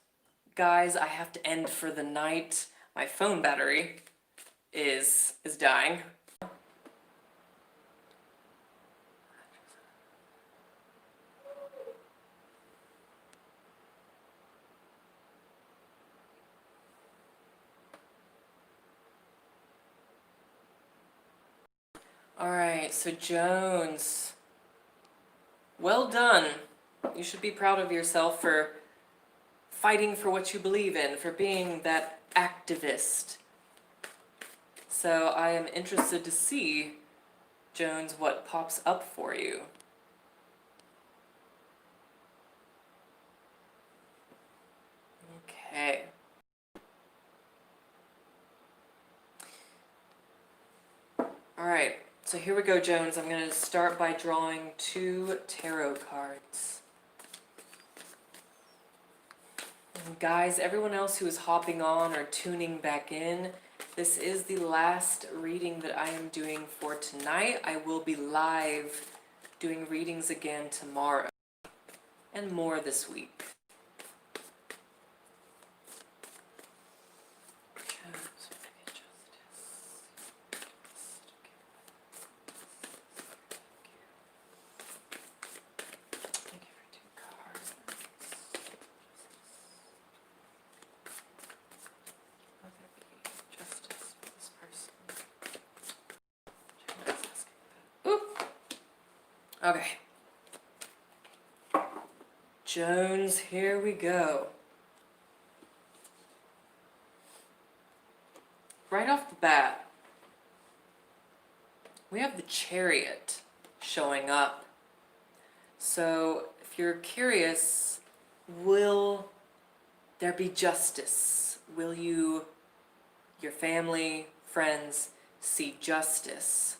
guys, I have to end for the night. My phone battery is dying. All right, so Jones, well done. You should be proud of yourself for fighting for what you believe in, for being that activist. So I am interested to see, Jones, what pops up for you. Okay. All right, so here we go, Jones. I'm going to start by drawing 2 tarot cards. And guys, everyone else who is hopping on or tuning back in, this is the last reading that I am doing for tonight. I will be live doing readings again tomorrow and more this week. Okay. Jones, here we go. Right off the bat, we have the Chariot showing up. So if you're curious, will there be justice? Will you, your family, friends, see justice?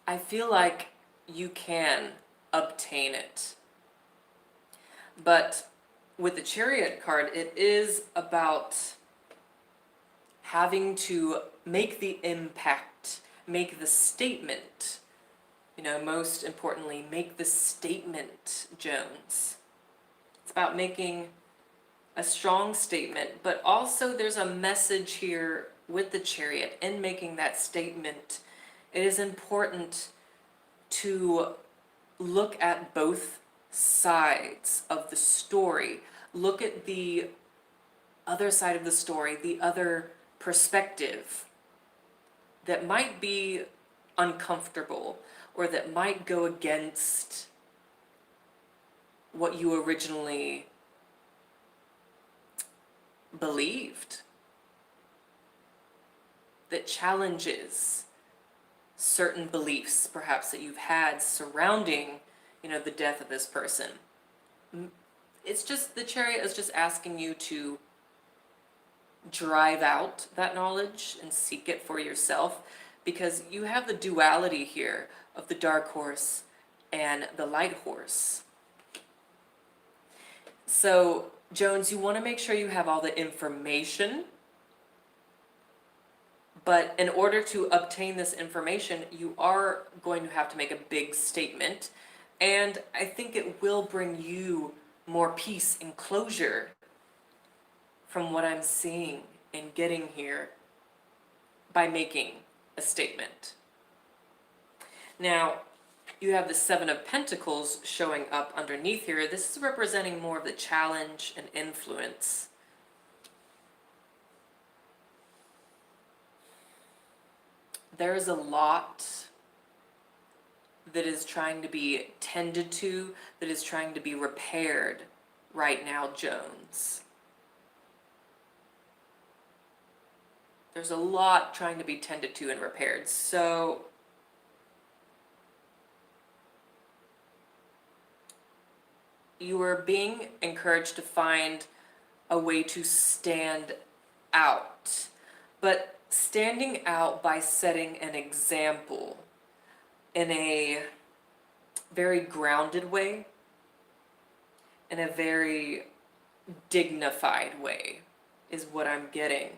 I feel like you can obtain it. But with the Chariot card, it is about having to make the impact, make the statement. You know, most importantly, make the statement, Jones. It's about making a strong statement, but also there's a message here with the Chariot in making that statement. It is important to look at both sides of the story. Look at the other side of the story, the other perspective that might be uncomfortable or that might go against what you originally believed, that challenges certain beliefs perhaps that you've had surrounding, you know, the death of this person. It's just, the Chariot is just asking you to drive out that knowledge and seek it for yourself, because you have the duality here of the dark horse and the light horse. So, Jones, you want to make sure you have all the information, but in order to obtain this information, you are going to have to make a big statement, and I think it will bring you more peace and closure from what I'm seeing and getting here by making a statement. Now, you have the 7 of Pentacles showing up underneath here. This is representing more of the challenge and influence. There is a lot that is trying to be tended to, that is trying to be repaired right now, Jones. There's a lot trying to be tended to and repaired. So you are being encouraged to find a way to stand out. But standing out by setting an example in a very grounded way, in a very dignified way, is what I'm getting.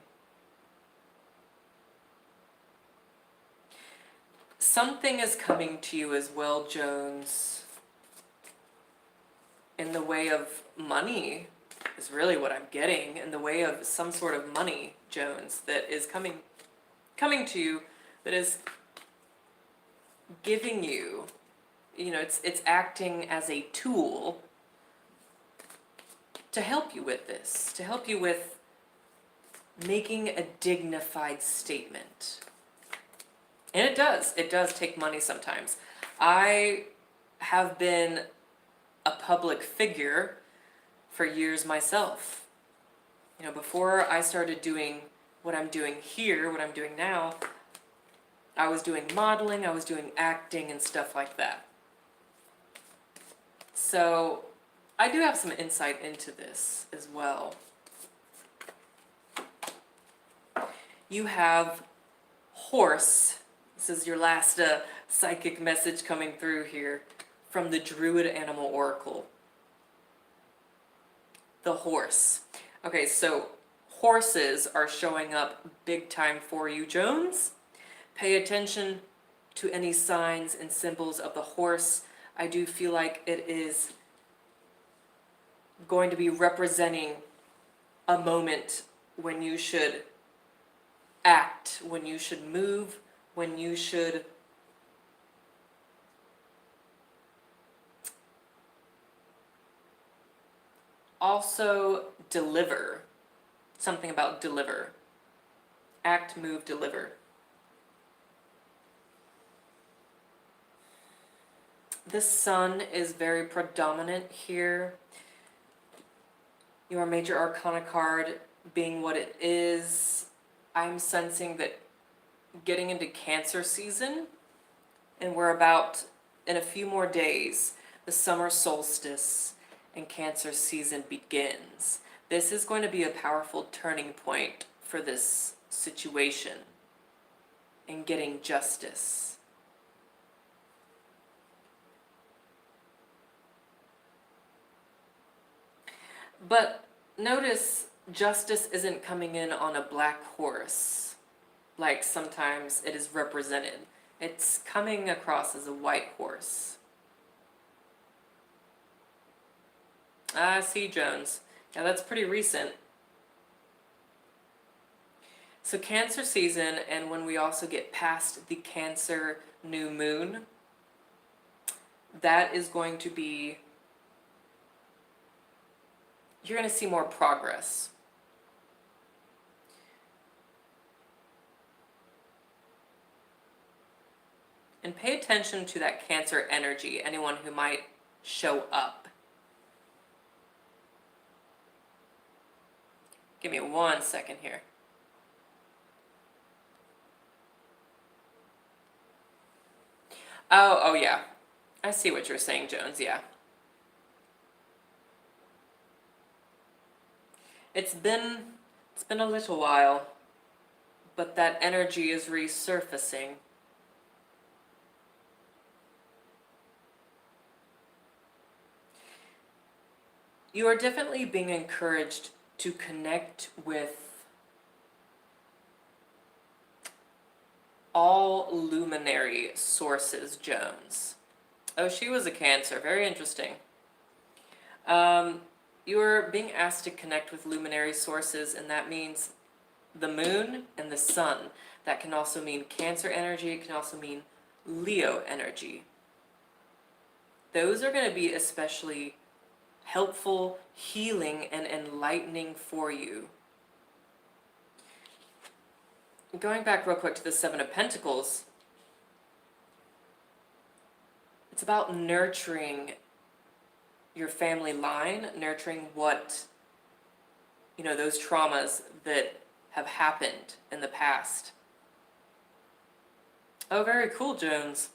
Something is coming to you as well, Jones, in the way of money, is really what I'm getting, in the way of some sort of money, Jones, that is coming to you, that is giving you, it's acting as a tool to help you with this, to help you with making a dignified statement. And it does take money sometimes. I have been a public figure for years myself. Before I started doing what I'm doing here, what I'm doing now, I was doing modeling, I was doing acting and stuff like that. So I do have some insight into this as well. You have horse. This is your last psychic message coming through here from the Druid Animal Oracle. The horse. Okay, so horses are showing up big time for you, Jones. Pay attention to any signs and symbols of the horse. I do feel like it is going to be representing a moment when you should act, when you should move, when you should also deliver. Something about deliver. Act, move, deliver. The sun is very predominant here. Your major arcana card being what it is, I'm sensing that getting into Cancer season, and we're about, in a few more days, the summer solstice and Cancer season begins. This is going to be a powerful turning point for this situation in getting justice. But notice justice isn't coming in on a black horse, like sometimes it is represented. It's coming across as a white horse. Ah, see, Jones. Yeah, that's pretty recent. So Cancer season, and when we also get past the Cancer new moon, that is going to be, you're going to see more progress. And pay attention to that Cancer energy, anyone who might show up. Give me 1 second here. Oh yeah. I see what you're saying, Jones, yeah. It's been a little while, but that energy is resurfacing. You are definitely being encouraged to connect with all luminary sources, Jones. Oh, she was a Cancer. Very interesting. You're being asked to connect with luminary sources, and that means the moon and the sun. That can also mean Cancer energy. It can also mean Leo energy. Those are going to be especially helpful, healing, and enlightening for you. Going back real quick to the Seven of Pentacles, it's about nurturing your family line, nurturing what, those traumas that have happened in the past. Oh, very cool, Jones.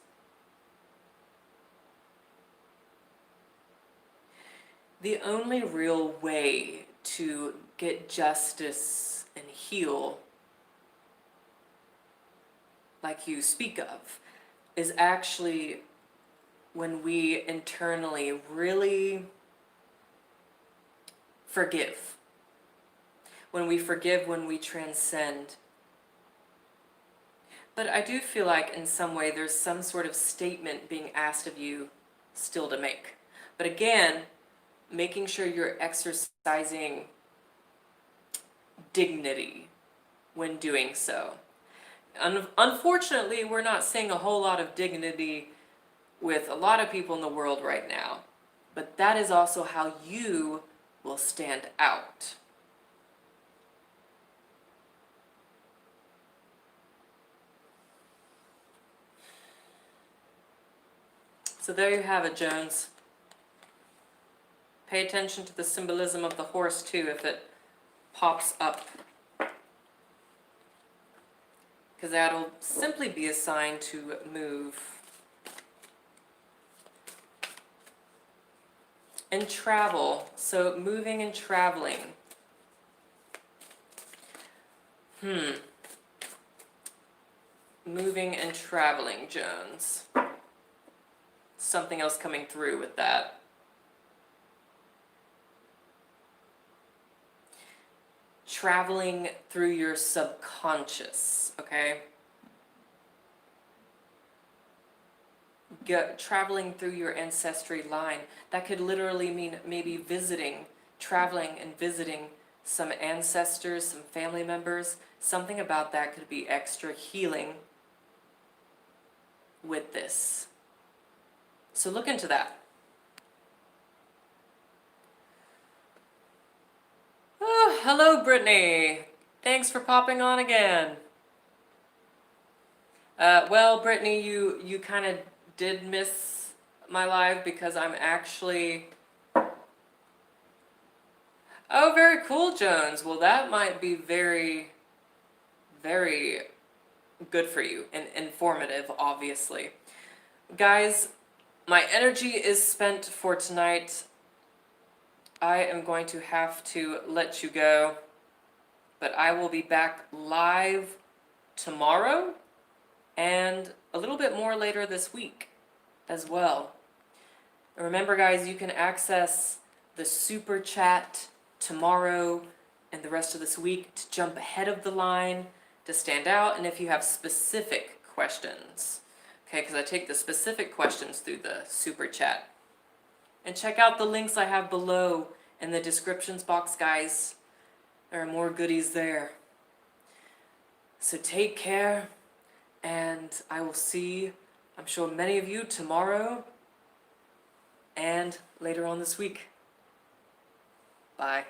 The only real way to get justice and heal like you speak of, is actually when we internally really forgive. When we forgive, when we transcend. But I do feel like in some way there's some sort of statement being asked of you still to make. But again, making sure you're exercising dignity when doing so. Unfortunately, we're not seeing a whole lot of dignity with a lot of people in the world right now. But that is also how you will stand out. So there you have it, Jones. Pay attention to the symbolism of the horse too if it pops up, because that'll simply be a sign to move. And travel, so moving and traveling. Moving and traveling, Jones. Something else coming through with that. Traveling through your subconscious, okay? Traveling through your ancestry line. That could literally mean maybe visiting, traveling and visiting some ancestors, some family members. Something about that could be extra healing with this. So look into that. Oh, hello, Brittany. Thanks for popping on again. Well, Brittany, you kind of did miss my live because I'm actually... Oh, very cool, Jones. Well, that might be very, very good for you and informative, obviously. Guys, my energy is spent for tonight. I am going to have to let you go, but I will be back live tomorrow and a little bit more later this week as well. Remember, guys, you can access the super chat tomorrow and the rest of this week to jump ahead of the line, to stand out, and if you have specific questions. Okay, because I take the specific questions through the super chat. And check out the links I have below in the descriptions box, guys. There are more goodies there. So take care, and I will see, I'm sure, many of you tomorrow and later on this week. Bye.